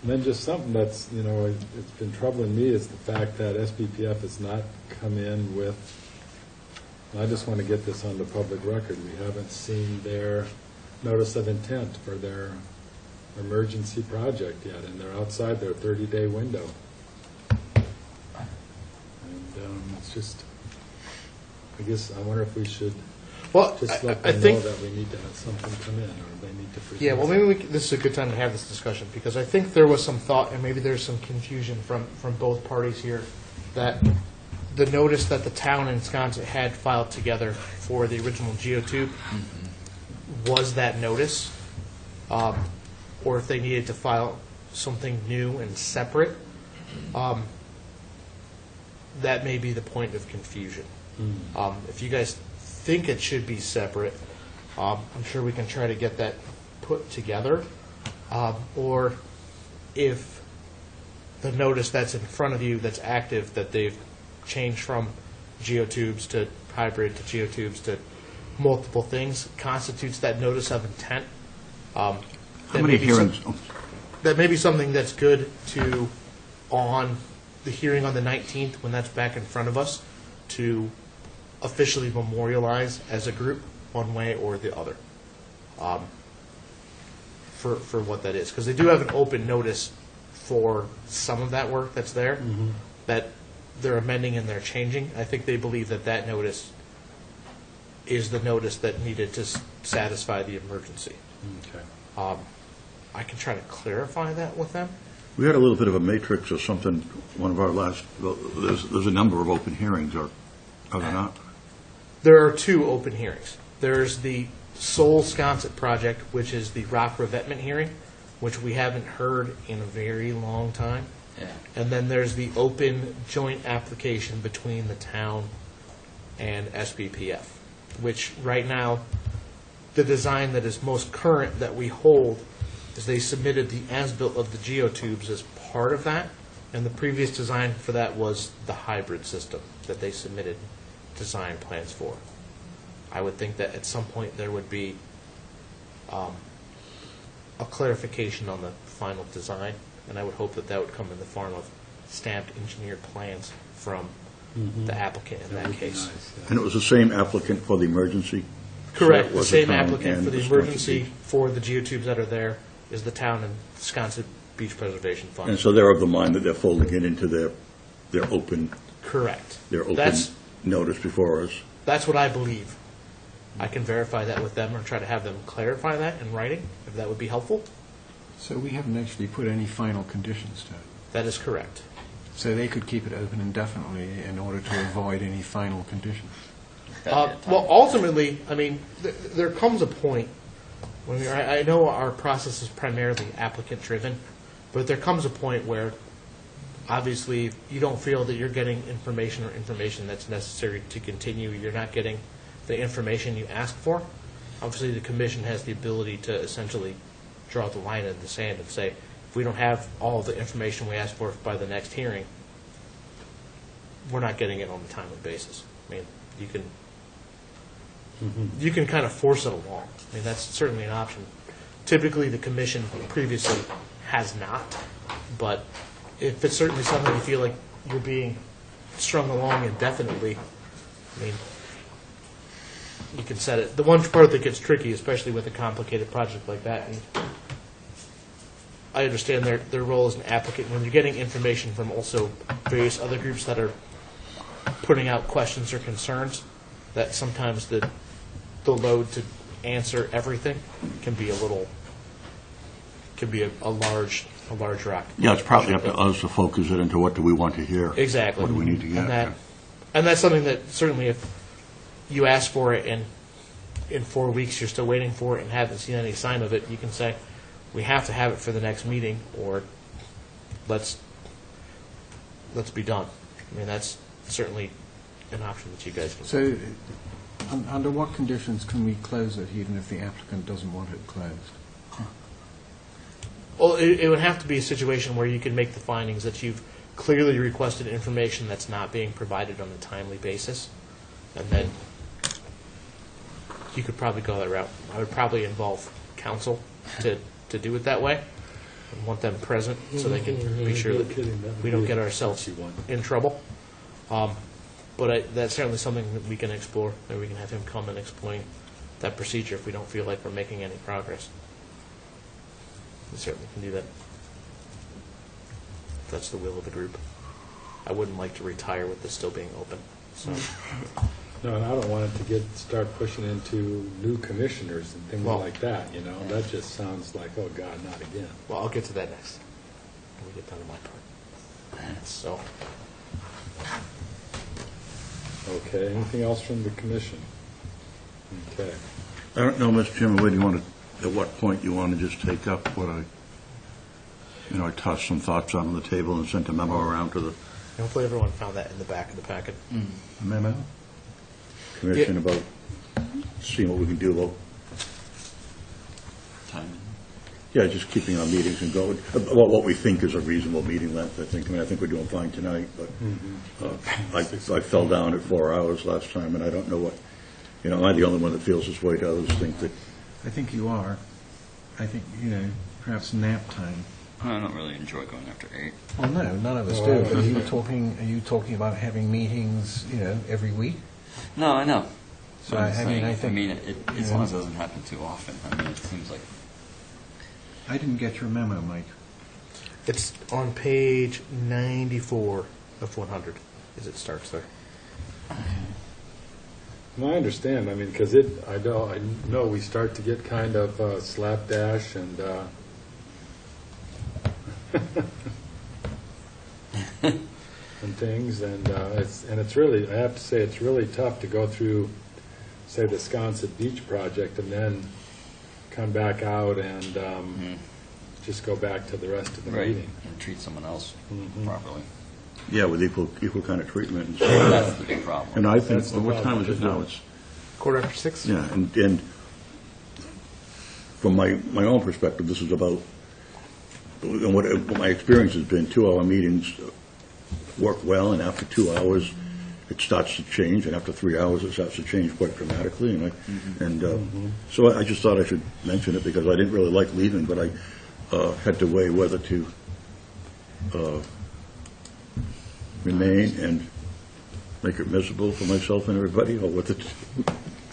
And then just something that's, it's been troubling me is the fact that SBPF has not come in with, and I just want to get this on the public record, we haven't seen their notice of intent for their emergency project yet, and they're outside their 30-day window. And it's just, I guess, I wonder if we should Well, just let I them know think, that we need to have something come in, or they need to present. yeah, well, maybe this is a good time to have this discussion, because I think there was some thought, and maybe there's some confusion from both parties here, that the notice that the town and Wisconsin had filed together for the original geotube was that notice, or if they needed to file something new and separate. That may be the point of confusion. If you guys think it should be separate, I'm sure we can try to get that put together. Or if the notice that's in front of you that's active, that they've changed from geotubes to hybrid to geotubes to multiple things, constitutes that notice of intent. How many hearings? That may be something that's good to, on the hearing on the 19th, when that's back in front of us, to officially memorialize as a group, one way or the other, for what that is. Because they do have an open notice for some of that work that's there, that they're amending and they're changing. I think they believe that that notice is the notice that needed to satisfy the emergency. Okay. I can try to clarify that with them. We had a little bit of a matrix or something, one of our last, there's a number of open hearings, are there not? There are two open hearings. There's the Soul Sconset project, which is the rock revetment hearing, which we haven't heard in a very long time. Yeah. And then there's the open joint application between the town and SBPF, which right now, the design that is most current that we hold is they submitted the as-built of the geotubes as part of that, and the previous design for that was the hybrid system that they submitted design plans for. I would think that at some point there would be a clarification on the final design, and I would hope that that would come in the form of stamped engineered plans from the applicant in that would be case. nice, yeah. And it was the same applicant for the emergency? Correct. So it The was same town applicant and for the Wisconsin emergency Beach. for the geotubes that are there is the town and Wisconsin Beach Preservation Fund. And so they're of the mind that they're folding it into their open Correct. notice before us? That's what I believe. I can verify that with them or try to have them clarify that in writing, if that would be helpful. So we haven't actually put any final conditions to it. That is correct. So they could keep it open indefinitely in order to avoid any final conditions. Well, ultimately, I mean, there comes a point when I know our process is primarily applicant-driven, but there comes a point where, obviously, you don't feel that you're getting information that's necessary to continue. You're not getting the information you ask for. Obviously, the commission has the ability to essentially draw the line in the sand and say, if we don't have all the information we ask for by the next hearing, we're not getting it on a timely basis. I mean, you can kind of force it along. I mean, that's certainly an option. Typically, the commission previously has not, but if it's certainly something you feel like you're being strung along indefinitely, I mean, you can set it. The one part that gets tricky, especially with a complicated project like that, and I understand their role as an applicant, when you're getting information from also various other groups that are putting out questions or concerns, that sometimes the load to answer everything can be a large rock. Yeah, it's probably up to us to focus it into what do we want to hear. Exactly. What do we need to get? And that's something that certainly if you ask for it and in 4 weeks you're still waiting for it and haven't seen any sign of it, you can say, we have to have it for the next meeting, or let's be done. I mean, that's certainly an option that you guys can. So under what conditions can we close it even if the applicant doesn't want it closed? Well, it would have to be a situation where you can make the findings that you've clearly requested information that's not being provided on a timely basis, and then you could probably go that route. I would probably involve counsel to do it that way, and want them present so they can be sure that we don't get ourselves in trouble. But that's certainly something that we can explore. Maybe we can have him come and explain that procedure if we don't feel like we're making any progress. We certainly can do that. If that's the will of the group. I wouldn't like to retire with this still being open. So. No, and I don't want it to start pushing into new commissioners and things like that, you know? That just sounds like, oh, God, not again. Well, I'll get to that next when we get down to my part. So. Okay, anything else from the commission? Okay. I don't know, Mr. Chairman, where do you want to, at what point you want to just take up what I tossed some thoughts on the table and sent a memo around to the Hopefully everyone found that in the back of the packet. memo? Commission about seeing what we can do about, Timing. yeah, just keeping our meetings and going, about what we think is a reasonable meeting length, I think. I mean, I think we're doing fine tonight, but I fell down at 4 hours last time, and I don't know what, am I the only one that feels this way? Do others think that? I think you are. I think, perhaps nap time. I don't really enjoy going after 8. Well, no, none of us do. Are you talking about having meetings, every week? No, I know. So I'm I saying, mean, as long as it doesn't happen too often. I mean, it seems like. I didn't get your memo, Mike. It's on page 94 of 100, as it starts there. Well, I understand, I mean, because I know we start to get kind of slapdash and and things, and it's really, I have to say, it's really tough to go through, say, the Sconset Beach project and then come back out and just go back to the rest of the meeting. And treat someone else properly. Yeah, with equal kind of treatment. And That's the big problem. And I think, what time is it now? It's 6:15. Yeah, and from my own perspective, this is about, and what my experience has been, 2-hour meetings work well, and after 2 hours, it starts to change, and after 3 hours, it starts to change quite dramatically. So I just thought I should mention it because I didn't really like leaving, but I had to weigh whether to remain and make it miserable for myself and everybody, or whether to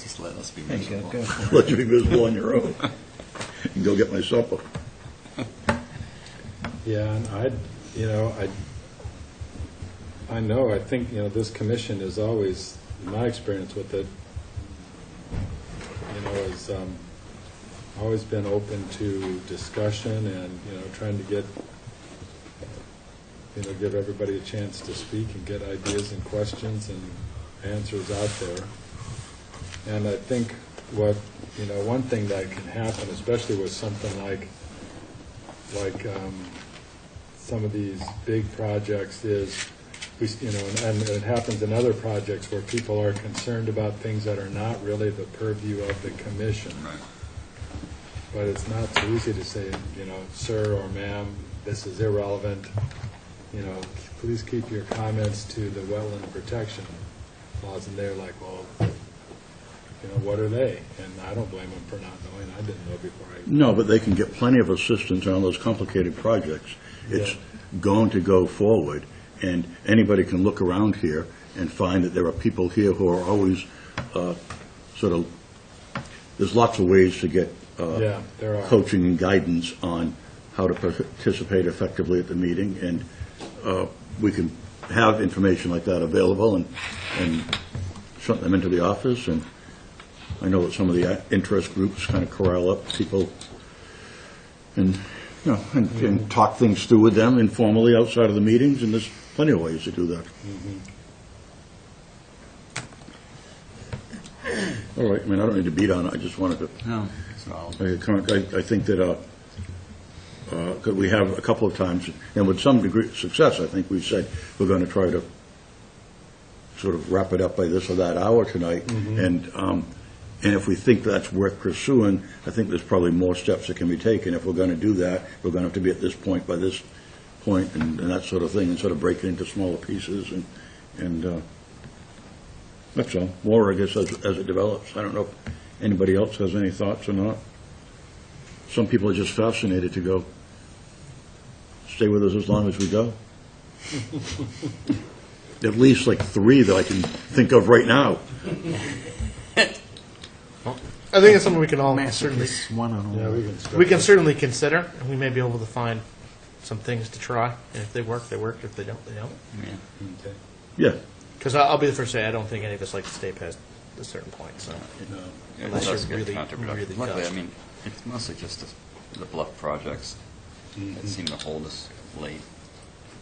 Just let us be miserable. let you be miserable on your own and go get my supper. Yeah, and I think, this commission is always, in my experience with it, is always been open to discussion and, trying to get, give everybody a chance to speak and get ideas and questions and answers out there. And I think one thing that can happen, especially with something like some of these big projects, is and it happens in other projects where people are concerned about things that are not really the purview of the commission. Right. But it's not so easy to say, sir or ma'am, this is irrelevant. Please keep your comments to the wetland protection laws. And they're like, well, what are they? And I don't blame them for not knowing. I didn't know before I... No, but they can get plenty of assistance on those complicated projects. It's going to go forward, and anybody can look around here and find that there are people here who are always there's lots of ways to get there are. coaching and guidance on how to participate effectively at the meeting, and we can have information like that available and shut them into the office. And I know that some of the interest groups kind of corral up people and and talk things through with them informally outside of the meetings, and there's plenty of ways to do that. All right, I don't need to beat on it. I just wanted to. No, it's not. I think that we have a couple of times, and with some degree of success, I think we've said we're going to try to sort of wrap it up by this or that hour tonight. And if we think that's worth pursuing, I think there's probably more steps that can be taken. If we're going to do that, we're going to have to be at this point by this point and that sort of thing, and sort of break it into smaller pieces. And that's all. More, I guess, as it develops. I don't know if anybody else has any thoughts or not. Some people are just fascinated to go. Stay with us as long as we go. At least like 3 that I can think of right now. I think it's something we can all certainly We can certainly consider, and we may be able to find some things to try. And if they work, they work. If they don't, they don't. Yeah. Okay. Yeah. Because I'll be the first to say I don't think any of us like to stay past a certain point. So It Unless does you're get really, counterproductive. really Luckily, tough. it's mostly just the bluff projects that seem to hold us late.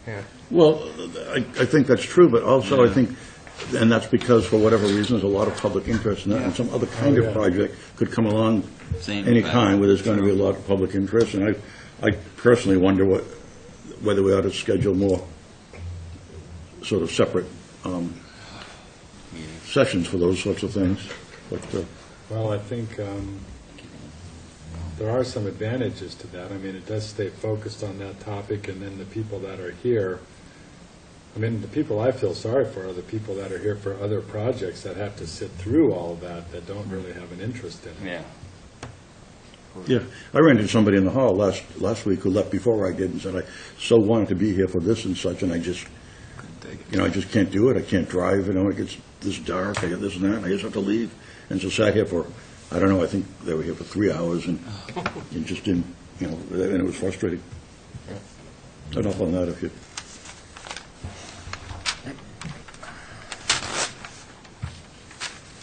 yeah. Well, I think that's true, but also I think, and that's because for whatever reason, there's a lot of public interest in that, and some other kind of project could come along Same any fact. time where there's going to be a lot of public interest, and I personally wonder whether we ought to schedule more sort of separate Meetings. sessions for those sorts of things. But Well, I think there are some advantages to that. I mean, it does stay focused on that topic, and then the people that are here, the people I feel sorry for are the people that are here for other projects that have to sit through all of that don't really have an interest in it. Yeah. yeah, I ran into somebody in the hall last week who left before I did and said, I so wanted to be here for this and such, and I just, I just can't do it. I can't drive. It gets this dark. I get this and that, and I just have to leave. And so sat here for, I don't know, I think they were here for 3 hours, and just didn't, and it was frustrating. Enough on that if you...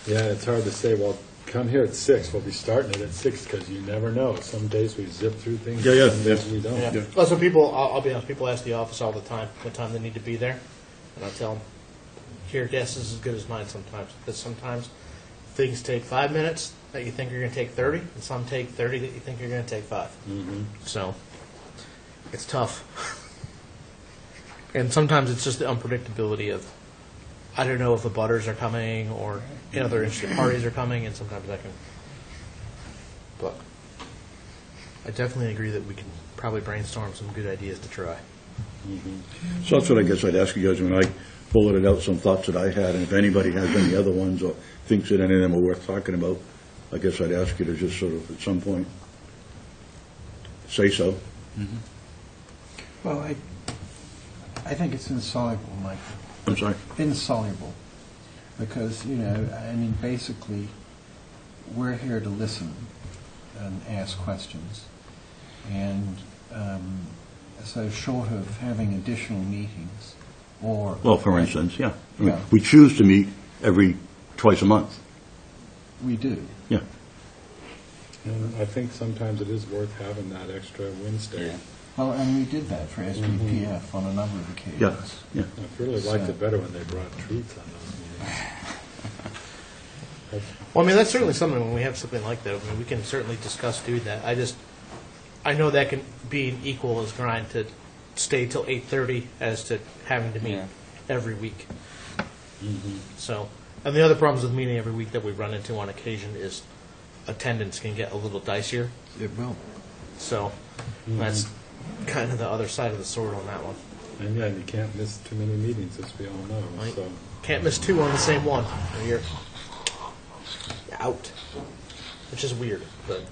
Yeah, it's hard to say, well, come here at 6. We'll be starting it at 6 because you never know. Some days we zip through things, Yeah, some days we don't. Yeah. Well, so people, I'll be honest, people ask the office all the time what time they need to be there, and I tell them, your guess is as good as mine sometimes, because sometimes things take 5 minutes that you think you're going to take 30, and some take 30 that you think you're going to take 5. So it's tough. And sometimes it's just the unpredictability of, I don't know if the butters are coming or other interested parties are coming, and sometimes I can. But I definitely agree that we can probably brainstorm some good ideas to try. So that's what I guess I'd ask you guys when I bulleted out some thoughts that I had, and if anybody has any other ones or thinks that any of them are worth talking about, I guess I'd ask you to just sort of, at some point, say so. Well, I think it's insoluble, Mike. I'm sorry? Insoluble. Because, basically, we're here to listen and ask questions. And so short of having additional meetings or... Well, for instance, yeah. Yeah. We choose to meet twice a month. We do. Yeah. And I think sometimes it is worth having that extra wind stay. Yeah. Well, and we did that for SPPF on a number of occasions. Yes, yeah. I really liked it better when they brought treats on those meetings. Well, I mean, that's certainly something, when we have something like that, I mean, we can certainly discuss doing that. I know that can be an equal as grind to stay till 8:30 as to having to meet Yeah. every week. So, and the other problems with meeting every week that we run into on occasion is attendance can get a little dicier. It will. So that's kind of the other side of the sword on that one. And yeah, you can't miss too many meetings, as we all know, Right. so. Can't miss two on the same one, or you're out, which is weird, but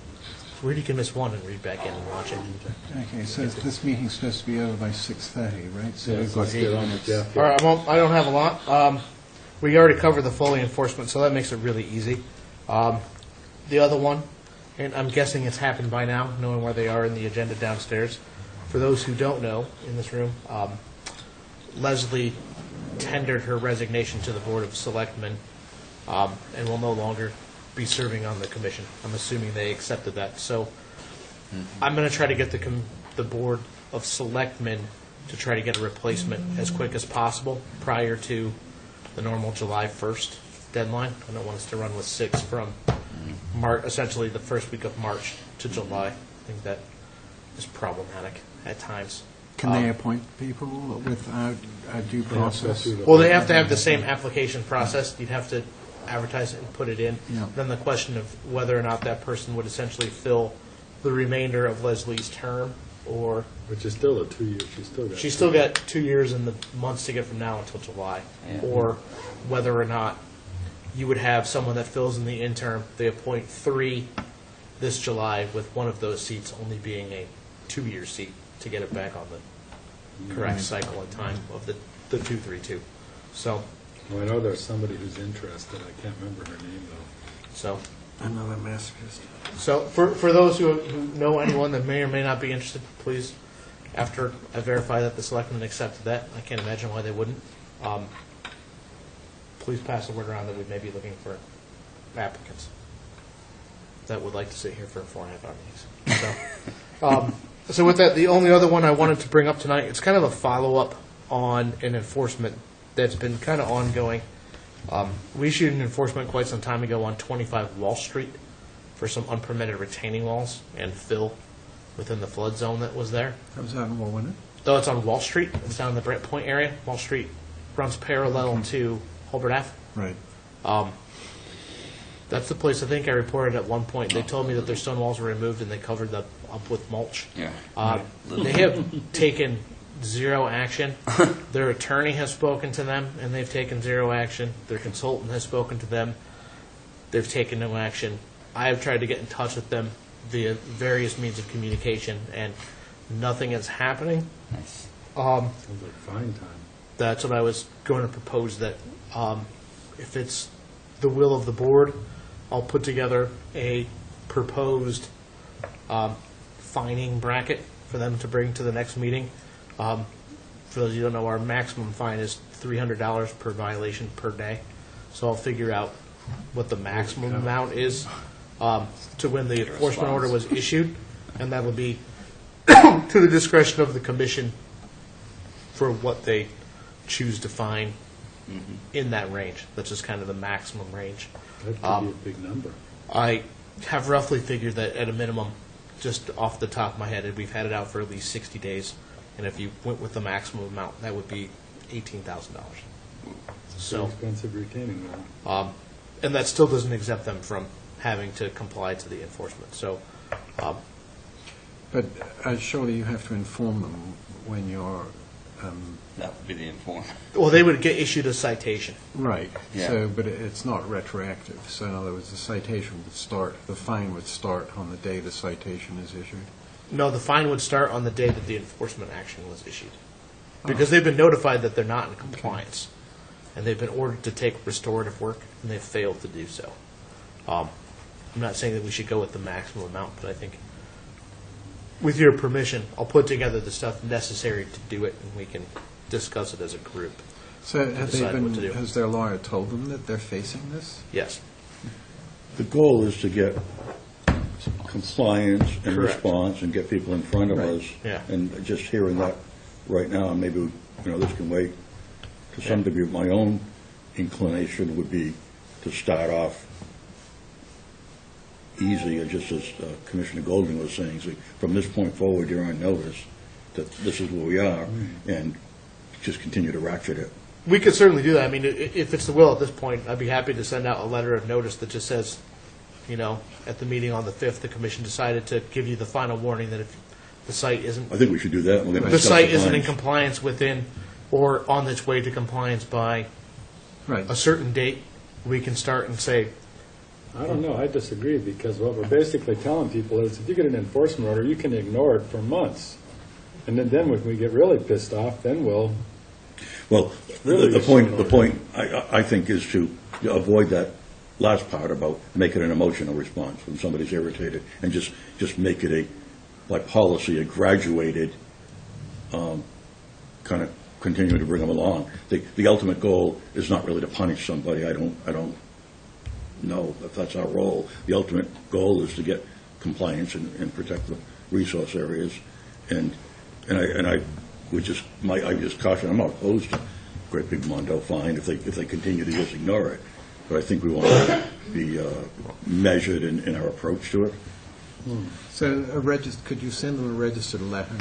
it's weird you can miss one and read back in and watch it. Okay, so this meeting's supposed to be over by 6:30, right? So Yeah, we've so got let's 8 get on with minutes. Jeff. All right, I don't have a lot. We already covered the Foley enforcement, so that makes it really easy. The other one, and I'm guessing it's happened by now, knowing where they are in the agenda downstairs. For those who don't know in this room, Leslie tendered her resignation to the Board of Selectmen and will no longer be serving on the commission. I'm assuming they accepted that. So I'm going to try to get the Board of Selectmen to try to get a replacement as quick as possible prior to the normal July 1st deadline. I don't want us to run with 6 from essentially the first week of March to July. I think that is problematic at times. Can they appoint people without a due process? Well, they have to have the same application process. You'd have to advertise it and put it in. Yeah. Then the question of whether or not that person would essentially fill the remainder of Leslie's term, or Which is still a 2 year, she's still got 2 years and the months to get from now until July, Yeah. or whether or not you would have someone that fills in the interim. They appoint 3 this July, with one of those seats only being a 2-year seat to get it back on the correct cycle and time of the 2-3-2. So, Well, I know there's somebody who's interested, I can't remember her name, though. so. Another masochist. So for those who know anyone that may or may not be interested, please, after I verify that the selectmen accepted that, I can't imagine why they wouldn't, please pass the word around that we may be looking for applicants that would like to sit here for 4.5 hour meetings. So with that, the only other one I wanted to bring up tonight, it's kind of a follow-up on an enforcement that's been kind of ongoing. We issued an enforcement quite some time ago on 25 Wall Street for some unpermitted retaining walls and fill within the flood zone that was there. That was out in Warwick. Though it's on Wall Street, it's down in the Brent Point area. Wall Street runs parallel to Holbert Ave. Right. That's the place I think I reported at one point. They told me that their stone walls were removed and they covered them up with mulch. Yeah. They have taken zero action. Their attorney has spoken to them, and they've taken zero action. Their consultant has spoken to them. They've taken no action. I have tried to get in touch with them via various means of communication, and nothing is happening. Nice. Sounds like fine time. That's what I was going to propose, that if it's the will of the board, I'll put together a proposed fining bracket for them to bring to the next meeting. For those of you who don't know, our maximum fine is $300 per violation per day. So I'll figure out what the maximum amount is to when the enforcement order was issued, and that'll be to the discretion of the commission for what they choose to fine in that range. That's just kind of the maximum range. That could be a big number. I have roughly figured that at a minimum, just off the top of my head, we've had it out for at least 60 days. And if you went with the maximum amount, that would be $18,000. So So, expensive retaining wall. and that still doesn't exempt them from having to comply to the enforcement. So, But surely you have to inform them when you're, That would be the inform. well, they would get issued a citation. right. Yeah. So, but it's not retroactive. So in other words, the citation would start, the fine would start on the day the citation is issued. No, the fine would start on the day that the enforcement action was issued. Because they've been notified that they're not in compliance. And they've been ordered to take restorative work, and they've failed to do so. I'm not saying that we should go with the maximum amount, but I think, with your permission, I'll put together the stuff necessary to do it, and we can discuss it as a group. So have they decide what to been, do. has their lawyer told them that they're facing this? Yes. The goal is to get compliance and Correct. response and get people in front of us. Yeah. And just hearing that right now, and maybe, this can wait to some degree. My own inclination would be to start off easy, just as Commissioner Golding was saying, so from this point forward, you're on notice that this is where we are, and just continue to ratchet it. We could certainly do that. I mean, if it's the will at this point, I'd be happy to send out a letter of notice that just says, at the meeting on the 5th, the commission decided to give you the final warning that if the site isn't, I think we should do that. We're gonna the discuss site isn't in fines. compliance within or on its way to compliance by Right. a certain date, we can start and say, I don't know, I disagree, because what we're basically telling people is if you get an enforcement order, you can ignore it for months. And then when we get really pissed off, then we'll, Well, Really, the we point, shouldn't the point, I think, is to avoid that last part about make it an emotional response when somebody's irritated, and just make it like policy, a graduated, kind of continue to bring them along. The ultimate goal is not really to punish somebody. I don't know if that's our role. The ultimate goal is to get compliance and protect the resource areas. And I would just, I just caution, I'm not opposed to great big Mondo fine if they continue to just ignore it. But I think we want to be measured in our approach to it. So could you send them a registered letter?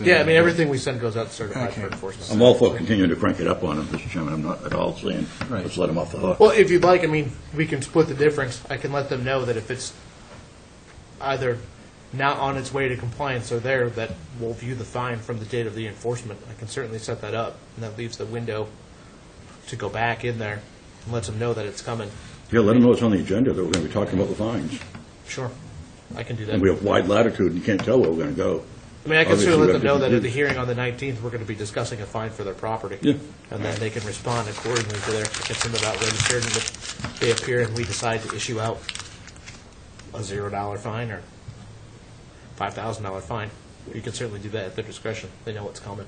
yeah, I mean, everything we send goes out certified for Okay. enforcement. I'm all for continuing to crank it up on them, Mr. Chairman. I'm not at all saying, Right. let's let them off the hook. Well, if you'd like, I mean, we can split the difference. I can let them know that if it's either not on its way to compliance or there, that we'll view the fine from the date of the enforcement. I can certainly set that up, and that leaves the window to go back in there and lets them know that it's coming. Yeah, let them know it's on the agenda, that we're going to be talking about the fines. Sure, I can do And we that. have wide latitude, and you can't tell where we're going to go. I mean, I can Obviously, certainly we let them have know that at different the hearing on the 19th, we're going to be discussing a fine for their property. Yeah. And then they can respond accordingly to their, if some about registered, and if they appear and we decide to issue out a $0 fine or $5,000 fine, you can certainly do that at their discretion. They know what's coming.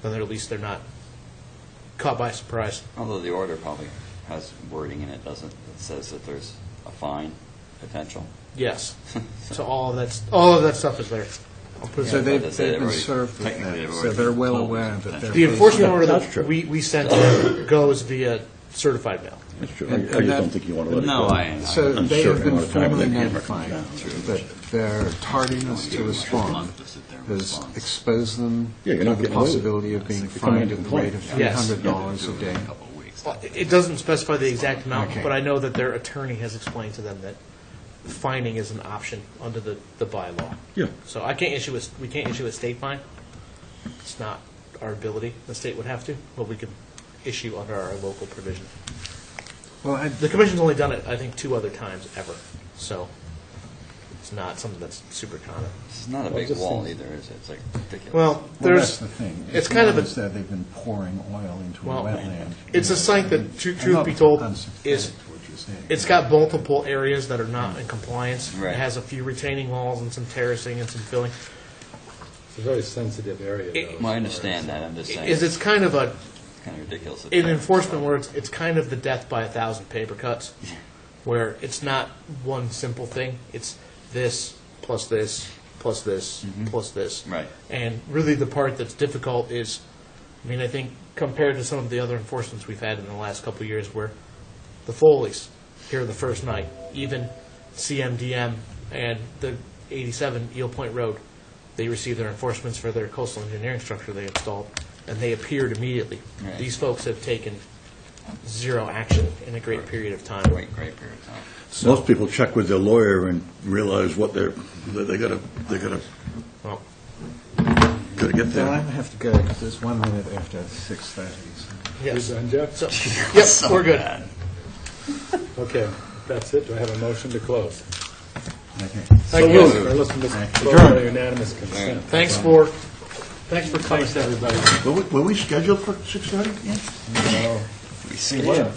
Then at least they're not caught by surprise. Although the order probably has wording in it, doesn't, that says that there's a fine potential. Yes. So all of that stuff is there. I'll put it So in. they've That's it, been everybody- served with technically that, they've so already they're well told aware us that that they're. The enforcement order That's that true. we sent them goes via certified mail. That's true. And I just that- don't think you want to let it No, go. I So I'm they certain have been amount of time formally that camera comes notified down. that their tardiness to respond has exposed them Yeah, you're to not the getting away with it. possibility of being You're coming fined into at the rate of Yes. $300 a day. Well, it doesn't specify the exact amount, Okay. but I know that their attorney has explained to them that fining is an option under the bylaw. Yeah. So we can't issue a state fine. It's not our ability. The state would have to, but we could issue under our local provision. Well, The commission's only done it, I think, 2 other times ever. So it's not something that's super common. It's not a Well, big just wall seems- either, is it? It's like ridiculous. Well, Well, there's, that's the thing. it's kind of a- known that they've been pouring oil into a well, wetland. it's a site that, truth be told, is, it's got multiple areas that are not in compliance. Right. It has a few retaining walls and some terracing and some filling. it's a very sensitive area. It- though, Well, I as understand far as- that, I'm just saying. It's kind of a, Kind of ridiculous. in enforcement words, it's kind of the death by 1,000 paper cuts, where it's not one simple thing. It's this, plus this, plus this, plus this. Right. And really the part that's difficult is, I mean, I think compared to some of the other enforcements we've had in the last couple of years where the Foleys here the first night, even CMDM and the 87 Eel Point Road, they received their enforcements for their coastal engineering structure they installed, and they appeared immediately. Right. These folks have taken 0 action in a great period of time. Great period of time. Most people check with their lawyer and realize what they gotta Well, get Well, I there. have to go because it's 1 minute after 6:30. You yes. done, Jeff? So, yep, So we're good. bad. Okay, that's it. Do I have a motion to close? Thank you. Or listen to close by unanimous consent. Thanks for coming. Thanks, everybody. Were we scheduled for 6:30? We see Yeah. it.